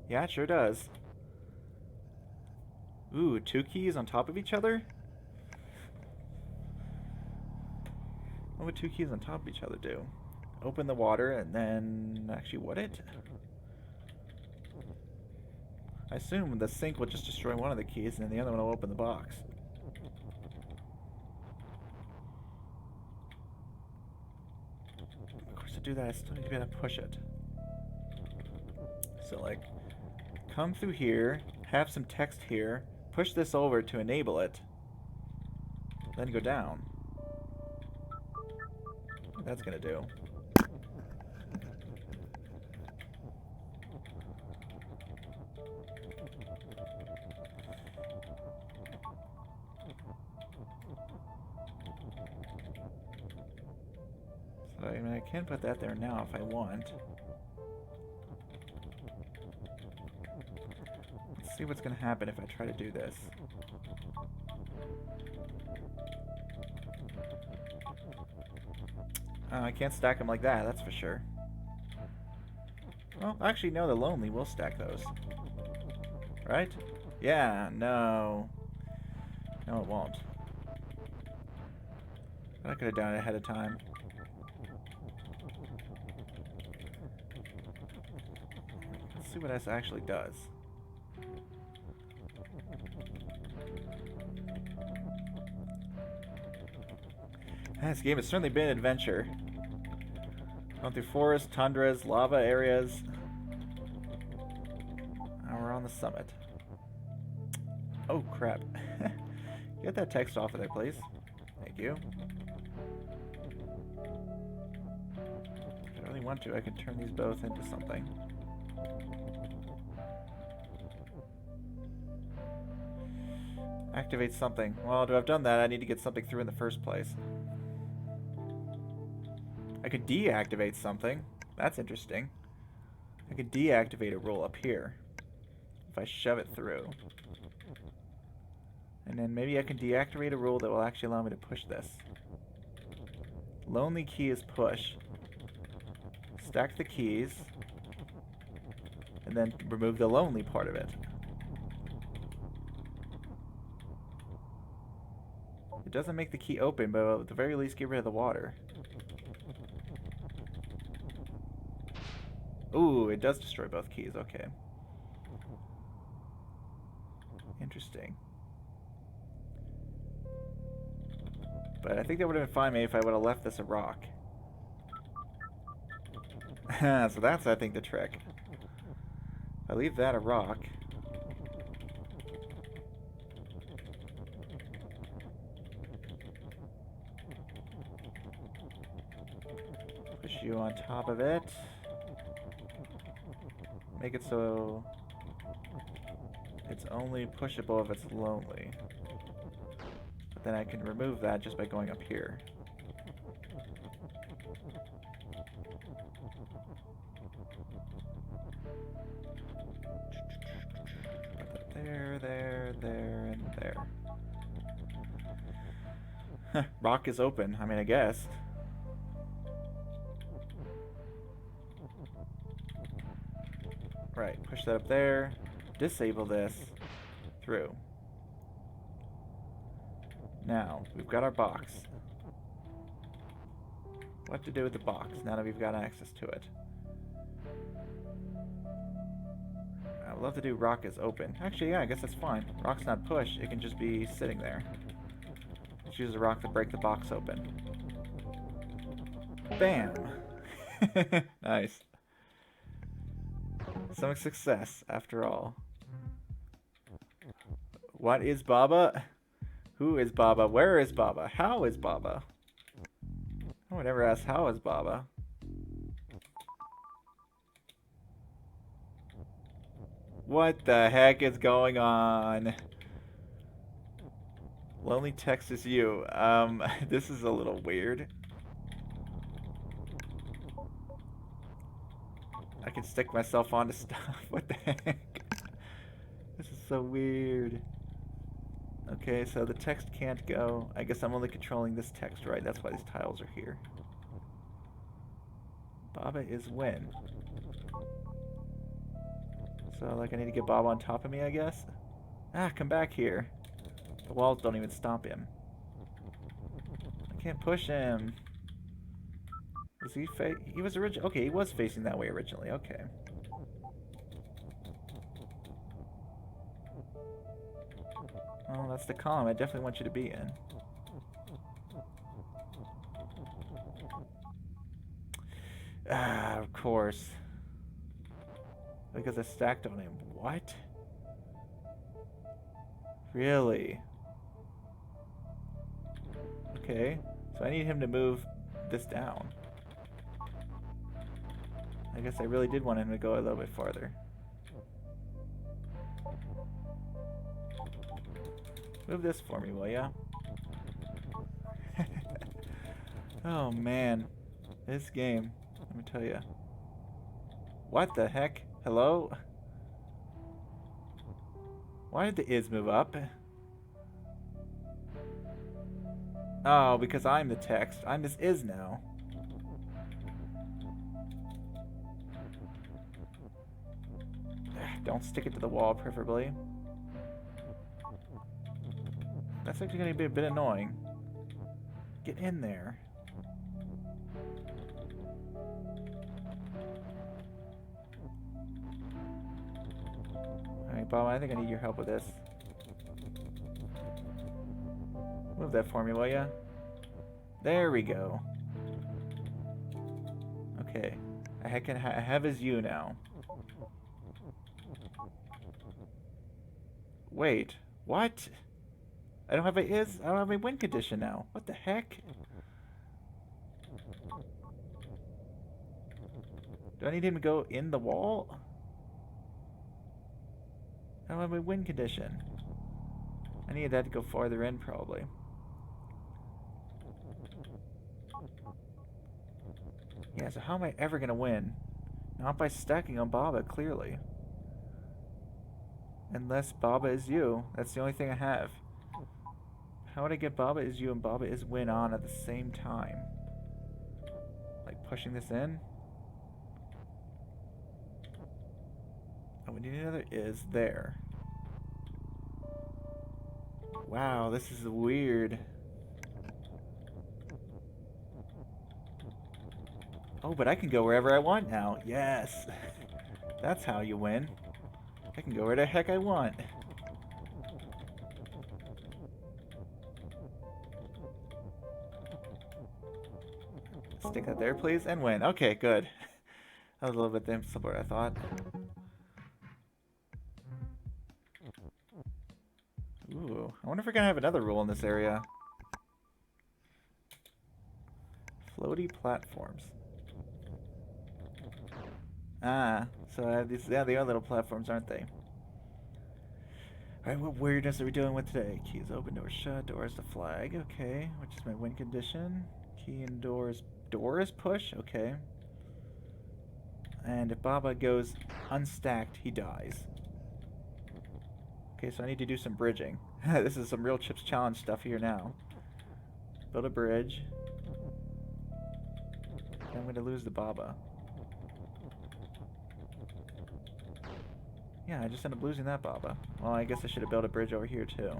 Yeah, it sure does. Ooh, 2 keys on top of each other? What would 2 keys on top of each other do? Open the water and then... Actually, would it? I assume the sink will just destroy one of the keys and then the other one will open the box. Of course, to do that, I still need to be able to push it. So, like, come through here, have some text here, push this over to enable it, then go down. What that's gonna do. So, I mean, I can put that there now if I want. Let's see what's gonna happen if I try to do this. I can't stack them like that, that's for sure. Well, actually, no, the Lonely will stack those. Right? Yeah, no. No, it won't. I could have done it ahead of time. Let's see what this actually does. This game has certainly been an adventure. Gone through forests, tundras, lava areas. Now we're on the summit. Oh, crap. Get that text off of there, please. Thank you. If I really want to, I could turn these both into something. Activate something. Well, to have done that, I need to get something through in the first place. I could deactivate something. That's interesting. I could deactivate a roll up here if I shove it through. And then maybe I can deactivate a rule that will actually allow me to push this. Lonely key is push. Stack the keys. And then remove the lonely part of it. It doesn't make the key open, but at the very least get rid of the water. Ooh, it does destroy both keys, okay. Interesting. But I think that would have been fine maybe if I would have left this a rock. So that's, I think, the trick. If I leave that a rock... Push you on top of it. Make it so It's only pushable if it's lonely. But then I can remove that just by going up here. There, and there. Rock is open. I mean, I guess. Right, push that up there. Disable this. Through. Now, we've got our box. What to do with the box now that we've got access to it? I would love to do rock is open. Actually, yeah, I guess that's fine. Rock's not push, it can just be sitting there. Let's use a rock to break the box open. Bam! Nice. Some success, after all. What is Baba? Who is Baba? Where is Baba? How is Baba? I would never ask how is Baba. What the heck is going on? Lonely text is you. This is a little weird. I can stick myself onto stuff. What the heck? This is so weird. Okay, so the text can't go. I guess I'm only controlling this text, right? That's why these tiles are here. Baba is when? So, like, I need to get Baba on top of me, I guess? Ah, come back here. The walls don't even stop him. I can't push him. Was he he was okay, he was facing that way originally, okay. Oh, that's the column I definitely want you to be in. Ah, of course. Because I stacked on him. What? Really? Okay, so I need him to move this down. I guess I really did want him to go a little bit farther. Move this for me, will ya? Oh man, this game, let me tell you. What the heck? Hello? Why did the is move up? Oh, because I'm the text. I'm this is now. Don't stick it to the wall, preferably. That's actually going to be a bit annoying. Get in there. Alright, Bob, I think I need your help with this. Move that for me, will ya? There we go. Okay. I have his U now. Wait, what? I don't have a win condition now. What the heck? Do I need him to go in the wall? I don't have a win condition. I need that to go farther in, probably. Yeah, so how am I ever gonna win? Not by stacking on Baba, clearly. Unless Baba is you. That's the only thing I have. How would I get Baba is you and Baba is win on at the same time? Like pushing this in? Oh, we need another is there. Wow, this is weird. Oh, but I can go wherever I want now. Yes. That's how you win. I can go where the heck I want. Stick that there, please, and win. Okay, good. That was a little bit simpler, I thought. Ooh, I wonder if we're gonna have another rule in this area. Floaty platforms. Ah, so I have these. Yeah, they are little platforms, aren't they? Alright, what weirdness are we dealing with today? Key is open, door is shut, door is the flag, okay. Which is my win condition. Key and door is push, okay. And if Baba goes unstacked, he dies. Okay, so I need to do some bridging. This is some real Chips Challenge stuff here now. Build a bridge. I'm going to lose the Baba. Yeah, I just ended up losing that Baba. Well, I guess I should have built a bridge over here too.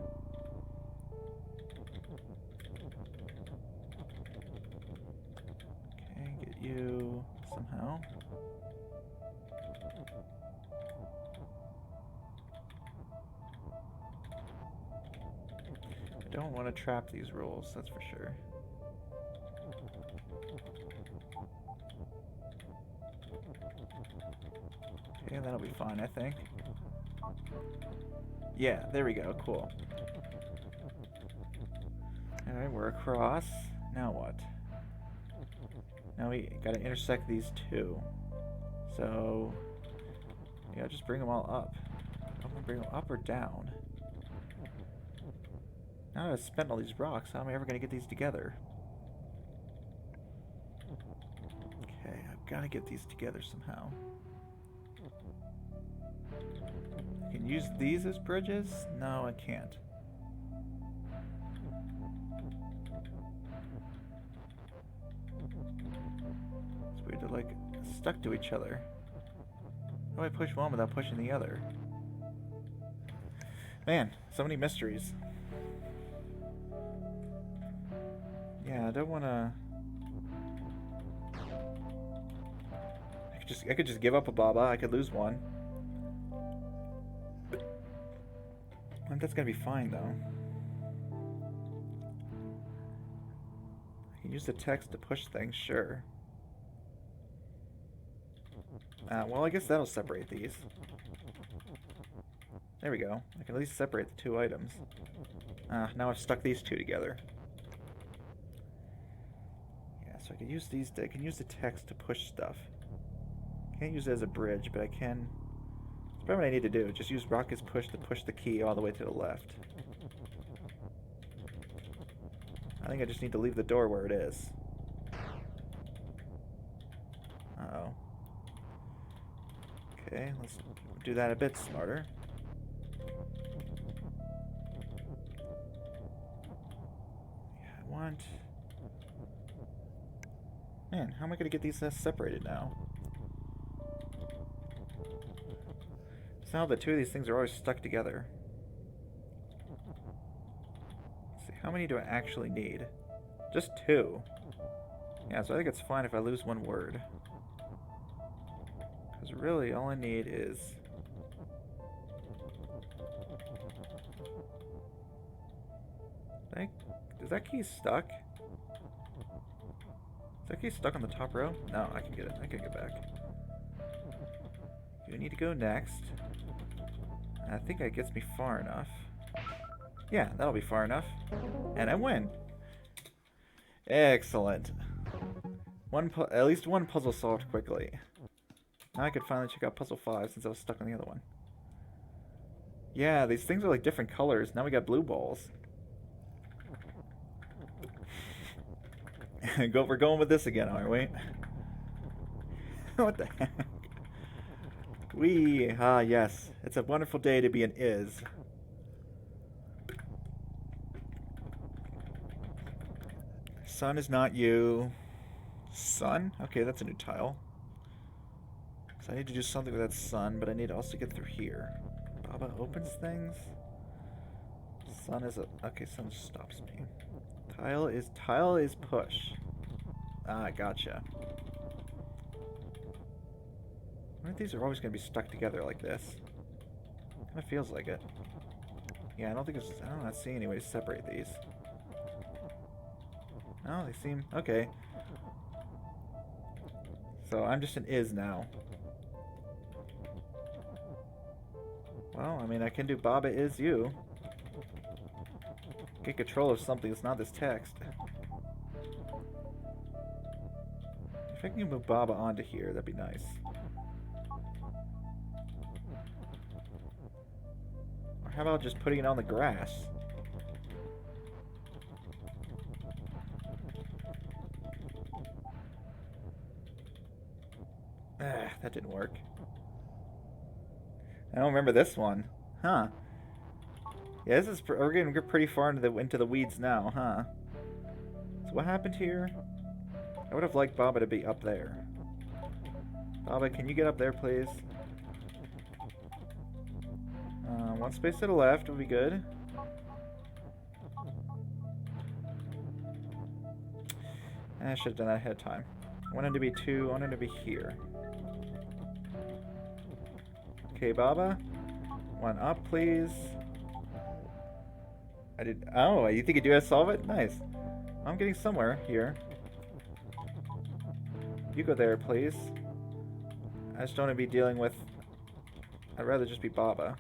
Okay, get you somehow. I don't want to trap these rules, that's for sure. Okay, that'll be fine, I think. Yeah, there we go, cool. Alright, we're across. Now what? Now we gotta intersect these two. So, yeah, just bring them all up. I'm gonna bring them up or down. Now that I've spent all these rocks, how am I ever gonna get these together? Okay, I've gotta get these together somehow. I can use these as bridges? No, I can't. It's weird, they're like stuck to each other. How do I push one without pushing the other? Man, so many mysteries. Yeah, I don't wanna... I could just give up a Baba, I could lose one. I think that's gonna be fine though. I can use the text to push things, sure. Well, I guess that'll separate these. There we go. I can at least separate the two items. Now I've stuck these two together. Yeah, so I can use these. I can use the text to push stuff. Can't use it as a bridge, but I can. It's probably what I need to do. Just use Rocket's push to push the key all the way to the left. I think I just need to leave the door where it is. Uh-oh. Okay, let's do that a bit smarter. Yeah, I want... Man, how am I going to get these separated now? So now the two of these things are always stuck together. Let's see, how many do I actually need? Just two. Yeah, so I think it's fine if I lose one word. Because really, all I need is... Is that key stuck? Is that key stuck on the top row? No, I can get it. I can get back. You need to go next. I think that gets me far enough. Yeah, that'll be far enough. And I win. Excellent. At least one puzzle solved quickly. Now I could finally check out puzzle 5 since I was stuck on the other one. Yeah, these things are like different colors. Now we got blue balls. We're going with this again, aren't we? What the heck? Yes. It's a wonderful day to be an Is. Sun is not you. Sun? Okay, that's a new tile. So I need to do something with that sun, but I need to also get through here. Baba opens things. Sun is a... Okay, sun stops me. Tile is push. Ah, gotcha. I wonder if these are always going to be stuck together like this. Kind of feels like it. Yeah, I don't not seeing any way to separate these. No, they seem... Okay. So I'm just an Is now. Well, I mean, I can do Baba is you. Get control of something that's not this text. If I can move Baba onto here, that'd be nice. Or how about just putting it on the grass? Ah, that didn't work. I don't remember this one. Huh. Yeah, we're getting pretty far into the weeds now, huh? So what happened here? I would have liked Baba to be up there. Baba, can you get up there, please? One space to the left would be good. I should have done that ahead of time. I wanted to be 2, I wanted to be here. Okay, Baba. One up, please. I did. Oh, you think you do solve it? Nice. I'm getting somewhere here. You go there, please. I just don't want to be dealing with... I'd rather just be Baba.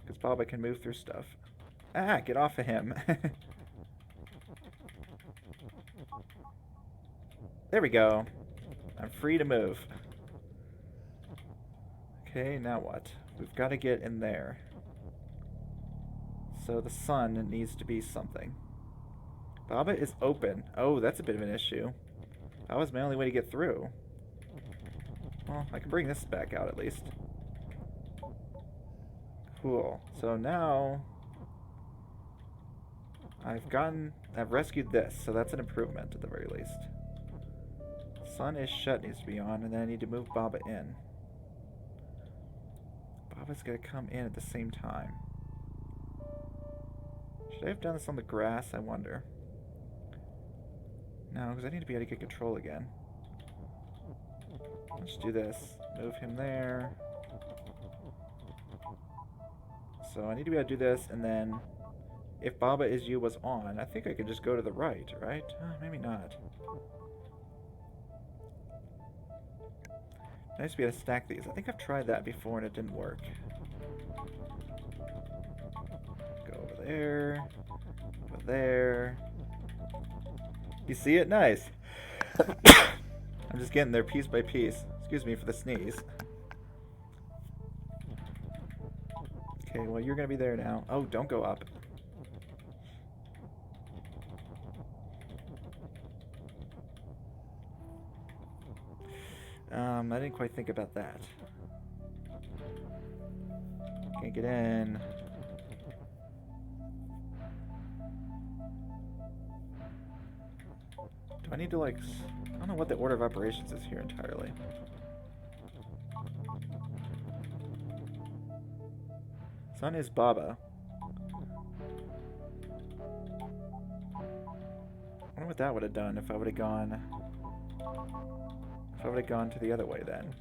Because Baba can move through stuff. Ah, get off of him. There we go. I'm free to move. Okay, now what? We've got to get in there. So the sun needs to be something. Baba is open. Oh, that's a bit of an issue. That was my only way to get through. Well, I can bring this back out at least. Cool. So now I've rescued this, so that's an improvement at the very least. Sun is shut, needs to be on, and then I need to move Baba in. Baba's gonna come in at the same time. Should I have done this on the grass, I wonder? No, because I need to be able to get control again. Let's do this. Move him there. So I need to be able to do this, and then if Baba is you was on, I think I could just go to the right? Maybe not. Nice to be able to stack these. I think I've tried that before and it didn't work. Go over there. Over there. You see it? Nice. I'm just getting there piece by piece. Excuse me for the sneeze. Okay, well, you're going to be there now. Oh, don't go up. I didn't quite think about that. Can't get in. Do I need to, like... I don't know what the order of operations is here entirely. Sun is Baba. I wonder what that would have done if I would have gone... If I would have gone to the other way then.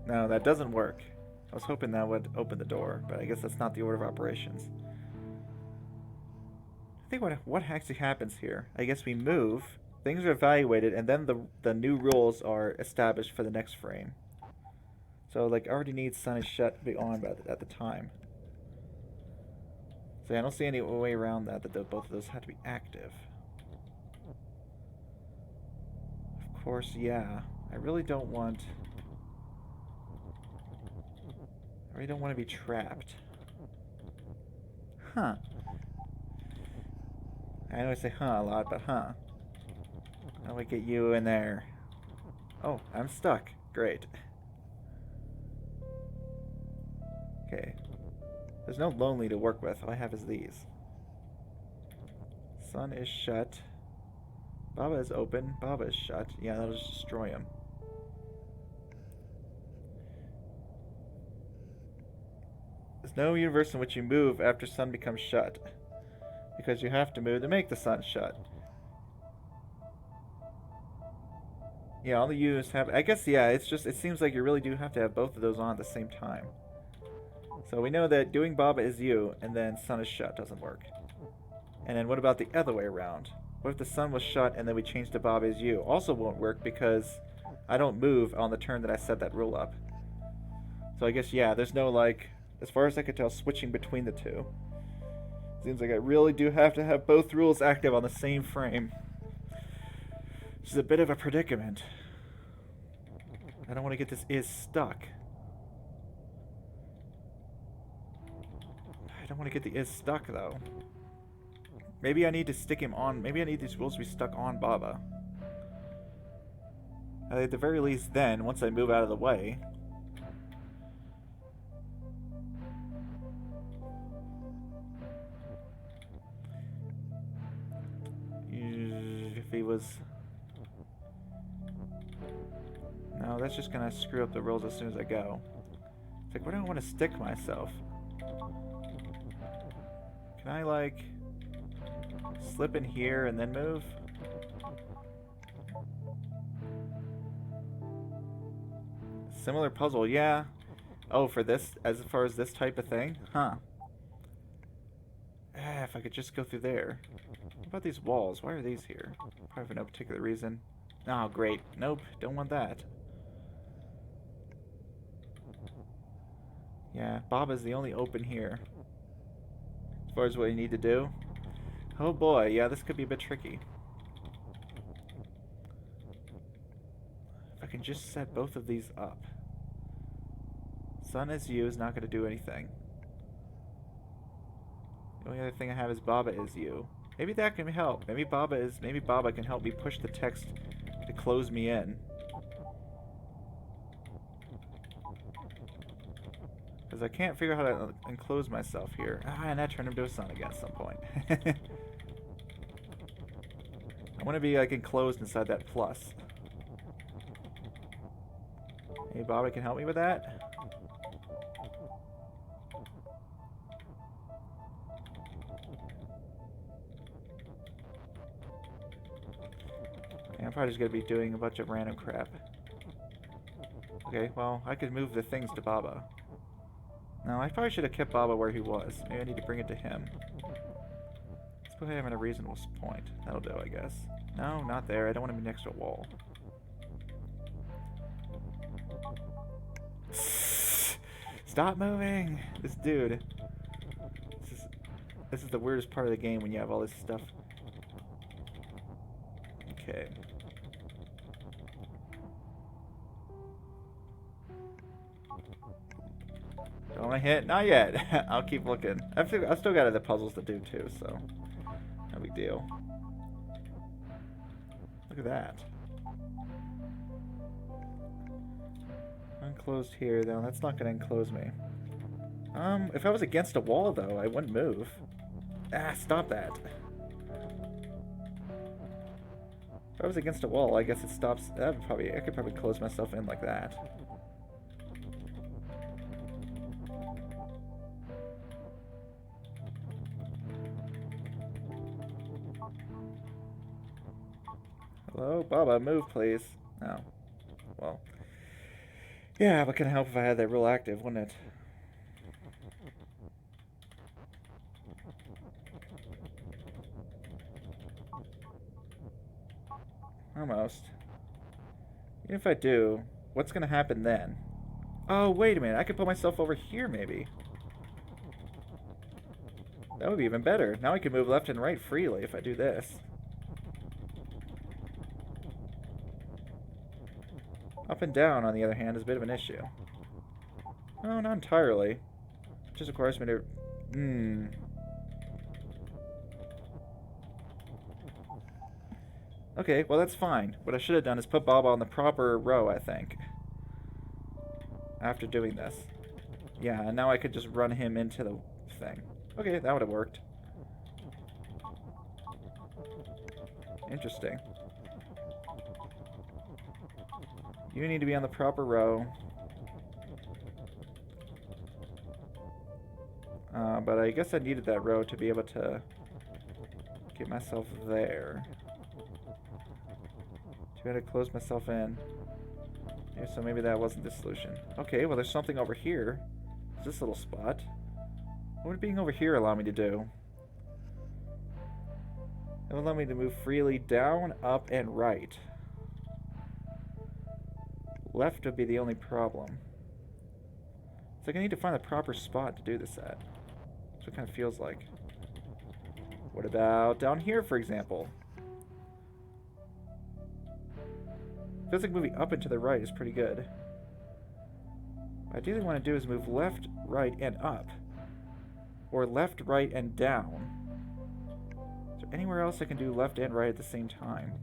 No, that doesn't work. I was hoping that would open the door, but I guess that's not the order of operations. I think what actually happens here, I guess we move, things are evaluated, and then the new rules are established for the next frame. So, like, I already need sun is shut to be on at the time. So I don't see any way around that both of those have to be active. Of course, yeah. I really don't want to be trapped. Huh. I know I say huh a lot, but huh. How do I get you in there? Oh, I'm stuck. Great. Okay. There's no lonely to work with. All I have is these. Sun is shut. Baba is open. Baba is shut. Yeah, that'll just destroy him. There's no universe in which you move after sun becomes shut. Because you have to move to make the sun shut. Yeah, all the U's have... I guess, yeah, it seems like you really do have to have both of those on at the same time. So we know that doing Baba is you, and then sun is shut doesn't work. And then what about the other way around? What if the sun was shut and then we changed to Baba is you? Also won't work because I don't move on the turn that I set that rule up. So I guess, yeah, there's no, like, as far as I could tell, switching between the two. Seems like I really do have to have both rules active on the same frame. Which is a bit of a predicament. I don't want to get this is stuck. don't want to get the is stuck, though. Maybe I need to stick him on... Maybe I need these rules to be stuck on Baba. At the very least then, once I move out of the way... If he was... No, that's just gonna screw up the rules as soon as I go. It's like, where do I want to stick myself? Can I, like... slip in here and then move? Similar puzzle, yeah. Oh, for this, as far as this type of thing? Huh. If I could just go through there. What about these walls? Why are these here? Probably for no particular reason. Oh, great. Nope, don't want that. Yeah, Baba's the only open here. As far as what you need to do. Oh boy, yeah, this could be a bit tricky. If I can just set both of these up. Sun as you is not going to do anything. The only other thing I have is Baba is you. Maybe that can help. Maybe Baba can help me push the text to close me in. Because I can't figure out how to enclose myself here. Ah, and that turned into a sun again at some point. I want to be like enclosed inside that plus. Hey, Baba can help me with that? I'm probably just going to be doing a bunch of random crap. Okay, well, I could move the things to Baba. No, I probably should have kept Baba where he was. Maybe I need to bring it to him. Let's put him at a reasonable point. That'll do, I guess. No, not there. I don't want to be next to a wall. Stop moving! This dude. This is the weirdest part of the game when you have all this stuff. Okay. Don't want to hit? Not yet. I'll keep looking. I've still got other puzzles to do too, so no big deal. Look at that. Unclosed here, though. That's not going to enclose me. If I was against a wall, though, I wouldn't move. Ah, stop that. If I was against a wall, I guess it stops. I could probably close myself in like that. Hello, Baba, move, please. No. Well. Yeah, but it couldn't help if I had that rule active, wouldn't it? Almost. Even if I do, what's going to happen then? Oh, wait a minute. I could put myself over here, maybe. That would be even better. Now I can move left and right freely if I do this. Up and down, on the other hand, is a bit of an issue. No, not entirely. Just requires me to... Okay, well that's fine. What I should have done is put Baba on the proper row, I think. After doing this. Yeah, and now I could just run him into the thing. Okay, that would have worked. Interesting. You need to be on the proper row. But I guess I needed that row to be able to get myself there. To be able to close myself in. Okay, so maybe that wasn't the solution. Okay, well there's something over here. There's this little spot. What would being over here allow me to do? It will allow me to move freely down, up, and right. Left would be the only problem. It's like I need to find the proper spot to do this at. That's what it kind of feels like. What about down here, for example? Feels like moving up and to the right is pretty good. What I ideally want to do is move left, right, and up. or left, right, and down. Is there anywhere else I can do left and right at the same time?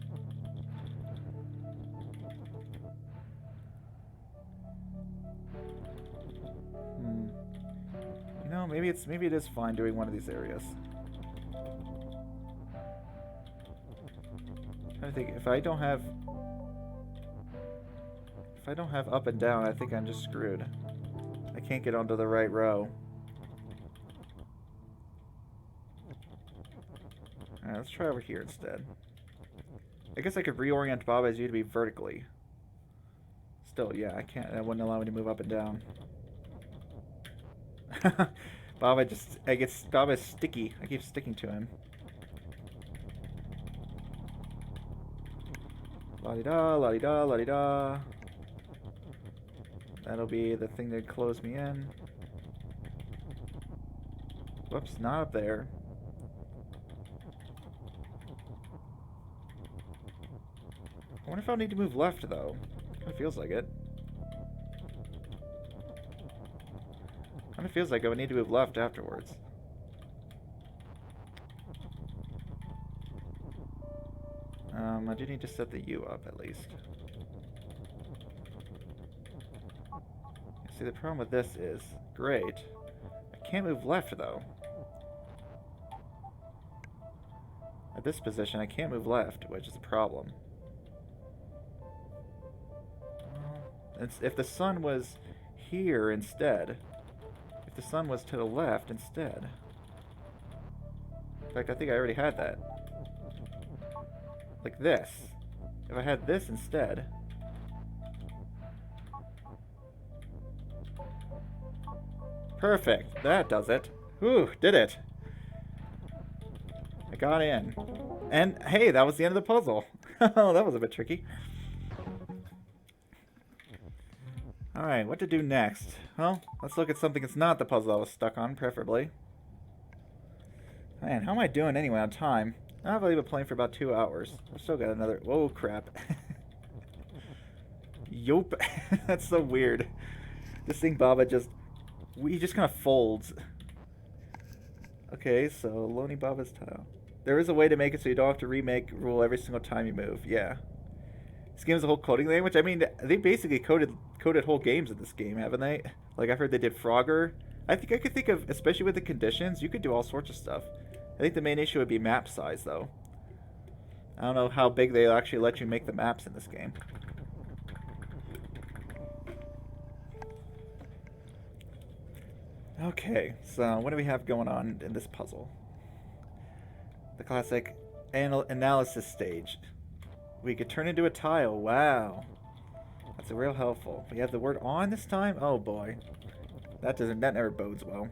You know, maybe it is fine doing one of these areas. I'm trying to think, if I don't have up and down, I think I'm just screwed. I can't get onto the right row. Alright, let's try over here instead. I guess I could reorient Bob as you to be vertically. Still, yeah, I can't. That wouldn't allow me to move up and down. Bob is sticky. I keep sticking to him. La-di-da, la-di-da, la-di-da. That'll be the thing that close me in. Whoops, not up there. I wonder if I'll need to move left, though. Kind of feels like it. Kind of feels like I would need to move left afterwards. I do need to set the U up, at least. See, the problem with this is, great, I can't move left, though. At this position, I can't move left, which is a problem. If the sun was here instead, if the sun was to the left instead. In fact, I think I already had that. Like this. If I had this instead. Perfect. That does it. Whew, did it. I got in. And hey, that was the end of the puzzle. Oh, that was a bit tricky. Alright, what to do next? Well, let's look at something that's not the puzzle I was stuck on, preferably. Man, how am I doing anyway on time? I've only been playing for about 2 hours. I've still got another... Whoa, crap. Yup. That's so weird. This thing, Baba, he just kind of folds. Okay, so Lonely Baba's tile. There is a way to make it so you don't have to remake rule every single time you move. Yeah. This game is a whole coding language. I mean, they basically coded whole games in this game, haven't they? Like, I've heard they did Frogger. I think I could think of, especially with the conditions, you could do all sorts of stuff. I think the main issue would be map size, though. I don't know how big they'll actually let you make the maps in this game. Okay, so what do we have going on in this puzzle? The classic analysis stage. We could turn into a tile. Wow. That's real helpful. We have the word on this time? Oh boy. That never bodes well.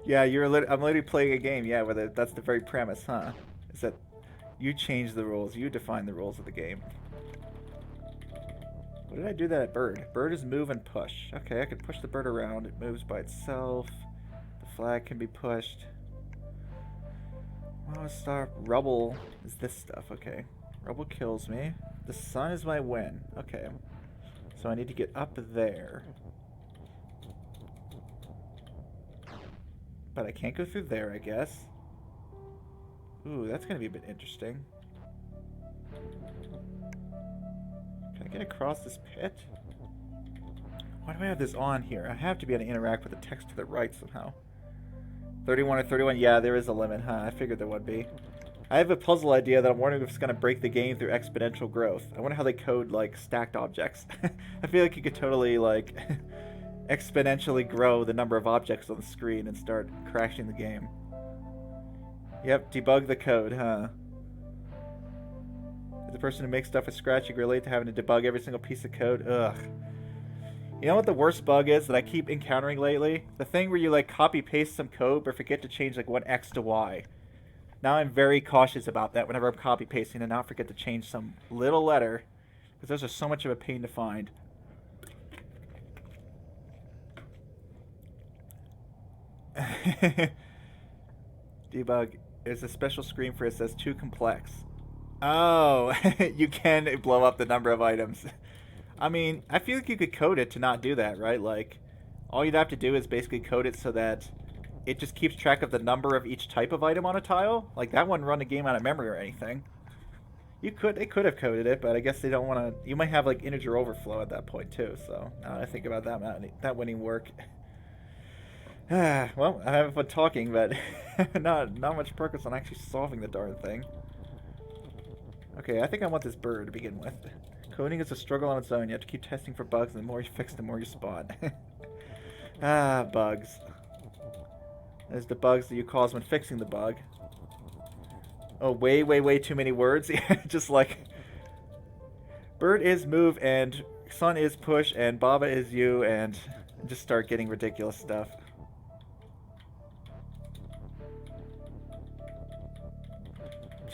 Yeah, I'm literally playing a game, yeah, where that's the very premise, huh? Is that you change the rules, you define the rules of the game. What did I do that at bird? Bird is move and push. Okay, I can push the bird around. It moves by itself. The flag can be pushed. Oh, stop. Rubble is this stuff. Okay. Rubble kills me. The sun is my win. Okay. So I need to get up there. But I can't go through there, I guess. Ooh, that's going to be a bit interesting. Can I get across this pit? Why do I have this on here? I have to be able to interact with the text to the right somehow. 31 or 31? Yeah, there is a limit, huh? I figured there would be. I have a puzzle idea that I'm wondering if it's going to break the game through exponential growth. I wonder how they code, like, stacked objects. I feel like you could totally, like, exponentially grow the number of objects on the screen and start crashing the game. Yep, debug the code, huh? As a person who makes stuff from scratch, you can relate to having to debug every single piece of code. Ugh. You know what the worst bug is that I keep encountering lately? The thing where you, like, copy-paste some code but forget to change, like, one X to Y. Now I'm very cautious about that whenever I'm copy-pasting and not forget to change some little letter, because those are so much of a pain to find. Debug. There's a special screen for it that says too complex. Oh, you can blow up the number of items. I mean, I feel like you could code it to not do that, right? Like, all you'd have to do is basically code it so that it just keeps track of the number of each type of item on a tile. Like, that wouldn't run the game out of memory or anything. They could have coded it, but I guess they don't want to. You might have like integer overflow at that point too. So now that I think about that, that wouldn't even work. Well, I have fun talking, but not much progress on actually solving the darn thing. Okay, I think I want this bird to begin with. Coding is a struggle on its own. You have to keep testing for bugs, and the more you fix, the more you spot. Bugs. There's the bugs that you cause when fixing the bug. Oh, way too many words. Just like... Bird is move, and sun is push, and Baba is you, and just start getting ridiculous stuff.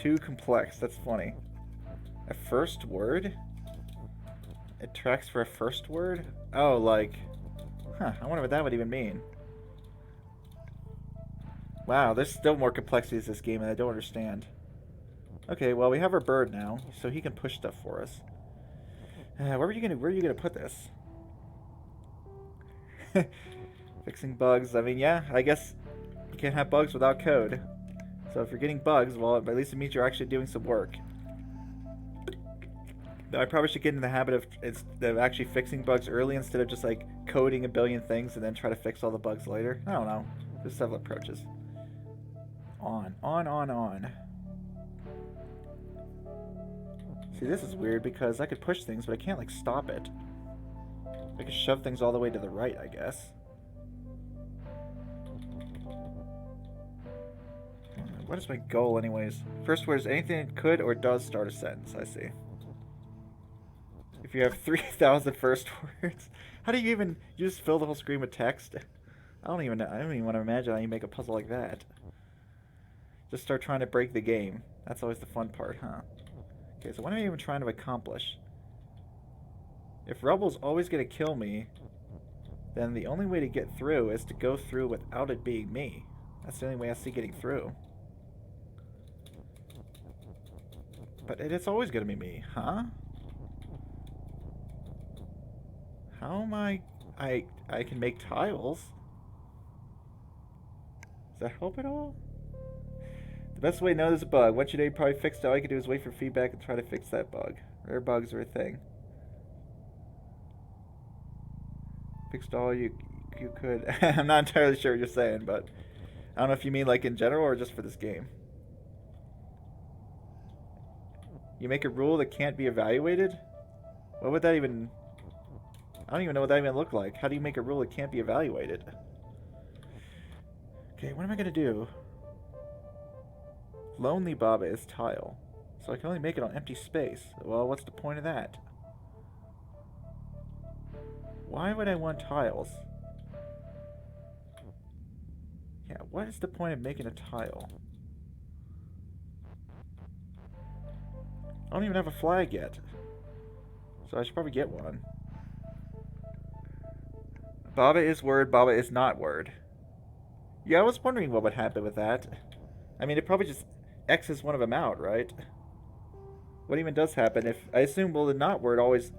Too complex. That's funny. A first word? It tracks for a first word? Oh, like... Huh, I wonder what that would even mean. Wow, there's still more complexities to this game and I don't understand. Okay, well, we have our bird now, so he can push stuff for us. Where are you gonna put this? Fixing bugs. I mean, yeah, I guess you can't have bugs without code. So if you're getting bugs, well, at least it means you're actually doing some work. I probably should get in the habit of actually fixing bugs early instead of just like coding a billion things and then try to fix all the bugs later. I don't know. There's several approaches. On. See, this is weird because I could push things, but I can't like stop it. I could shove things all the way to the right, I guess. What is my goal anyways? First word is anything that could or does start a sentence, I see. If you have 3,000 first words, how do you just fill the whole screen with text? I don't even want to imagine how you make a puzzle like that. Just start trying to break the game. That's always the fun part, huh? Okay, so what am I even trying to accomplish? If Rubble's always going to kill me, then the only way to get through is to go through without it being me. That's the only way I see getting through. But it's always going to be me, huh? How am I can make tiles. Does that help at all? The best way to know there's a bug. Once you know you probably fixed it, all you can do is wait for feedback and try to fix that bug. Rare bugs are a thing. Fixed all you could. I'm not entirely sure what you're saying, but I don't know if you mean like in general or just for this game. You make a rule that can't be evaluated? What would that even... I don't even know what that even look like. How do you make a rule that can't be evaluated? Okay, what am I going to do? Lonely Baba is tile. So I can only make it on empty space. Well, what's the point of that? Why would I want tiles? Yeah, what is the point of making a tile? I don't even have a flag yet. So I should probably get one. Baba is word, Baba is not word. Yeah, I was wondering what would happen with that. I mean, it probably just X's one of them out, right? What even does happen if... I assume, well, the not word always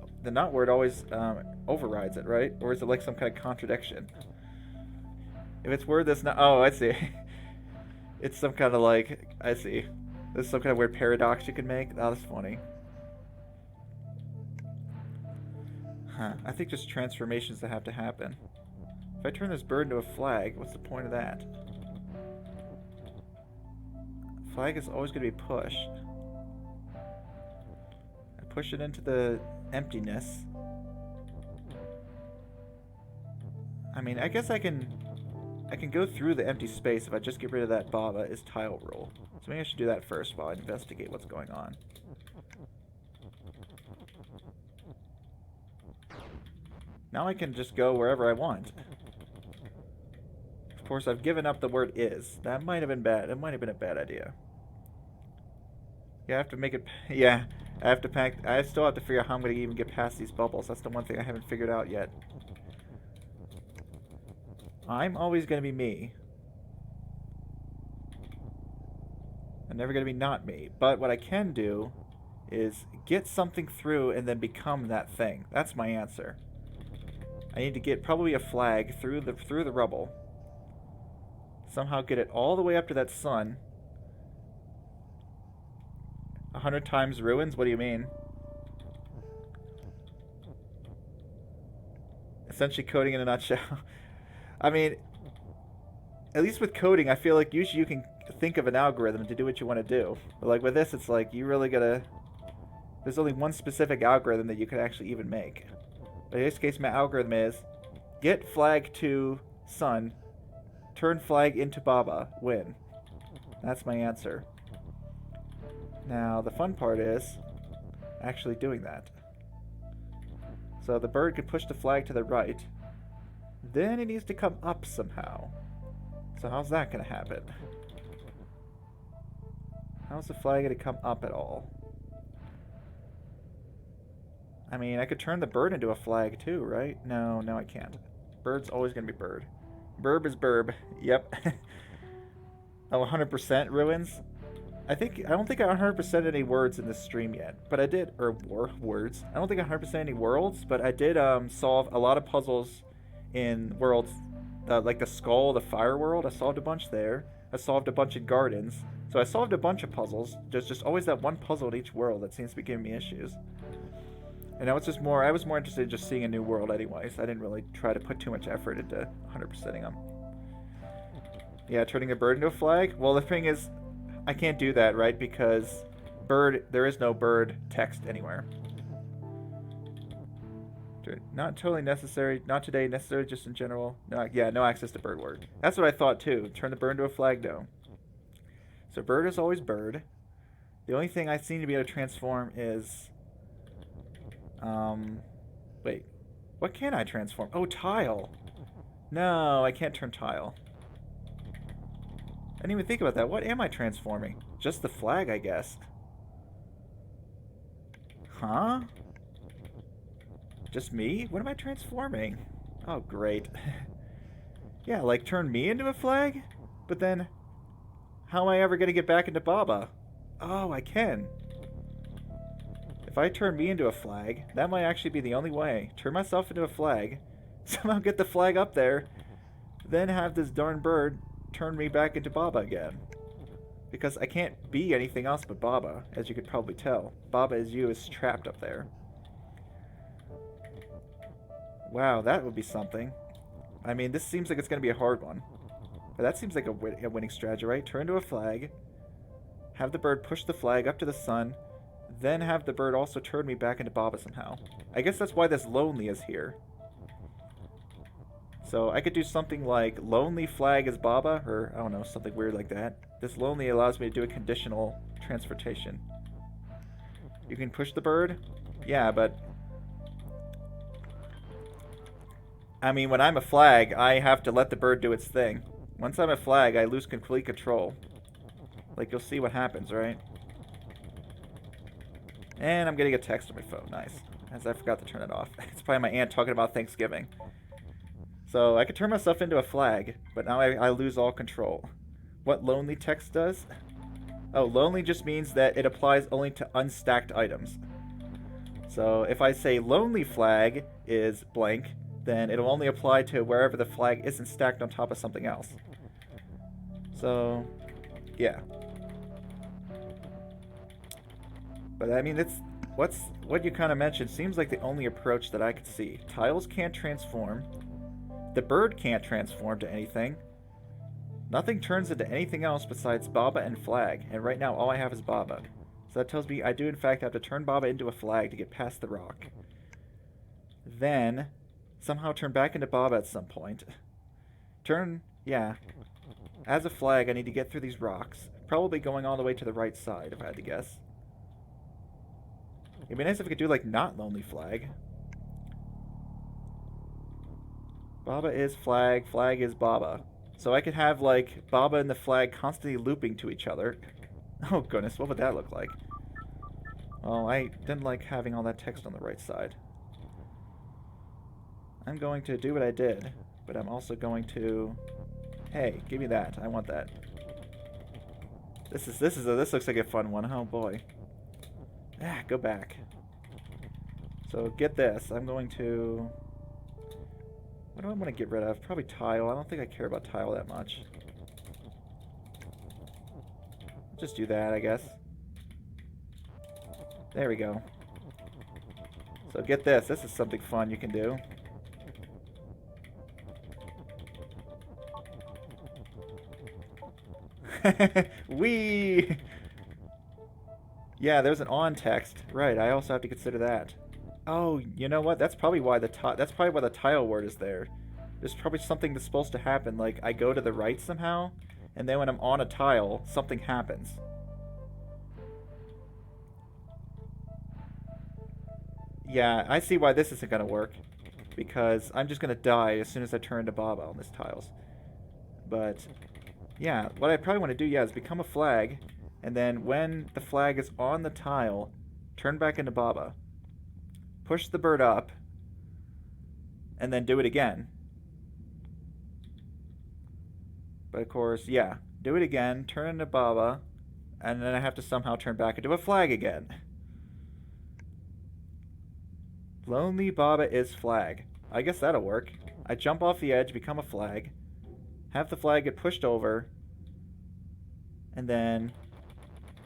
overrides it, right? Or is it like some kind of contradiction? If it's word that's not... Oh, I see. It's some kind of like... I see. There's some kind of weird paradox you can make. Oh, that's funny. Huh. I think just transformations that have to happen. If I turn this bird into a flag, what's the point of that? Flag is always going to be pushed. I push it into the emptiness. I mean, I guess I can go through the empty space if I just get rid of that Baba is tile rule. So maybe I should do that first while I investigate what's going on. Now I can just go wherever I want. Of course, I've given up the word is. That might have been bad. It might have been a bad idea. Yeah, I have to make it... Yeah, I have to pack... I still have to figure out how I'm going to even get past these bubbles. That's the one thing I haven't figured out yet. I'm always going to be me. I'm never going to be not me. But what I can do is get something through and then become that thing. That's my answer. I need to get probably a flag through the rubble. somehow get it all the way up to that sun. 100 times ruins? What do you mean? Essentially coding in a nutshell. I mean, at least with coding, I feel like usually you can think of an algorithm to do what you want to do. But like with this, it's like you really gotta... There's only one specific algorithm that you could actually even make. But in this case, my algorithm is get flag to sun, turn flag into Baba, win. That's my answer. Now, the fun part is actually doing that. So the bird can push the flag to the right. Then it needs to come up somehow. So how's that going to happen? How's the flag going to come up at all? I mean, I could turn the bird into a flag too, right? No, I can't. Bird's always going to be bird. Burb is burb. Yep. Oh, 100% ruins? I don't think I 100% any words in this stream yet, but I did, or words. I don't think I 100% any worlds, but I did solve a lot of puzzles in worlds, like the skull, the fire world. I solved a bunch there. I solved a bunch in gardens. So I solved a bunch of puzzles. There's just always that one puzzle in each world that seems to be giving me issues. And now it's just more, I was more interested in just seeing a new world anyways. I didn't really try to put too much effort into 100%ing them. Yeah, turning a bird into a flag? Well, the thing is, I can't do that, right? Because bird, there is no bird text anywhere. Not totally necessary. Not today. Necessary just in general. No, yeah, no access to bird word. That's what I thought too. Turn the bird into a flag, no. So bird is always bird. The only thing I seem to be able to transform is... wait. What can I transform? Oh, tile. No, I can't turn tile. I didn't even think about that. What am I transforming? Just the flag, I guess. Huh? Just me? What am I transforming? Oh, great. Yeah, like turn me into a flag? But then, how am I ever going to get back into Baba? Oh, I can. If I turn me into a flag, that might actually be the only way. Turn myself into a flag, somehow get the flag up there, then have this darn bird turn me back into Baba again. Because I can't be anything else but Baba, as you could probably tell. Baba is you is trapped up there. Wow, that would be something. I mean, this seems like it's going to be a hard one. But that seems like a winning strategy, right? Turn to a flag, have the bird push the flag up to the sun, then have the bird also turn me back into Baba somehow. I guess that's why this lonely is here. So I could do something like lonely flag is Baba, or I don't know, something weird like that. This lonely allows me to do a conditional transportation. You can push the bird? Yeah, but... I mean, when I'm a flag, I have to let the bird do its thing. Once I'm a flag, I lose complete control. Like, you'll see what happens, right? And I'm getting a text on my phone. Nice. As I forgot to turn it off. It's probably my aunt talking about Thanksgiving. So I could turn myself into a flag, but now I lose all control. What lonely text does? Oh, lonely just means that it applies only to unstacked items. So if I say lonely flag is blank, then it'll only apply to wherever the flag isn't stacked on top of something else. So, yeah. But I mean, it's what you kind of mentioned seems like the only approach that I could see. Tiles can't transform. The bird can't transform to anything. Nothing turns into anything else besides Baba and flag, and right now all I have is Baba. So that tells me I do in fact have to turn Baba into a flag to get past the rock. Then, somehow turn back into Baba at some point. Yeah. As a flag, I need to get through these rocks. Probably going all the way to the right side, if I had to guess. It'd be nice if we could do, like, not lonely flag. Baba is flag, flag is Baba. So I could have, like, Baba and the flag constantly looping to each other. Oh, goodness, what would that look like? Well, I didn't like having all that text on the right side. I'm going to do what I did, but I'm also going to... Hey, give me that. I want that. This looks like a fun one. Oh, boy. Ah, go back. So, get this. I'm going to... What do I want to get rid of? Probably tile. I don't think I care about tile that much. just do that, I guess. There we go. So get this. This is something fun you can do. Wee! Yeah, there's an on text. Right, I also have to consider that. Oh, you know what? That's probably why the tile word is there. There's probably something that's supposed to happen, like I go to the right somehow, and then when I'm on a tile, something happens. Yeah, I see why this isn't gonna work. Because I'm just gonna die as soon as I turn to Baba on this tiles. But yeah, what I probably want to do, yeah, is become a flag, and then when the flag is on the tile, turn back into Baba. Push the bird up, and then do it again. But of course, yeah, do it again, turn into Baba, and then I have to somehow turn back into a flag again. Lonely Baba is flag. I guess that'll work. I jump off the edge, become a flag, have the flag get pushed over, and then...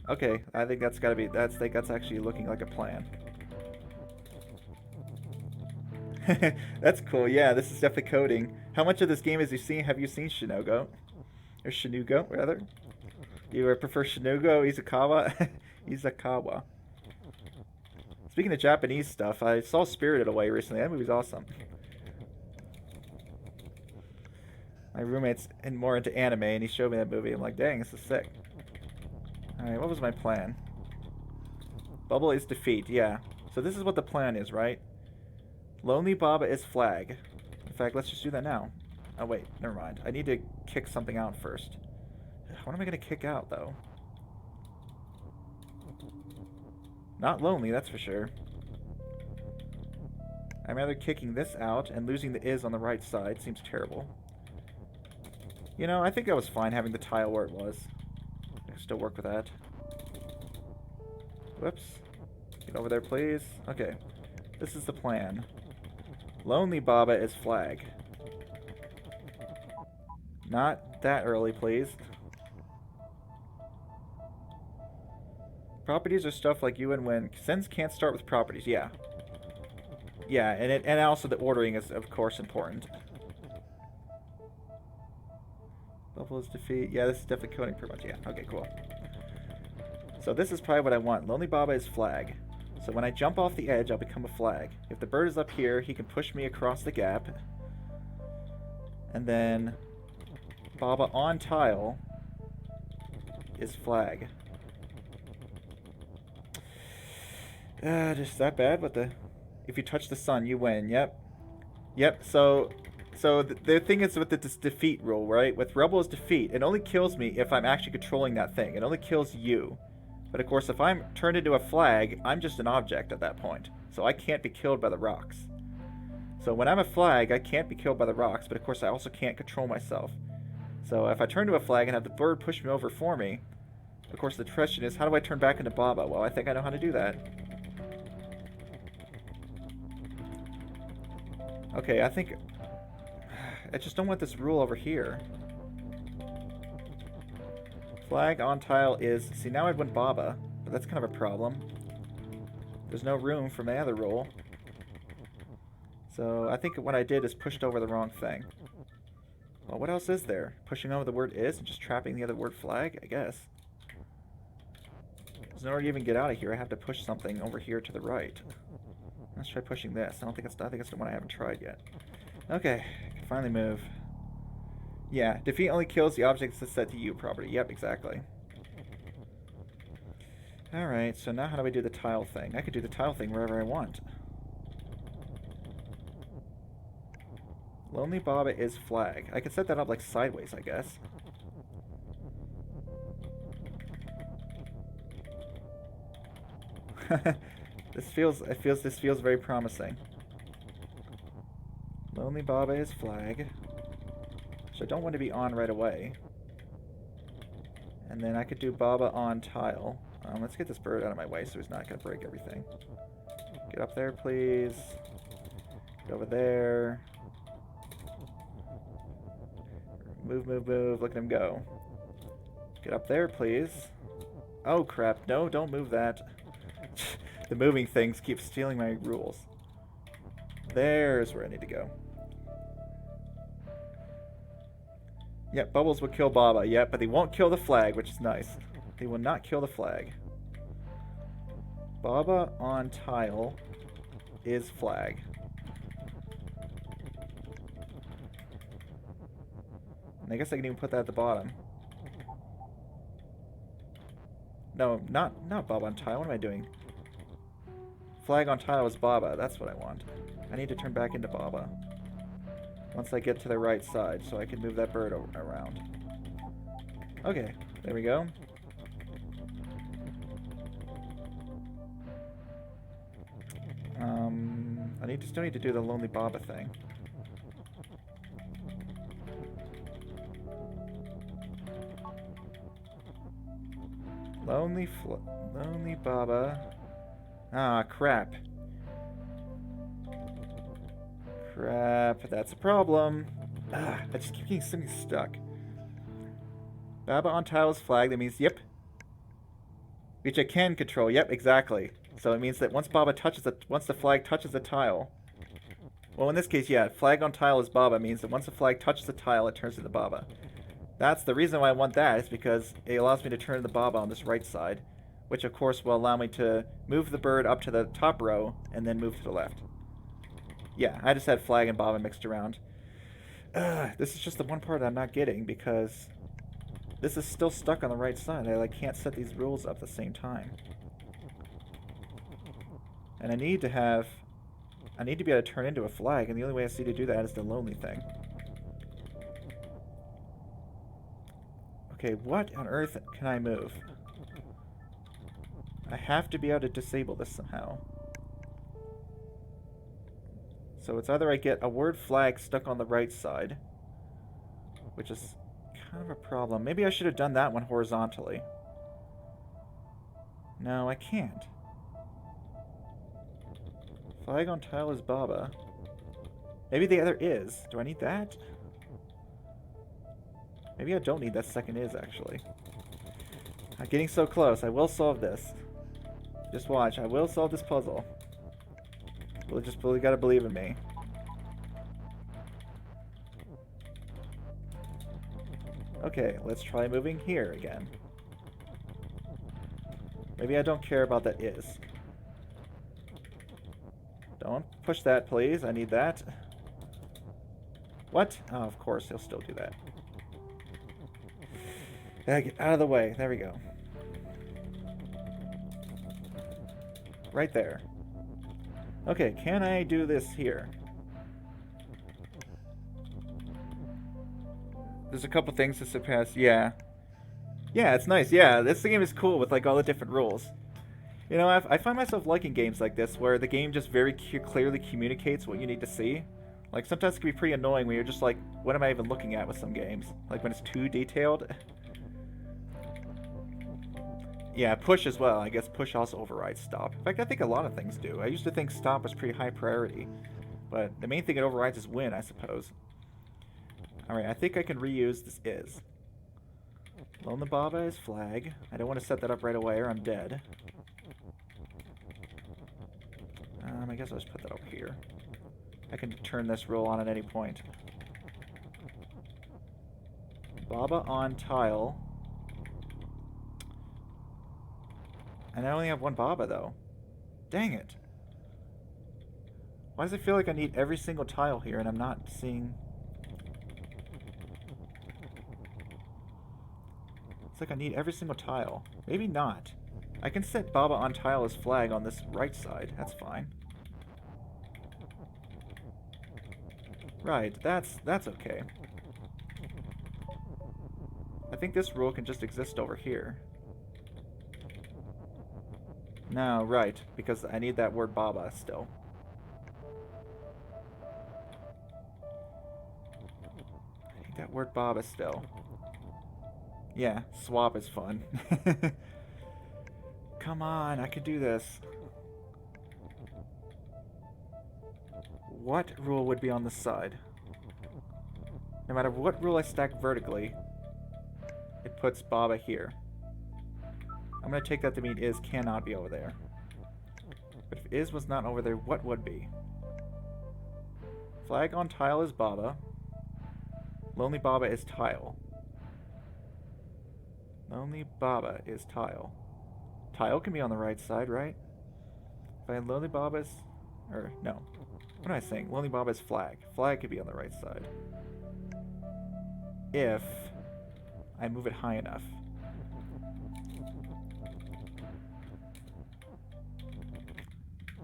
Okay, I think that's gotta be... that's actually looking like a plan. That's cool, yeah, this is definitely coding. How much of this game have you seen, Shinogo? Or Shinugo, rather? Do you prefer Shinugo, Izakawa? Izakawa. Speaking of Japanese stuff, I saw Spirited Away recently. That movie's awesome. My roommate's more into anime, and he showed me that movie. I'm like, dang, this is sick. Alright, what was my plan? Bubble is defeat, yeah. So this is what the plan is, right? Lonely Baba is flag. In fact, let's just do that now. Oh, wait, never mind. I need to kick something out first. What am I going to kick out, though? Not lonely, that's for sure. I'm rather kicking this out, and losing the is on the right side seems terrible. You know, I think I was fine having the tile where it was. I can still work with that. Whoops. Get over there, please. Okay. This is the plan. Lonely Baba is flag. Not that early, please. Properties are stuff like you and when. Sends can't start with properties, yeah. Yeah, and also the ordering is, of course, important. Buffalo's defeat. Yeah, this is definitely coding pretty much. Yeah, okay, cool. So this is probably what I want. Lonely Baba is flag. So when I jump off the edge, I'll become a flag. If the bird is up here, he can push me across the gap. And then Baba on tile is flag. Just that bad? What the... If you touch the sun, you win. Yep. Yep, so the thing is with this defeat rule, right? With Rebel is defeat, it only kills me if I'm actually controlling that thing. It only kills you. But of course, if I'm turned into a flag, I'm just an object at that point. So I can't be killed by the rocks. So when I'm a flag, I can't be killed by the rocks, but of course I also can't control myself. So if I turn to a flag and have the bird push me over for me, of course the question is, how do I turn back into Baba? Well, I think I know how to do that. Okay, I think... I just don't want this rule over here. Flag on tile is... See, now I'd win Baba, but that's kind of a problem. There's no room for my other rule. So I think what I did is pushed over the wrong thing. Well, what else is there? Pushing over the word is and just trapping the other word flag? I guess. Because in order to even get out of here, I have to push something over here to the right. Let's try pushing this. I think it's the one I haven't tried yet. Okay, I can finally move. Yeah, defeat only kills the objects that's set to you property. Yep, exactly. Alright, so now how do I do the tile thing? I could do the tile thing wherever I want. Lonely Baba is flag. I could set that up like sideways, I guess. This feels very promising. Lonely Baba is flag. So I don't want to be on right away. And then I could do Baba on tile. Let's get this bird out of my way so he's not going to break everything. Get up there, please. Get over there. Move, move, move. Look at him go. Get up there, please. Oh crap, no, don't move that. The moving things keep stealing my rules. There's where I need to go. Yep, bubbles will kill Baba, yep, but they won't kill the flag, which is nice. They will not kill the flag. Baba on tile is flag. And I guess I can even put that at the bottom. No, not Baba on tile. What am I doing? Flag on tile is Baba. That's what I want. I need to turn back into Baba. Once I get to the right side, so I can move that bird around. Okay, there we go. Still need to do the Lonely Baba thing. Lonely Baba. Ah, crap. Crap, that's a problem. Ah, I just keep getting something stuck. Baba on tile is flag, that means, yep. Which I can control, yep, exactly. So it means that once the flag touches the tile. Well, in this case, yeah, flag on tile is Baba, means that once the flag touches the tile, it turns into Baba. That's the reason why I want that, is because it allows me to turn the Baba on this right side, which of course will allow me to move the bird up to the top row and then move to the left. Yeah, I just had flag and Baba mixed around. This is just the one part I'm not getting, because this is still stuck on the right side. I can't set these rules up at the same time. And I need to be able to turn into a flag, and the only way I see to do that is the lonely thing. Okay, what on earth can I move? I have to be able to disable this somehow. So it's either I get a word flag stuck on the right side, which is kind of a problem. Maybe I should have done that one horizontally. No, I can't. Flag on tile is Baba. Maybe the other is. Do I need that? Maybe I don't need that second is, actually. I'm getting so close. I will solve this. Just watch. I will solve this puzzle. You'll just really gotta believe in me. Okay, let's try moving here again. Maybe I don't care about that is. Don't push that, please. I need that. What? Oh, of course, he'll still do that. Get out of the way. There we go. Right there. Okay, can I do this here? There's a couple things to surpass. Yeah. Yeah, it's nice. Yeah, this game is cool with, like, all the different rules. You know, I find myself liking games like this, where the game just very clearly communicates what you need to see. Like, sometimes it can be pretty annoying when you're just like, what am I even looking at with some games? Like, when it's too detailed. Yeah, push as well. I guess push also overrides stop. In fact, I think a lot of things do. I used to think stop was pretty high priority. But the main thing it overrides is win, I suppose. Alright, I think I can reuse this is. Lonely Baba is flag. I don't want to set that up right away or I'm dead. I guess I'll just put that over here. I can turn this rule on at any point. Baba on tile. And I only have one Baba, though. Dang it. Why does it feel like I need every single tile here and I'm not seeing... It's like I need every single tile. Maybe not. I can set Baba on tile as flag on this right side. That's fine. Right, that's okay. I think this rule can just exist over here. No, right, because I need that word Baba still. I need that word Baba still. Yeah, swap is fun. Come on, I can do this. What rule would be on the side? No matter what rule I stack vertically, it puts Baba here. I'm going to take that to mean is cannot be over there. But if is was not over there, what would be? Flag on tile is Baba. Lonely Baba is tile. Lonely Baba is tile. Tile can be on the right side, right? If Lonely Baba is... Or, no. What am I saying? Lonely Baba is flag. Flag could be on the right side. If I move it high enough.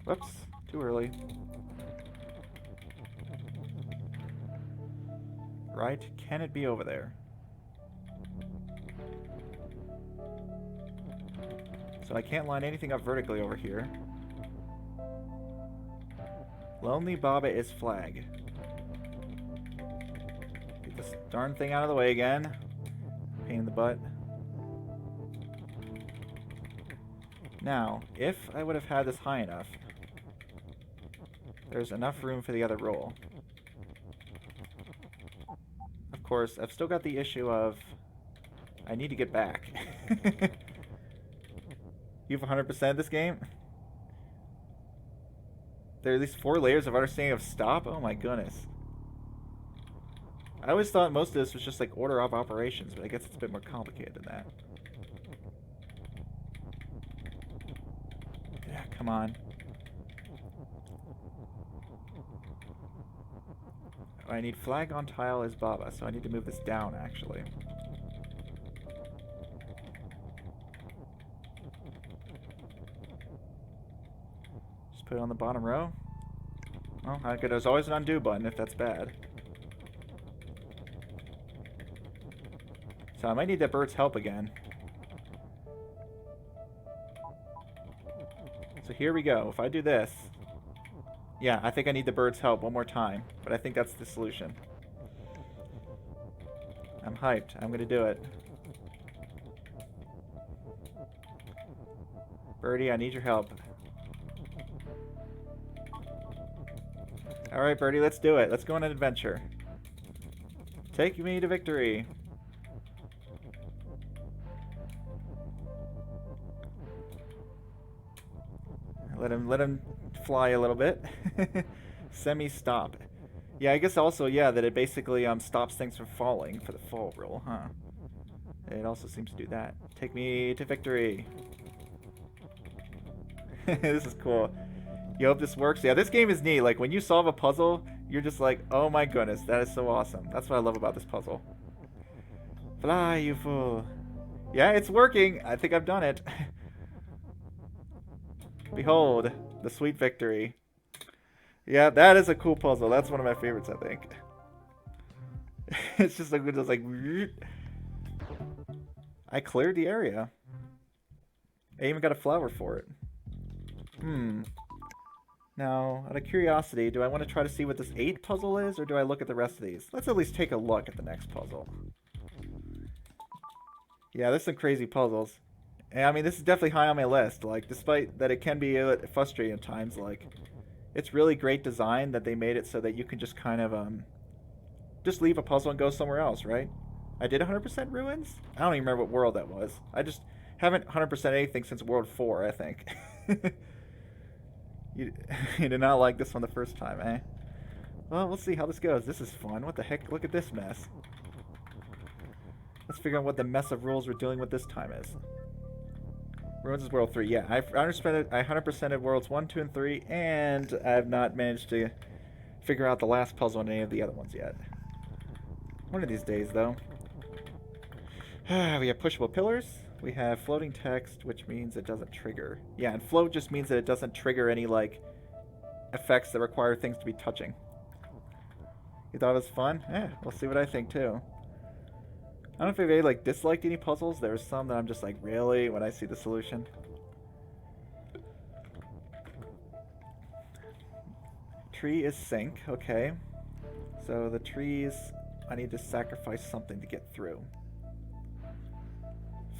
Whoops. Too early. Right? Can it be over there? So I can't line anything up vertically over here. Lonely Baba is flag. Get this darn thing out of the way again. Pain in the butt. Now, if I would have had this high enough, there's enough room for the other roll. Of course, I've still got the issue of I need to get back. You've 100%ed this game? There are at least 4 layers of understanding of stop? Oh my goodness. I always thought most of this was just like order of operations, but I guess it's a bit more complicated than that. Yeah, come on. I need flag on tile as Baba, so I need to move this down actually. Put it on the bottom row. Well, there's always an undo button if that's bad. So I might need that bird's help again. So here we go. If I do this... Yeah, I think I need the bird's help one more time. But I think that's the solution. I'm hyped. I'm going to do it. Birdie, I need your help. Alright, Birdie, let's do it. Let's go on an adventure. Take me to victory. Let him fly a little bit. Semi-stop. Yeah, I guess also, yeah, that it basically stops things from falling for the fall roll, huh? It also seems to do that. Take me to victory. This is cool. You hope this works? Yeah, this game is neat. Like, when you solve a puzzle, you're just like, oh my goodness, that is so awesome. That's what I love about this puzzle. Fly, you fool. Yeah, it's working. I think I've done it. Behold, the sweet victory. Yeah, that is a cool puzzle. That's one of my favorites, I think. It's just like, I cleared the area. I even got a flower for it. Now, out of curiosity, do I want to try to see what this 8 puzzle is, or do I look at the rest of these? Let's at least take a look at the next puzzle. Yeah, there's some crazy puzzles. And, I mean, this is definitely high on my list. Like, despite that it can be frustrating at times, like, it's really great design that they made it so that you can just kind of, just leave a puzzle and go somewhere else, right? I did 100% Ruins? I don't even remember what world that was. I just haven't 100% anything since World 4, I think. You did not like this one the first time, eh? Well, we'll see how this goes. This is fun. What the heck? Look at this mess. Let's figure out what the mess of rules we're dealing with this time is. Ruins is World 3. Yeah, I 100%ed Worlds 1, 2, and 3, and I have not managed to figure out the last puzzle on any of the other ones yet. One of these days, though. We have pushable pillars. We have floating text, which means it doesn't trigger. Yeah, and float just means that it doesn't trigger any, like, effects that require things to be touching. You thought it was fun? Yeah, we'll see what I think, too. I don't know if anybody, like, disliked any puzzles. There were some that I'm just like, really? When I see the solution. Tree is sink, okay. So the trees, I need to sacrifice something to get through.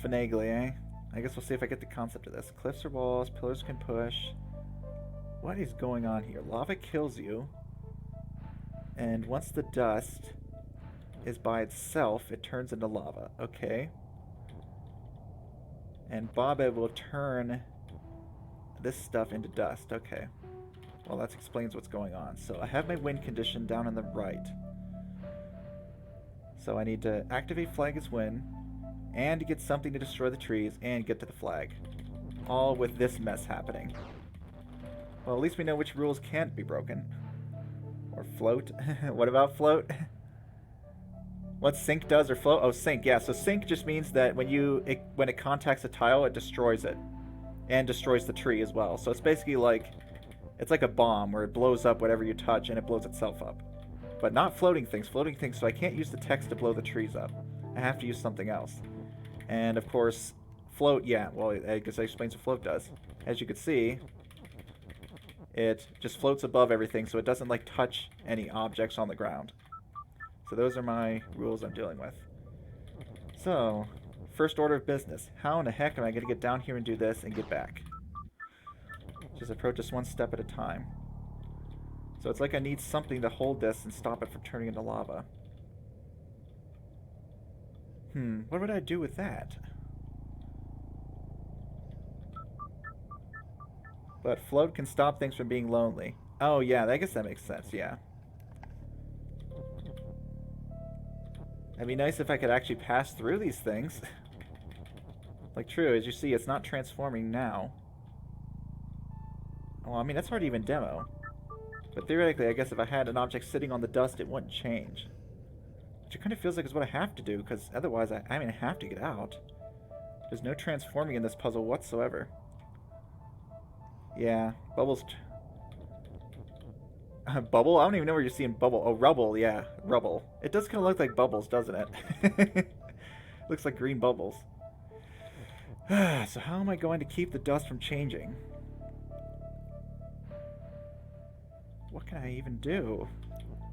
Finagly, eh? I guess we'll see if I get the concept of this. Cliffs or walls, pillars can push. What is going on here? Lava kills you. And once the dust is by itself, it turns into lava. Okay. And Baba will turn this stuff into dust. Okay. Well, that explains what's going on. So I have my wind condition down on the right. So I need to activate flag as wind, and to get something to destroy the trees, and get to the flag. All with this mess happening. Well, at least we know which rules can't be broken. Or float. What about float? What sync does or float? Oh, sync, yeah. So sync just means that when it contacts a tile, it destroys it. And destroys the tree as well. So it's basically like, it's like a bomb where it blows up whatever you touch and it blows itself up. But not floating things. Floating things, so I can't use the text to blow the trees up. I have to use something else. And of course, float, yeah, well, I guess that explains what float does. As you can see, it just floats above everything, so it doesn't like touch any objects on the ground. So those are my rules I'm dealing with. So, first order of business. How in the heck am I going to get down here and do this and get back? Just approach this one step at a time. So it's like I need something to hold this and stop it from turning into lava. What would I do with that? But float can stop things from being lonely. Oh yeah, I guess that makes sense, yeah. It'd be nice if I could actually pass through these things. Like true, as you see, it's not transforming now. Well, I mean, that's hard to even demo. But theoretically, I guess if I had an object sitting on the dust, it wouldn't change. Which it kind of feels like is what I have to do, because otherwise I have to get out. There's no transforming in this puzzle whatsoever. Yeah, bubbles... Bubble? I don't even know where you're seeing bubble. Oh, rubble, yeah. Rubble. It does kind of look like bubbles, doesn't it? Looks like green bubbles. So how am I going to keep the dust from changing? What can I even do?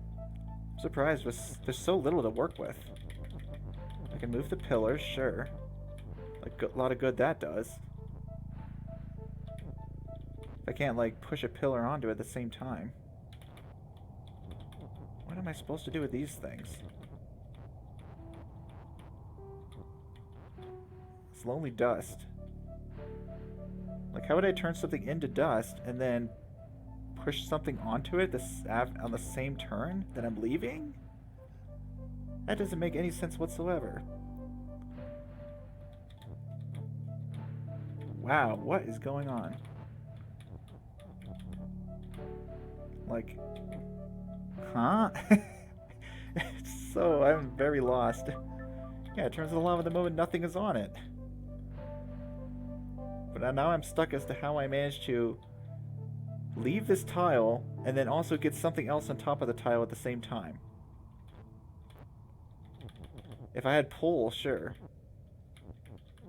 I'm surprised there's so little to work with. I can move the pillars, sure. Like a lot of good that does. If I can't like push a pillar onto it at the same time. What am I supposed to do with these things? It's lonely dust. Like, how would I turn something into dust and then push something onto it on the same turn that I'm leaving? That doesn't make any sense whatsoever. Wow, what is going on? Like... Huh? So, I'm very lost. Yeah, it turns into lava the moment nothing is on it. But now I'm stuck as to how I managed to leave this tile and then also get something else on top of the tile at the same time. If I had pull, sure.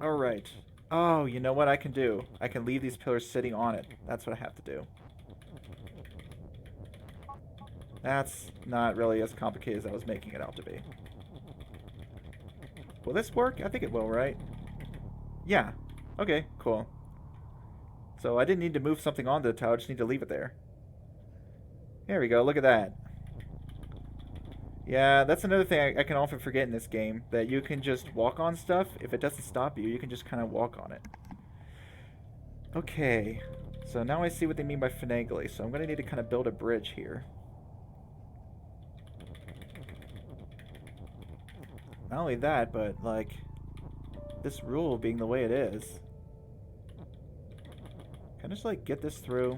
Alright. Oh, you know what I can do? I can leave these pillars sitting on it. That's what I have to do. That's not really as complicated as I was making it out to be. Will this work? I think it will, right? Yeah. Okay, cool. So I didn't need to move something onto the tile, I just need to leave it there. There we go, look at that. Yeah, that's another thing I can often forget in this game, that you can just walk on stuff. If it doesn't stop you, you can just kind of walk on it. Okay, so now I see what they mean by finagly, so I'm going to need to kind of build a bridge here. Not only that, but, like, this rule being the way it is. Can I just, like, get this through?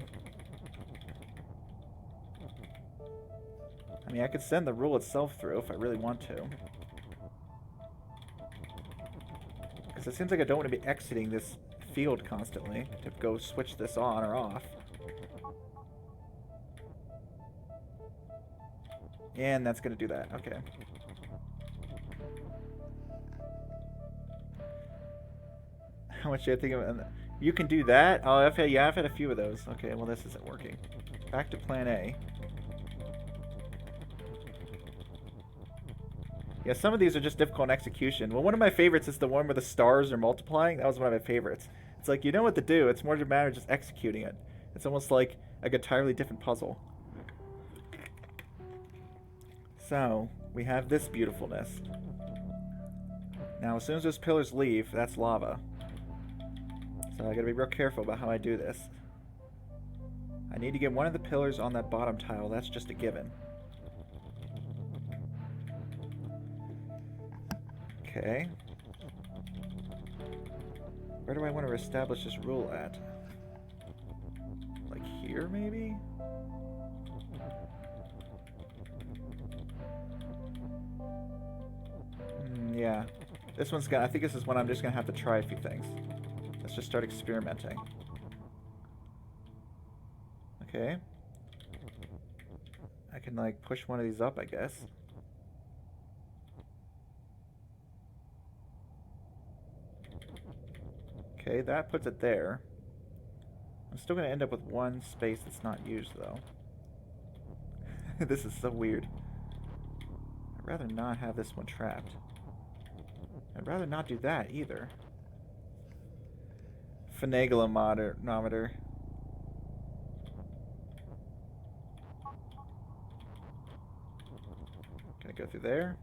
I mean, I could send the rule itself through if I really want to. Because it seems like I don't want to be exiting this field constantly to go switch this on or off. And that's going to do that. Okay. How much do I think of it? You can do that? Oh, I've had a few of those. Okay, well this isn't working. Back to plan A. Yeah, some of these are just difficult in execution. Well, one of my favorites is the one where the stars are multiplying. That was one of my favorites. It's like, you know what to do. It's more a matter of just executing it. It's almost like an entirely different puzzle. So, we have this beautifulness. Now, as soon as those pillars leave, that's lava. So I gotta be real careful about how I do this. I need to get one of the pillars on that bottom tile. That's just a given. Okay. Where do I want to establish this rule at? Like here, maybe? Yeah. This one's gonna... I think this is one I'm just gonna have to try a few things. Let's just start experimenting. Okay. I can, like, push one of these up, I guess. Okay, that puts it there. I'm still going to end up with one space that's not used, though. This is so weird. I'd rather not have this one trapped. I'd rather not do that, either. Finagleometer. Gonna go through there.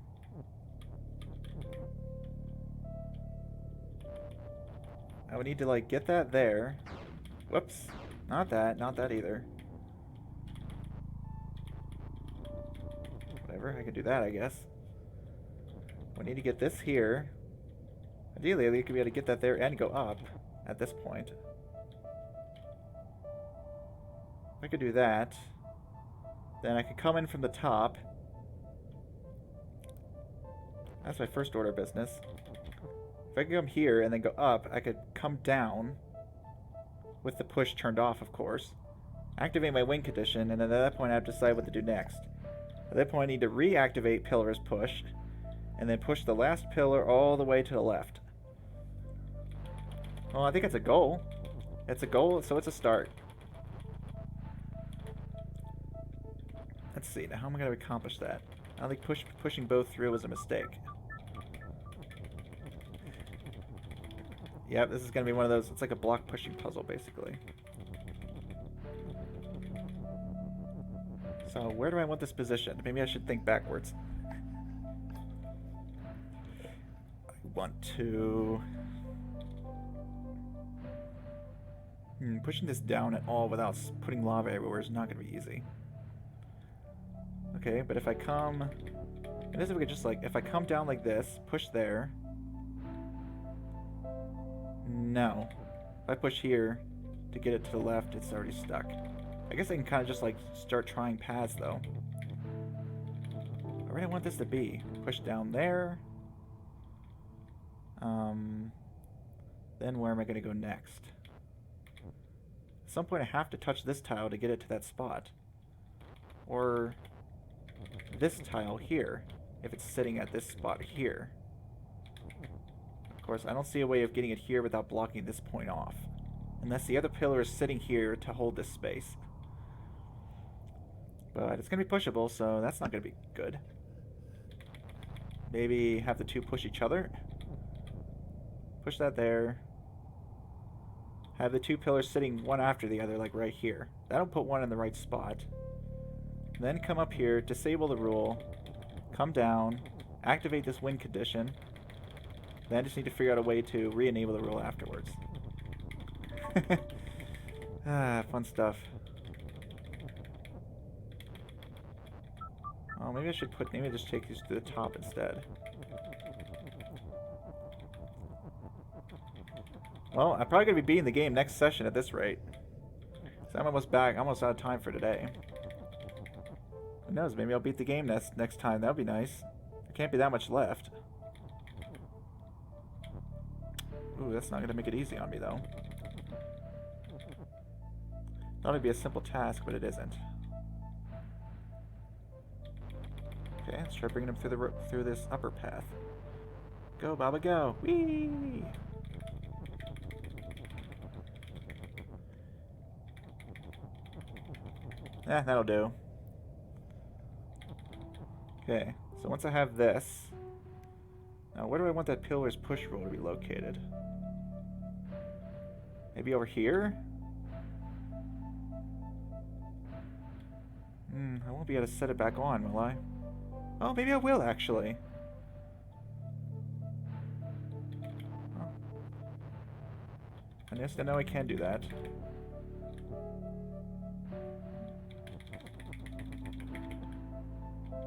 I would need to, like, get that there. Whoops. Not that either. Whatever, I could do that, I guess. We need to get this here. Ideally, we could be able to get that there and go up at this point. If I could do that, then I could come in from the top. That's my first order of business. If I could come here and then go up, I could come down with the push turned off, of course. Activate my win condition, and then at that point I have to decide what to do next. At that point I need to reactivate pillar's push, and then push the last pillar all the way to the left. Well, I think it's a goal. It's a goal, so it's a start. Let's see, now how am I going to accomplish that? I don't think pushing both through was a mistake. Yep, this is going to be one of those, it's like a block pushing puzzle, basically. So, where do I want this positioned? Maybe I should think backwards. I want to... pushing this down at all without putting lava everywhere is not going to be easy. Okay, but if I come... I guess if we could just, like, if I come down like this, push there... No. If I push here to get it to the left, it's already stuck. I guess I can kind of just, like, start trying paths, though. Where do I want this to be? Push down there. Then where am I going to go next? At some point I have to touch this tile to get it to that spot. Or this tile here, if it's sitting at this spot here. Of course, I don't see a way of getting it here without blocking this point off. Unless the other pillar is sitting here to hold this space. But it's going to be pushable, so that's not going to be good. Maybe have the two push each other. Push that there. Have the two pillars sitting one after the other, like right here. That'll put one in the right spot. Then come up here, disable the rule, come down, activate this win condition. Then I just need to figure out a way to re-enable the rule afterwards. Fun stuff. Oh, maybe I should maybe I just take these to the top instead. Well, I'm probably going to be beating the game next session at this rate. So I'm almost back, almost out of time for today. Who knows, maybe I'll beat the game next time, that would be nice. There can't be that much left. Ooh, that's not going to make it easy on me, though. Thought it'd be a simple task, but it isn't. Okay, let's try bringing him through this upper path. Go, Baba, go! Whee! That'll do. Okay, so once I have this, now where do I want that pillar's push rule to be located? Maybe over here? I won't be able to set it back on, will I? Oh, maybe I will, actually. And yes, I know I can do that.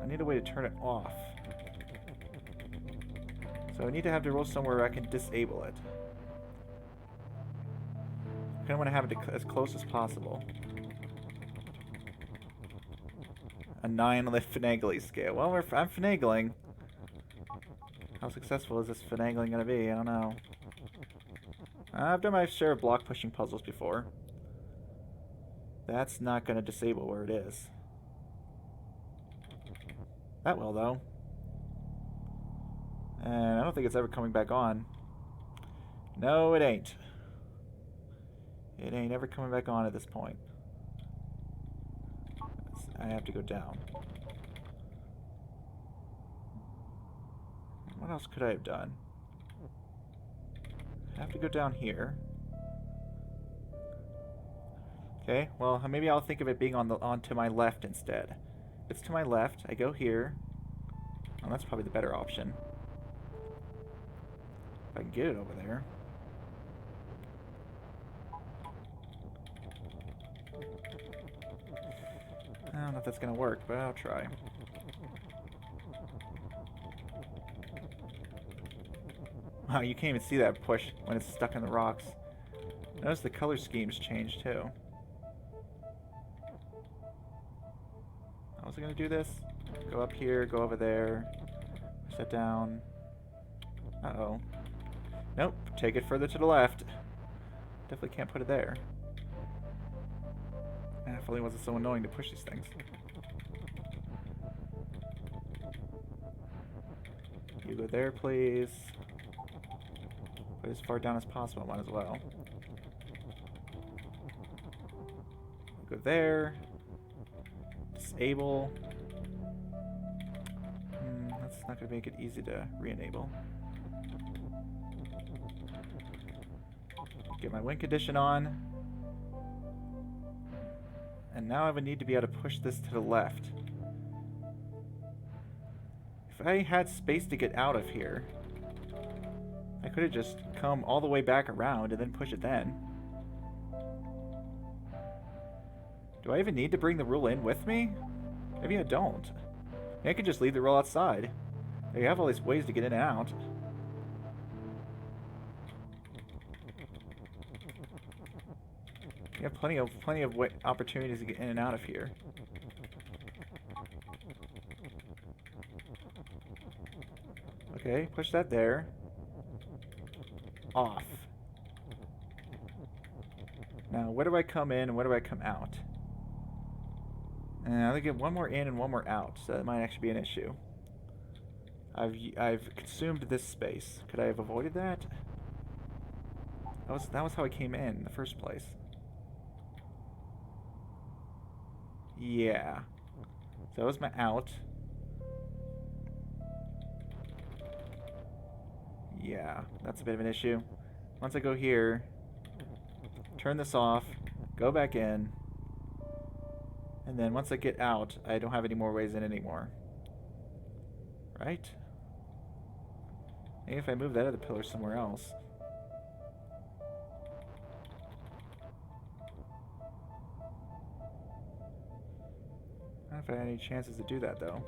I need a way to turn it off. So I need to have the rule somewhere where I can disable it. I kind of want to have it as close as possible. A 9 on the finagling scale. Well, I'm finagling. How successful is this finagling going to be? I don't know. I've done my share of block pushing puzzles before. That's not going to disable where it is. That will, though. And I don't think it's ever coming back on. No, it ain't. It ain't ever coming back on at this point. I have to go down. What else could I have done? I have to go down here. Okay, well, maybe I'll think of it being on to my left instead. If it's to my left, I go here. Well, that's probably the better option. If I can get it over there. I don't know if that's going to work, but I'll try. Wow, you can't even see that push when it's stuck in the rocks. Notice the color schemes change too. How was I going to do this? Go up here, go over there, push that down. Uh-oh. Nope, take it further to the left. Definitely can't put it there. And if only it wasn't so annoying to push these things. You go there, please. Put it as far down as possible, might as well. Go there. Disable. That's not going to make it easy to re-enable. Get my win condition on. And now I would need to be able to push this to the left. If I had space to get out of here, I could have just come all the way back around and then push it then. Do I even need to bring the rule in with me? Maybe I don't. Maybe I could just leave the rule outside. You have all these ways to get in and out. You have plenty of opportunities to get in and out of here. Okay, push that there. Off. Now, where do I come in and where do I come out? And I get one more in and one more out, so that might actually be an issue. I've consumed this space. Could I have avoided that? That was how I came in the first place. Yeah. So that was my out. Yeah, that's a bit of an issue. Once I go here, turn this off, go back in, and then once I get out, I don't have any more ways in anymore. Right? Maybe if I move that other pillar somewhere else. I don't know if I had any chances to do that, though.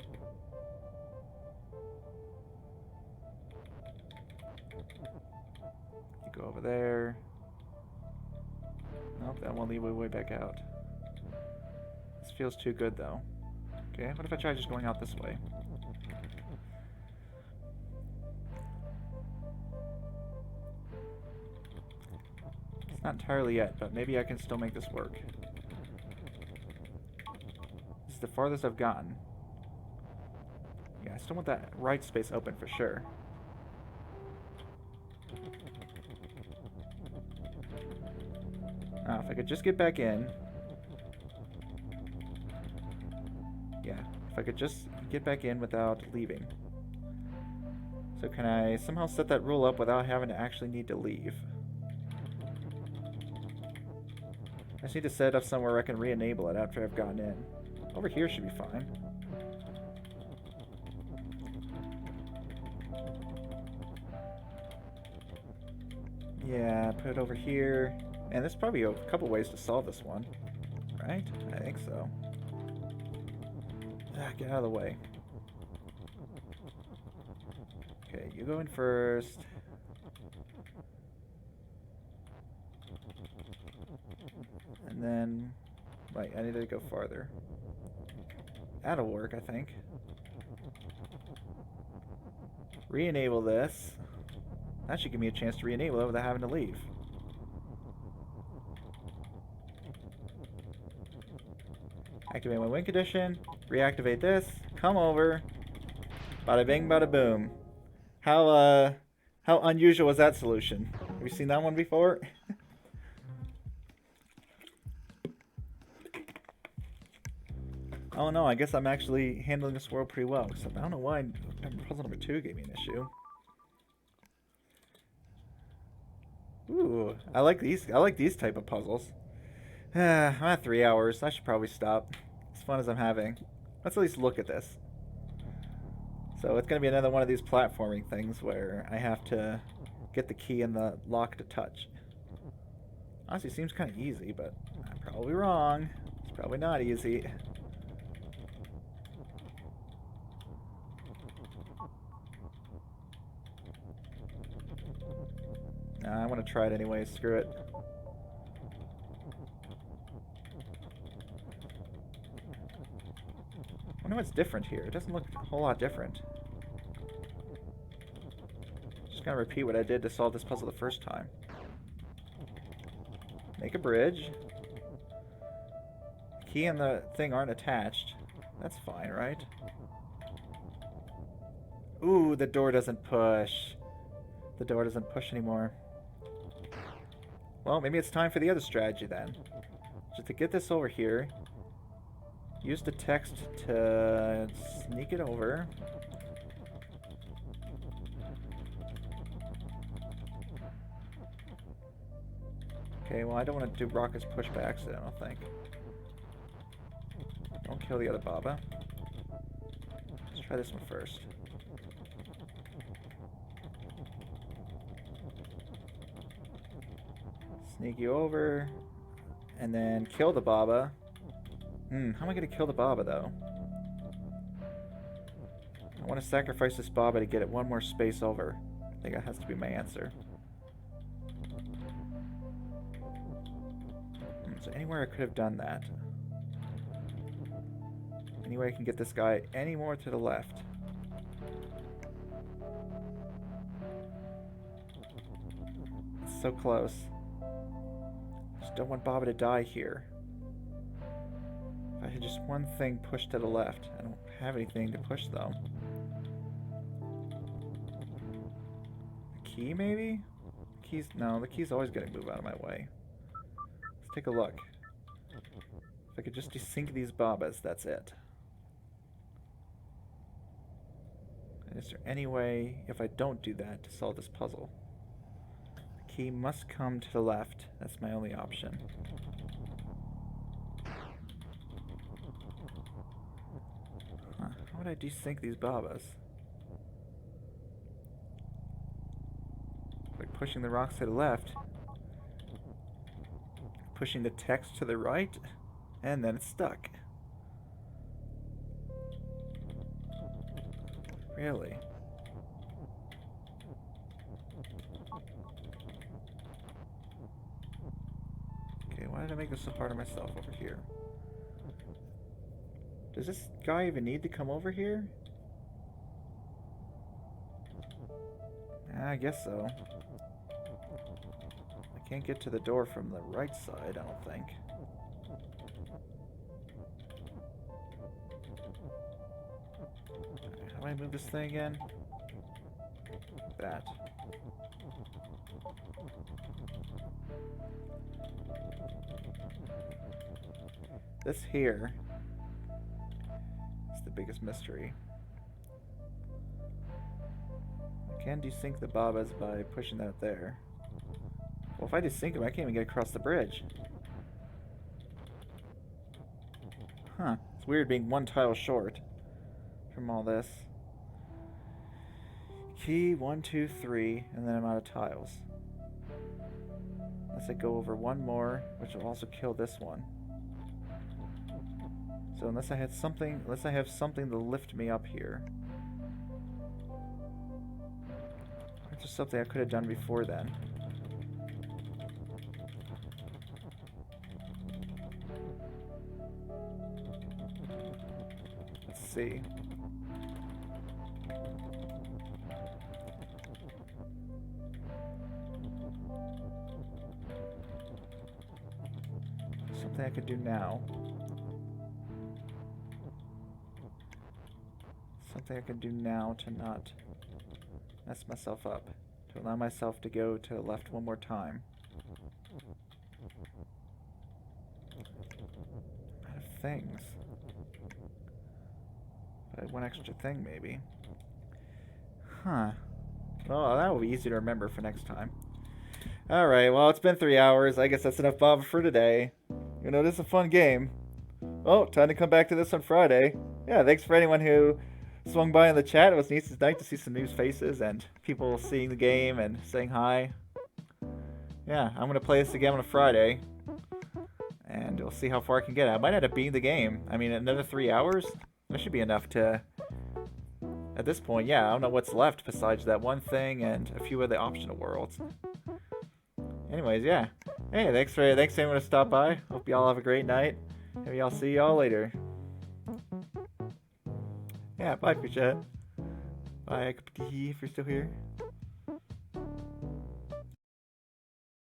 You go over there. Nope, that won't lead my way back out. This feels too good, though. Okay, what if I try just going out this way? It's not entirely yet, but maybe I can still make this work. This is the farthest I've gotten. Yeah, I still want that right space open for sure. Now, if I could just get back in. Yeah, if I could just get back in without leaving. So can I somehow set that rule up without having to actually need to leave? I just need to set it up somewhere where I can re-enable it after I've gotten in. Over here should be fine. Yeah, put it over here. And there's probably a couple ways to solve this one. Right? I think so. Ah, get out of the way. Okay, you go in first. And then... Wait, I need to go farther. That'll work, I think. Re-enable this. That should give me a chance to re-enable it without having to leave. Activate my win condition. Reactivate this. Come over. Bada bing, bada boom. How unusual was that solution? Have you seen that one before? Oh no, I guess I'm actually handling this world pretty well. Except I don't know why puzzle number 2 gave me an issue. Ooh, I like these type of puzzles. I'm at 3 hours. I should probably stop. As fun as I'm having. Let's at least look at this. So it's going to be another one of these platforming things where I have to get the key and the lock to touch. Honestly, seems kind of easy, but I'm probably wrong. It's probably not easy. Nah, I want to try it anyway. Screw it. I wonder what's different here. It doesn't look a whole lot different. Just gonna repeat what I did to solve this puzzle the first time. Make a bridge. The key and the thing aren't attached. That's fine, right? Ooh, the door doesn't push. The door doesn't push anymore. Well, maybe it's time for the other strategy then. Just to get this over here. Use the text to sneak it over. Okay, well I don't want to do Rocket's push by accident, I don't think. Don't kill the other Baba. Let's try this one first. Sneak you over, and then kill the Baba. How am I going to kill the Baba, though? I want to sacrifice this Baba to get it one more space over. I think that has to be my answer. So anywhere I could have done that. Any way I can get this guy any more to the left. It's so close. Just don't want Baba to die here. If I had just one thing pushed to the left. I don't have anything to push though. The key maybe? Keys? No, the key's always going to move out of my way. Let's take a look. If I could just desync these Babas, that's it. And is there any way, if I don't do that, to solve this puzzle? The key must come to the left. That's my only option. Huh. How would I desync these Babas? Like pushing the rocks to the left. Pushing the text to the right, and then it's stuck. Really? Okay, why did I make this so hard on myself over here? Does this guy even need to come over here? I guess so. I can't get to the door from the right side, I don't think. How do I move this thing again? That. This here is the biggest mystery. I can desync the Babas by pushing that there. Well, if I desync them, I can't even get across the bridge. Huh. It's weird being one tile short from all this. Key, 1, 2, 3, and then I'm out of tiles. Unless I go over one more, which will also kill this one. So unless I have something to lift me up here. It's just something I could have done before then. Let's see. Something I could do now. Something I can do now to not mess myself up. To allow myself to go to the left one more time. I'm out of things. But one extra thing, maybe. Huh. Well, that will be easy to remember for next time. Alright, well, it's been 3 hours. I guess that's enough Bob for today. You know, this is a fun game. Well, time to come back to this on Friday. Yeah, thanks for anyone who swung by in the chat. It was nice to see some new faces and people seeing the game and saying hi. Yeah, I'm going to play this again on a Friday. And we'll see how far I can get. I might end up beating the game. I mean, another 3 hours? That should be enough to... At this point, yeah, I don't know what's left besides that one thing and a few of the optional worlds. Anyways, yeah. Hey, thanks for anyone to stop by. Hope y'all have a great night. Maybe I'll see y'all later. Yeah, bye, Puchet. Bye, if you're still here.